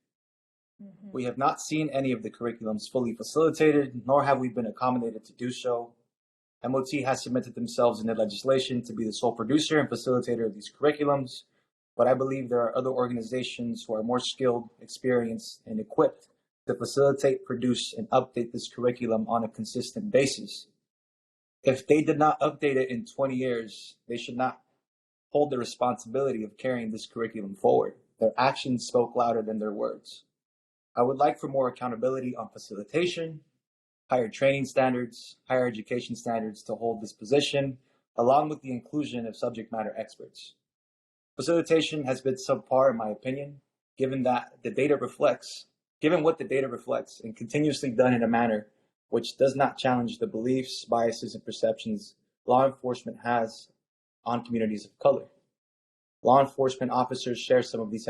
We have not seen any of the curriculums fully facilitated, nor have we been accommodated to do so. MOT has submitted themselves in the legislation to be the sole producer and facilitator of these curriculums, but I believe there are other organizations who are more skilled, experienced, and equipped to facilitate, produce, and update this curriculum on a consistent basis. If they did not update it in 20 years, they should not hold the responsibility of carrying this curriculum forward. Their actions spoke louder than their words. I would like for more accountability on facilitation, higher training standards, higher education standards to hold this position, along with the inclusion of subject matter experts. Facilitation has been subpar, in my opinion, given what the data reflects, and continuously done in a manner which does not challenge the beliefs, biases, and perceptions law enforcement has on communities of color. Law enforcement officers share some of these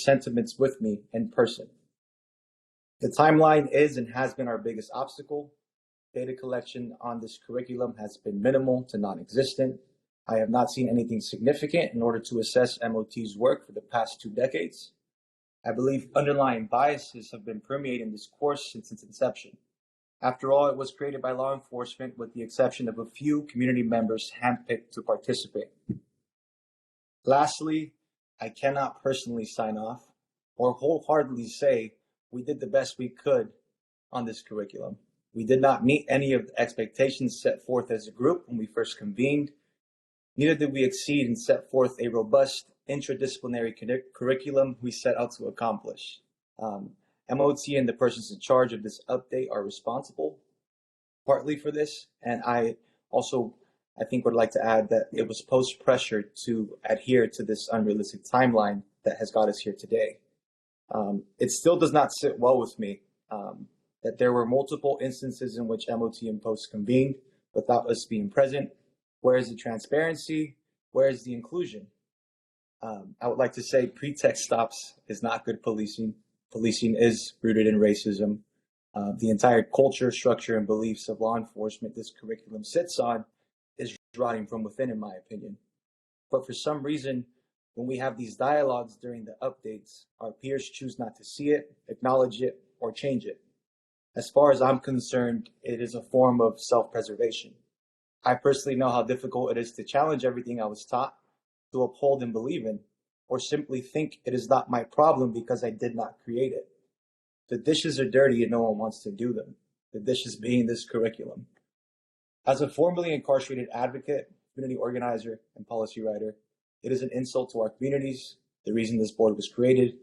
sentiments with me in person. The timeline is and has been our biggest obstacle. Data collection on this curriculum has been minimal to non-existent. I have not seen anything significant in order to assess MOT's work for the past 2 decades. I believe underlying biases have been permeating this course since its inception. After all, it was created by law enforcement with the exception of a few community members handpicked to participate. Lastly, I cannot personally sign off or wholeheartedly say we did the best we could on this curriculum. We did not meet any of the expectations set forth as a group when we first convened. Neither did we exceed and set forth a robust interdisciplinary curriculum we set out to accomplish. MOT and the persons in charge of this update are responsible partly for this, and I think would like to add that it was post pressure to adhere to this unrealistic timeline that has got us here today. It still does not sit well with me that there were multiple instances in which MOT and post convened without us being present. Where is the transparency? Where is the inclusion? I would like to say pretext stops is not good policing. Policing is rooted in racism. The entire culture, structure, and beliefs of law enforcement this curriculum sits on is rotting from within, in my opinion. But for some reason, when we have these dialogues during the updates, our peers choose not to see it, acknowledge it, or change it. As far as I'm concerned, it is a form of self-preservation. I personally know how difficult it is to challenge everything I was taught, to uphold and believe in, or simply think it is not my problem because I did not create it. The dishes are dirty and no one wants to do them. The dishes being this curriculum. As a formerly incarcerated advocate, community organizer, and policy writer, it is an insult to our communities, the reason this board was created,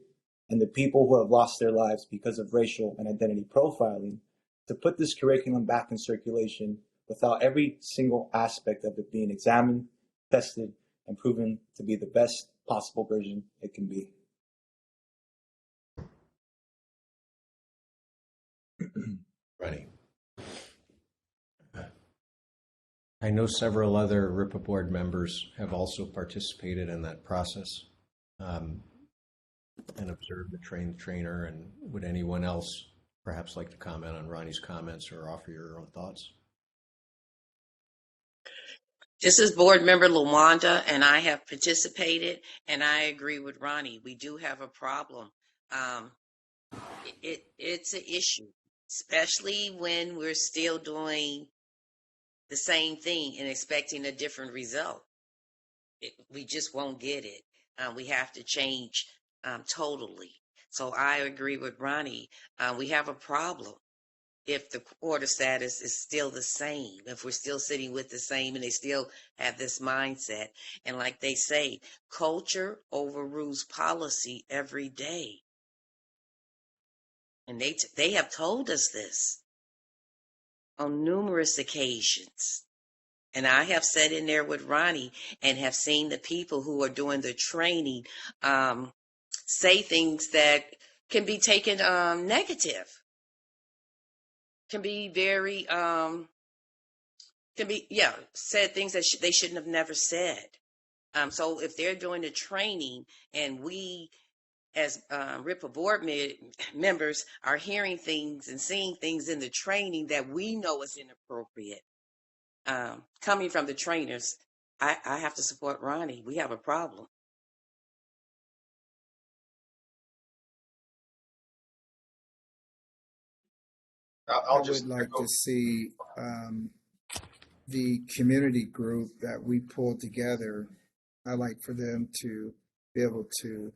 and the people who have lost their lives because of racial and identity profiling, to put this curriculum back in circulation without every single aspect of it being examined, tested, and proven to be the best possible version it can be. Ready. I know several other RIPA board members have also participated in that process and observed the trainer. And would anyone else perhaps like to comment on Ronnie's comments or offer your own thoughts? This is board member Lawanda, and I have participated, and I agree with Ronnie. We do have a problem. It's an issue, especially when we're still doing the same thing and expecting a different result. We just won't get it. We have to change totally. So I agree with Ronnie. We have a problem if the order status is still the same, if we're still sitting with the same and they still have this mindset. And like they say, culture overrules policy every day. And they have told us this on numerous occasions. And I have sat in there with Ronnie and have seen the people who are doing the training say things that can be taken negative, can be very, said things that they shouldn't have never said. So if they're doing the training and we as RIPA board members are hearing things and seeing things in the training that we know is inappropriate, coming from the trainers, I have to support Ronnie. We have a problem. I would like to see the community group that we pulled together. I'd like for them to be able to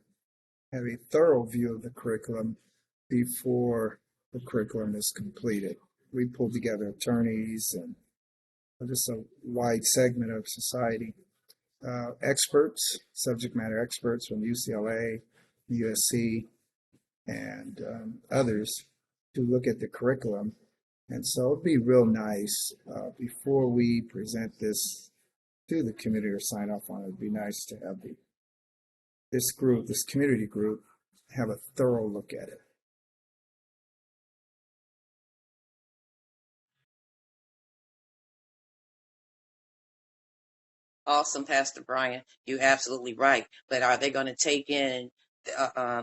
have a thorough view of the curriculum before the curriculum is completed. We pulled together attorneys and just a wide segment of society, experts, subject matter experts from UCLA, USC, and others to look at the curriculum. And so it'd be real nice before we present this to the community or sign off on it. It'd be nice to have this community group, have a thorough look at it. Awesome, Pastor Brian. You're absolutely right. But are they going to take in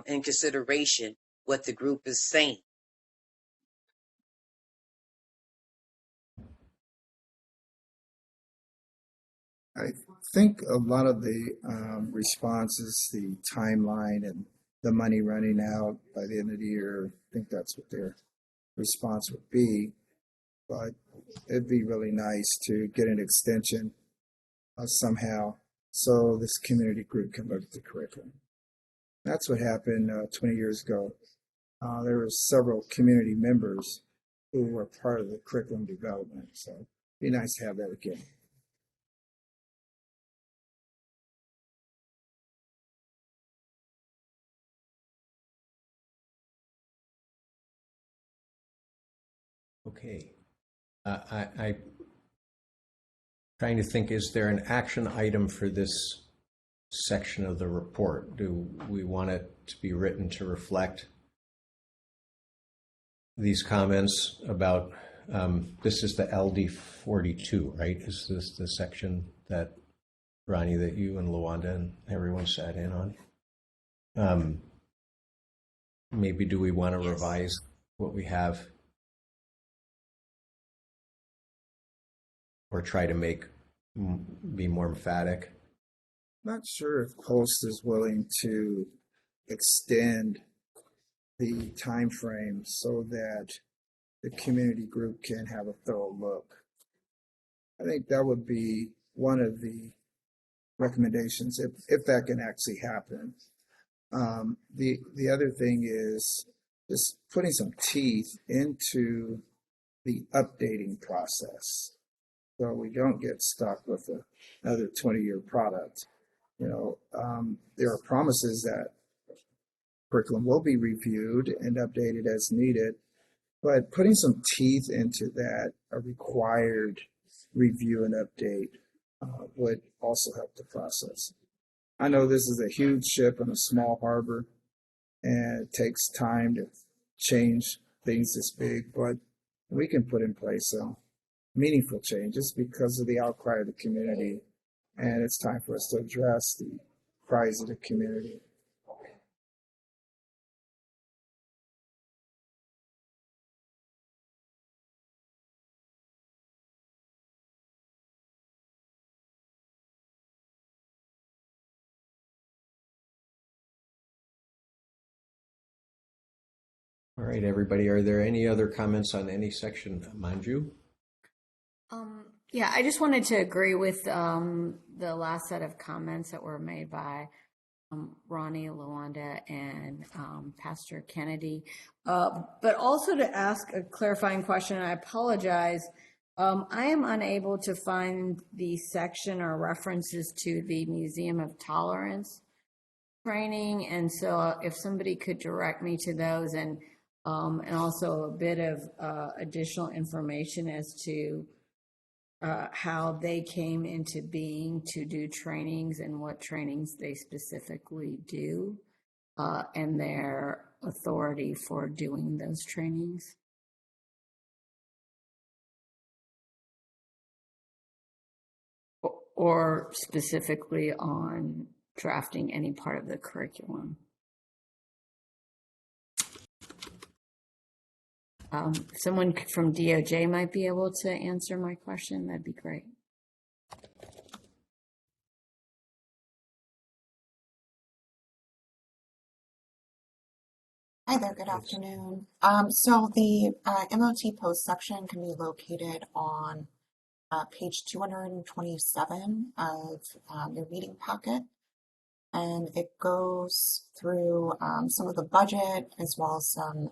consideration what the group is saying? I think a lot of the responses, the timeline and the money running out by the end of the year, I think that's what their response would be. But it'd be really nice to get an extension somehow so this community group can look at the curriculum. That's what happened 20 years ago. There were several community members who were part of the curriculum development. So it'd be nice to have that again. Okay. I trying to think, is there an action item for this section of the report? Do we want it to be written to reflect these comments about, this is the LD 42, right? Is this the section that, Ronnie, that you and Luanda and everyone sat in on? Maybe do we want to revise what we have? Or try to be more emphatic? Not sure if Post is willing to extend the time frame so that the community group can have a thorough look. I think that would be one of the recommendations if that can actually happen. The other thing is just putting some teeth into the updating process so we don't get stuck with another 20-year product. There are promises that curriculum will be reviewed and updated as needed, but putting some teeth into that, a required review and update would also help the process. I know this is a huge ship in a small harbor, and it takes time to change things this big, but we can put in place some meaningful changes because of the outcry of the community, and it's time for us to address the cries of the community. All right, everybody, are there any other comments on any section? Manju? Yeah, I just wanted to agree with the last set of comments that were made by Ronnie, Luanda, and Pastor Kennedy, but also to ask a clarifying question. I apologize. I am unable to find the section or references to the Museum of Tolerance training, and so if somebody could direct me to those, and also a bit of additional information as to how they came into being to do trainings and what trainings they specifically do, and their authority for doing those trainings. Or specifically on drafting any part of the curriculum. Someone from DOJ might be able to answer my question. That'd be great. Hi there, good afternoon. So the MOT post section can be located on page 227 of your meeting packet. And it goes through some of the budget as well as some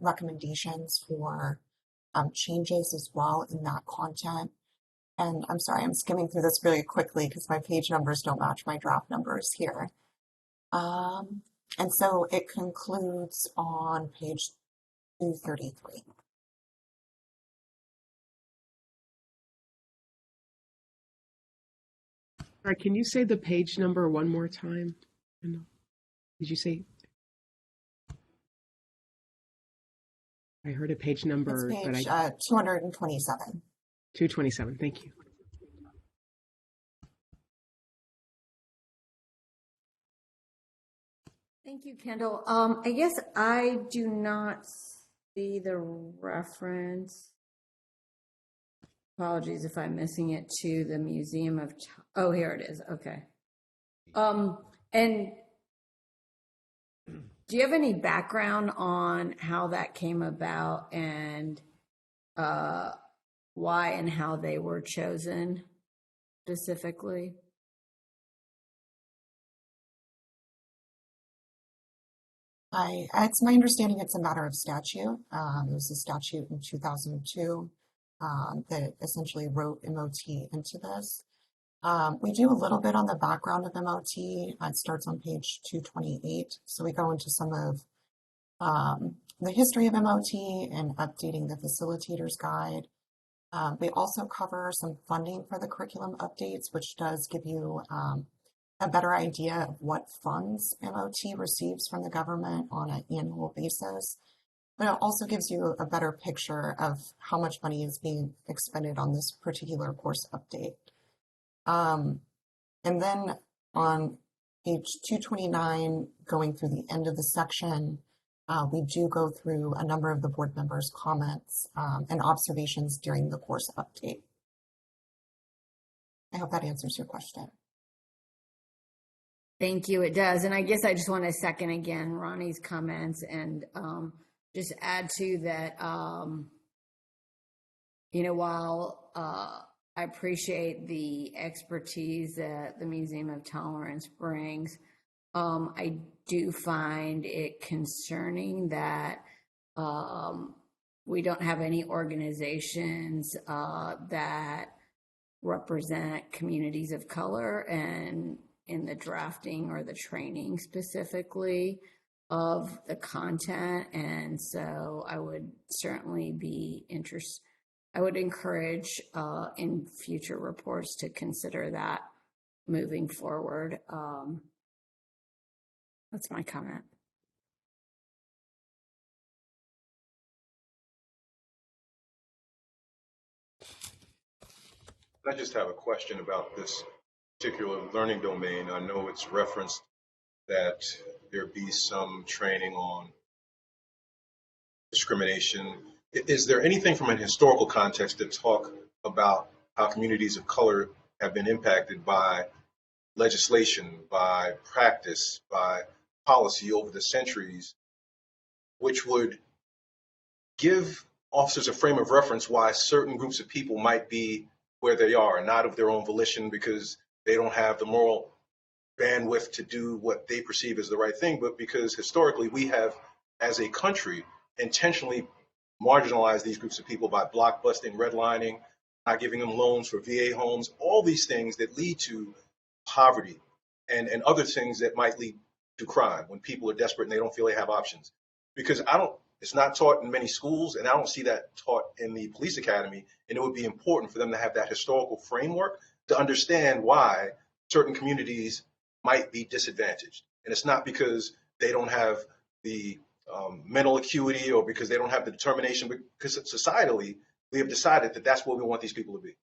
recommendations for changes as well in that content. And I'm sorry, I'm skimming through this really quickly because my page numbers don't match my draft numbers here. And so it concludes on page 233. All right, can you say the page number one more time? Did you say? I heard a page number, It's page but 227. 227. Thank you. Thank you, Kendall. I guess I do not see the reference. Apologies if I'm missing it, to the Museum of, oh, here it is. Okay. And do you have any background on how that came about and why and how they were chosen specifically? It's my understanding it's a matter of statute. It was a statute in 2002 that essentially wrote MOT into this. We do a little bit on the background of MOT. It starts on page 228. So we go into some of the history of MOT and updating the facilitator's guide. We also cover some funding for the curriculum updates, which does give you a better idea of what funds MOT receives from the government on an annual basis. But it also gives you a better picture of how much money is being expended on this particular course update. And then on page 229, going through the end of the section, we do go through a number of the board members' comments and observations during the course update. I hope that answers your question. Thank you. It does. And I guess I just want to second again Ronnie's comments and just add to that, while I appreciate the expertise that the Museum of Tolerance brings, I do find it concerning that we don't have any organizations that represent communities of color and in the drafting or the training specifically of the content. And so I would certainly be interested. I would encourage in future reports to consider that moving forward. That's my comment. I just have a question about this particular learning domain. I know it's referenced that there be some training on discrimination. Is there anything from a historical context to talk about how communities of color have been impacted by legislation, by practice, by policy over the centuries, which would give officers a frame of reference why certain groups of people might be where they are, not of their own volition because they don't have the moral bandwidth to do what they perceive as the right thing, but because historically we have, as a country, intentionally marginalized these groups of people by blockbusting, redlining, not giving them loans for VA homes, all these things that lead to poverty and other things that might lead to crime when people are desperate and they don't feel they have options. Because it's not taught in many schools, and I don't see that taught in the police academy, and it would be important for them to have that historical framework to understand why certain communities might be disadvantaged. And it's not because they don't have the mental acuity or because they don't have the determination, because societally we have decided that that's what we want these people to be.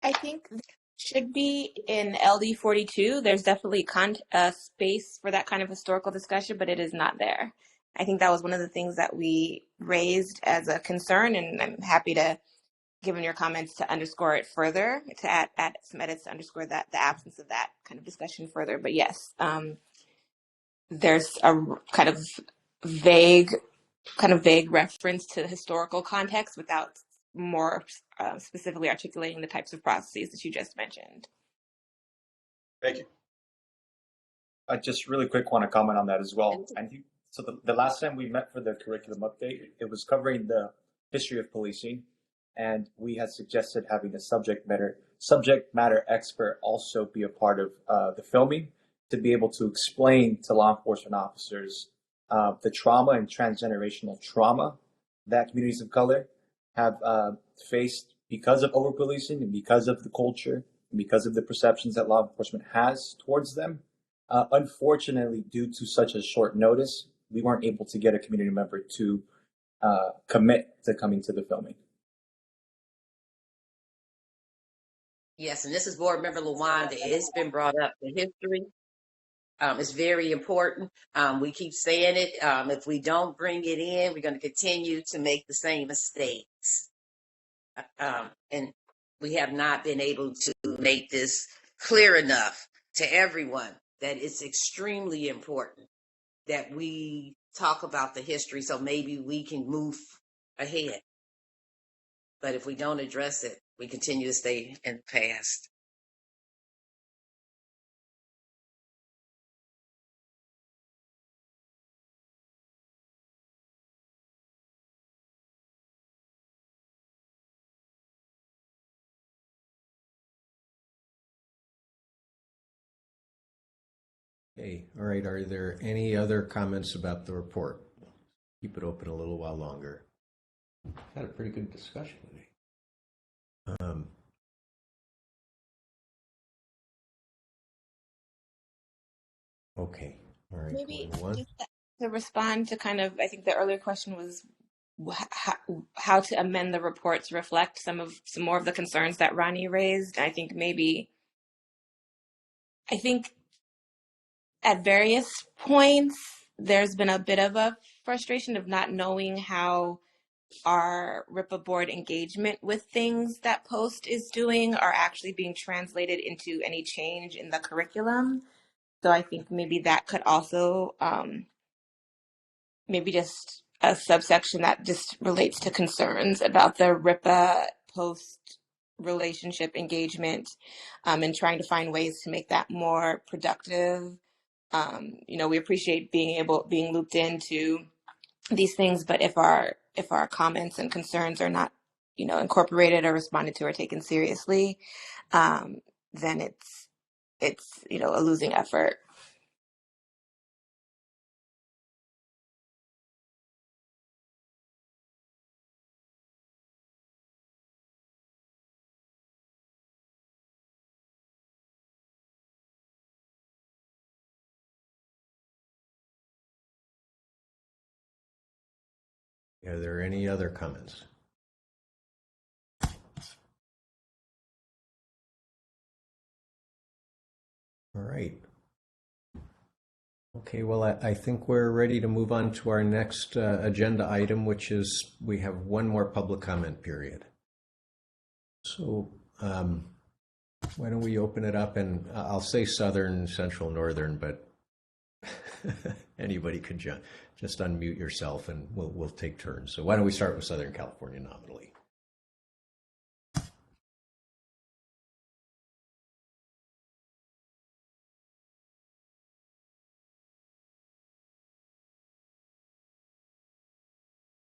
I think there should be in LD 42. There's definitely space for that kind of historical discussion, but it is not there. I think that was one of the things that we raised as a concern, and I'm happy to, given your comments, to underscore it further, to add some edits to underscore that the absence of that kind of discussion further. But yes, there's a kind of vague reference to the historical context without more specifically articulating the types of processes that you just mentioned. Thank you. I just really quick want to comment on that as well. So the last time we met for the curriculum update, it was covering the history of policing, and we had suggested having a subject matter expert also be a part of the filming to be able to explain to law enforcement officers the trauma and transgenerational trauma that communities of color have faced because of over-policing and because of the culture and because of the perceptions that law enforcement has towards them. Unfortunately, due to such a short notice, we weren't able to get a community member to commit to coming to the filming. Yes, and this is Board Member LaWanda. It's been brought up, the history. It's very important. We keep saying it. If we don't bring it in, we're going to continue to make the same mistakes. And we have not been able to make this clear enough to everyone that it's extremely important that we talk about the history so maybe we can move ahead. But if we don't address it, we continue to stay in the past. Okay, all right. Are there any other comments about the report? Keep it open a little while longer. Had a pretty good discussion today. Okay, all right. Maybe Going once. just to respond to kind of, I think the earlier question was how to amend the report to reflect some more of the concerns that Ronnie raised. I think at various points there's been a bit of a frustration of not knowing how our RIPA board engagement with things that POST is doing are actually being translated into any change in the curriculum. So I think maybe that could also maybe just a subsection that just relates to concerns about the RIPA POST relationship engagement, and trying to find ways to make that more productive. We appreciate being looped into these things, but if our comments and concerns are not, incorporated or responded to or taken seriously, then it's a losing effort. Are there any other comments? All right. Okay, well, I think we're ready to move on to our next agenda item, which is we have one more public comment period. So why don't we open it up, and I'll say Southern, Central, Northern, but anybody could just unmute yourself and we'll take turns. So why don't we start with Southern California nominally?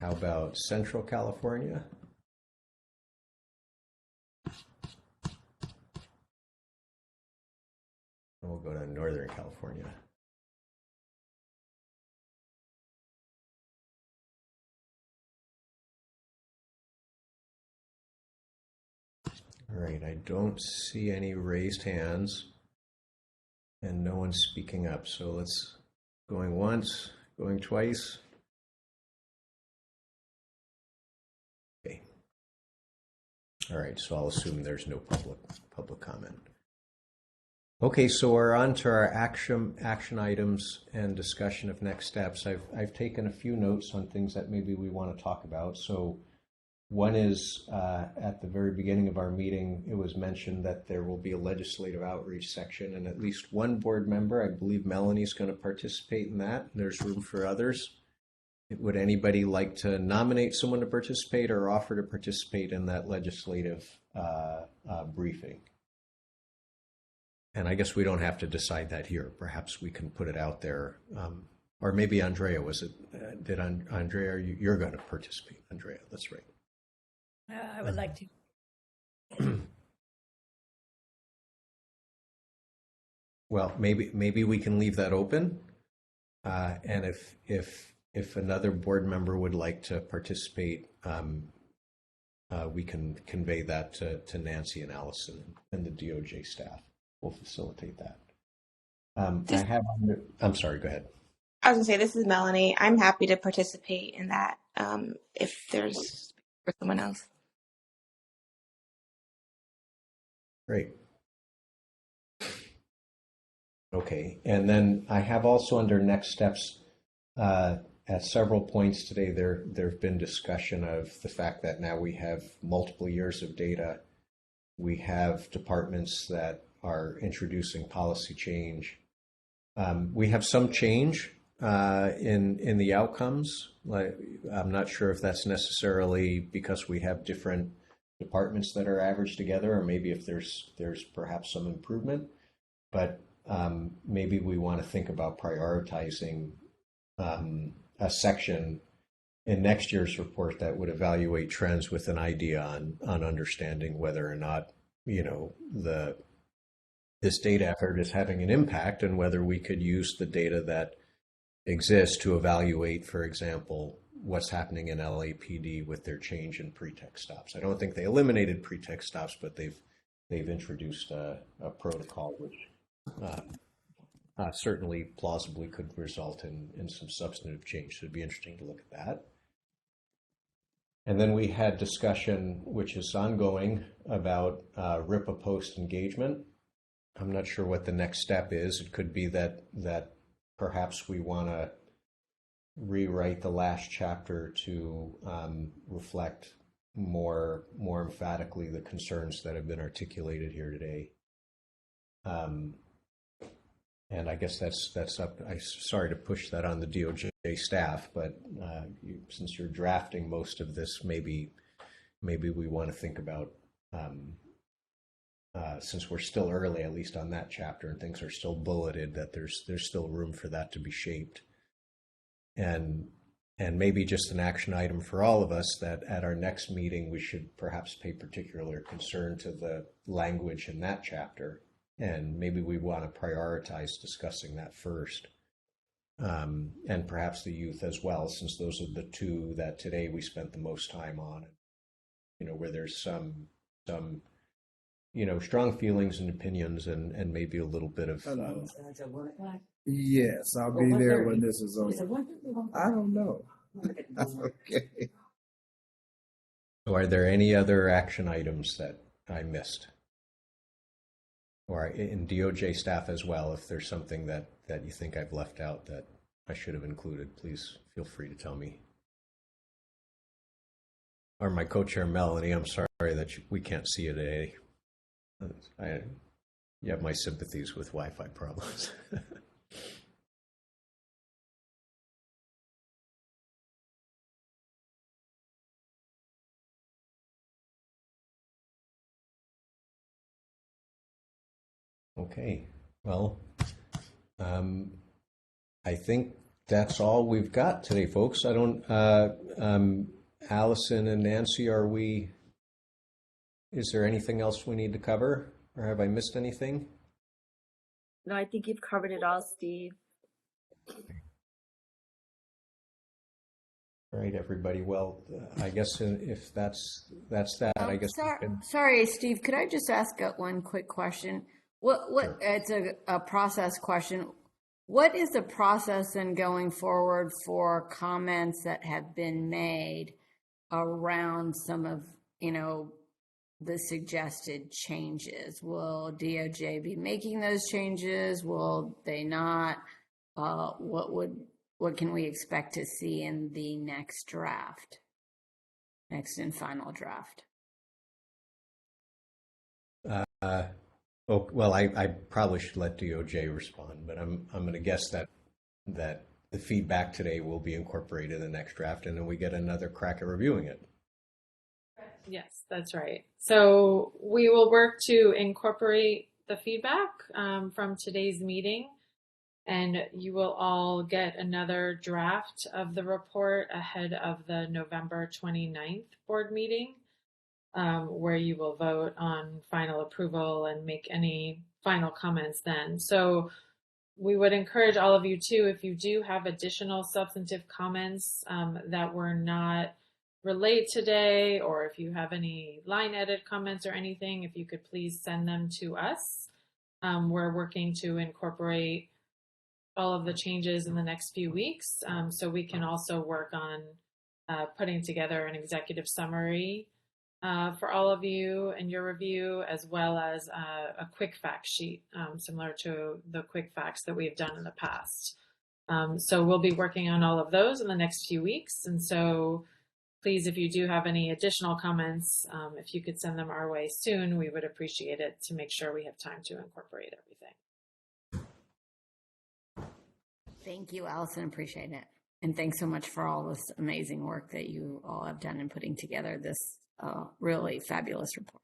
How about Central California? And we'll go to Northern California. All right, I don't see any raised hands and no one speaking up. So let's going once, going twice. Okay. All right, so I'll assume there's no public comment. Okay, so we're on to our action items and discussion of next steps. I've taken a few notes on things that maybe we want to talk about. So one is at the very beginning of our meeting, it was mentioned that there will be a legislative outreach section, and at least one board member, I believe Melanie's going to participate in that. There's room for others. Would anybody like to nominate someone to participate or offer to participate in that legislative briefing? And I guess we don't have to decide that here. Perhaps we can put it out there. Or maybe Andrea, Andrea, you're going to participate. Andrea, that's right. I would like to. Well, maybe we can leave that open. And if another board member would like to participate, we can convey that to Nancy and Allison and the DOJ staff. We'll facilitate that. I'm sorry, go ahead. I was gonna say, this is Melanie. I'm happy to participate in that if there's for someone else. Great. Okay, and then I have also under next steps, at several points today, there have been discussion of the fact that now we have multiple years of data. We have departments that are introducing policy change. We have some change in the outcomes. Like, I'm not sure if that's necessarily because we have different departments that are averaged together, or maybe if there's perhaps some improvement. But maybe we want to think about prioritizing a section in next year's report that would evaluate trends with an idea on understanding whether or not, the this data effort is having an impact and whether we could use the data that exists to evaluate, for example, what's happening in LAPD with their change in pretext stops. I don't think they eliminated pretext stops, but they've introduced a protocol which certainly plausibly could result in some substantive change. So it'd be interesting to look at that. And then we had discussion, which is ongoing, about RIPA post engagement. I'm not sure what the next step is. It could be that perhaps we want to rewrite the last chapter to reflect more emphatically the concerns that have been articulated here today. And I guess that's up. I'm sorry to push that on the DOJ staff, but since you're drafting most of this, maybe we want to think about, since we're still early, at least on that chapter, and things are still bulleted, that there's still room for that to be shaped. And maybe just an action item for all of us that at our next meeting, we should perhaps pay particular concern to the language in that chapter. And maybe we want to prioritize discussing that first. And perhaps the youth as well, since those are the two that today we spent the most time on, where there's some strong feelings and opinions and maybe a little bit of. Yes, I'll be there when this is over. I don't know. Okay. So are there any other action items that I missed? Or in DOJ staff as well, if there's something that you think I've left out that I should have included, please feel free to tell me. Or my co-chair Melanie, I'm sorry that we can't see you today. You have my sympathies with Wi-Fi problems. Okay, well, I think that's all we've got today, folks. I don't, Allison and Nancy, is there anything else we need to cover, or have I missed anything? No, I think you've covered it all, Steve. All right, everybody. Well, I guess if that's that, I guess. Sorry, Steve, could I just ask one quick question? Sure. It's a process question. What is the process then going forward for comments that have been made around some of, the suggested changes? Will DOJ be making those changes? Will they not? What can we expect to see in the next and final draft? Well, I probably should let DOJ respond, but I'm going to guess that the feedback today will be incorporated in the next draft, and then we get another crack at reviewing it. Yes, that's right. So we will work to incorporate the feedback from today's meeting, and you will all get another draft of the report ahead of the November 29th board meeting, where you will vote on final approval and make any final comments then. So we would encourage all of you too, if you do have additional substantive comments that were not relayed today, or if you have any line edit comments or anything, if you could please send them to us. We're working to incorporate all of the changes in the next few weeks, so we can also work on putting together an executive summary for all of you and your review, as well as a quick fact sheet, similar to the quick facts that we have done in the past. So we'll be working on all of those in the next few weeks. And so please, if you do have any additional comments, if you could send them our way soon, we would appreciate it to make sure we have time to incorporate everything. Thank you, Allison. Appreciate it. And thanks so much for all this amazing work that you all have done in putting together this really fabulous report.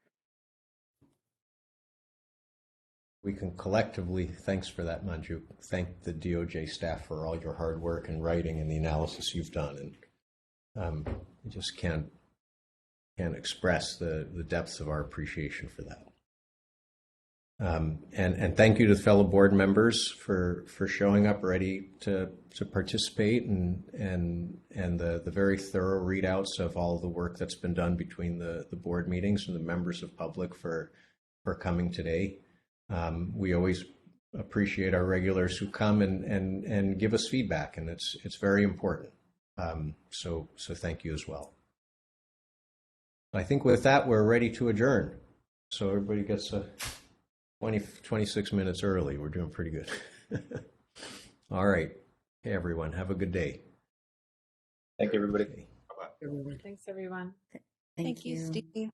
We can collectively, thanks for that, Manju, thank the DOJ staff for all your hard work and writing and the analysis you've done. And we just can't express the depths of our appreciation for that. And thank you to the fellow board members for showing up ready to participate and the very thorough readouts of all the work that's been done between the board meetings and the members of public for coming today. We always appreciate our regulars who come and give us feedback, and it's very important. So thank you as well. I think with that, we're ready to adjourn. So everybody gets 26 minutes early. We're doing pretty good. All right. Hey, everyone. Have a good day. Thank you, everybody. Bye-bye. Thanks, everyone. Thank you, Steve.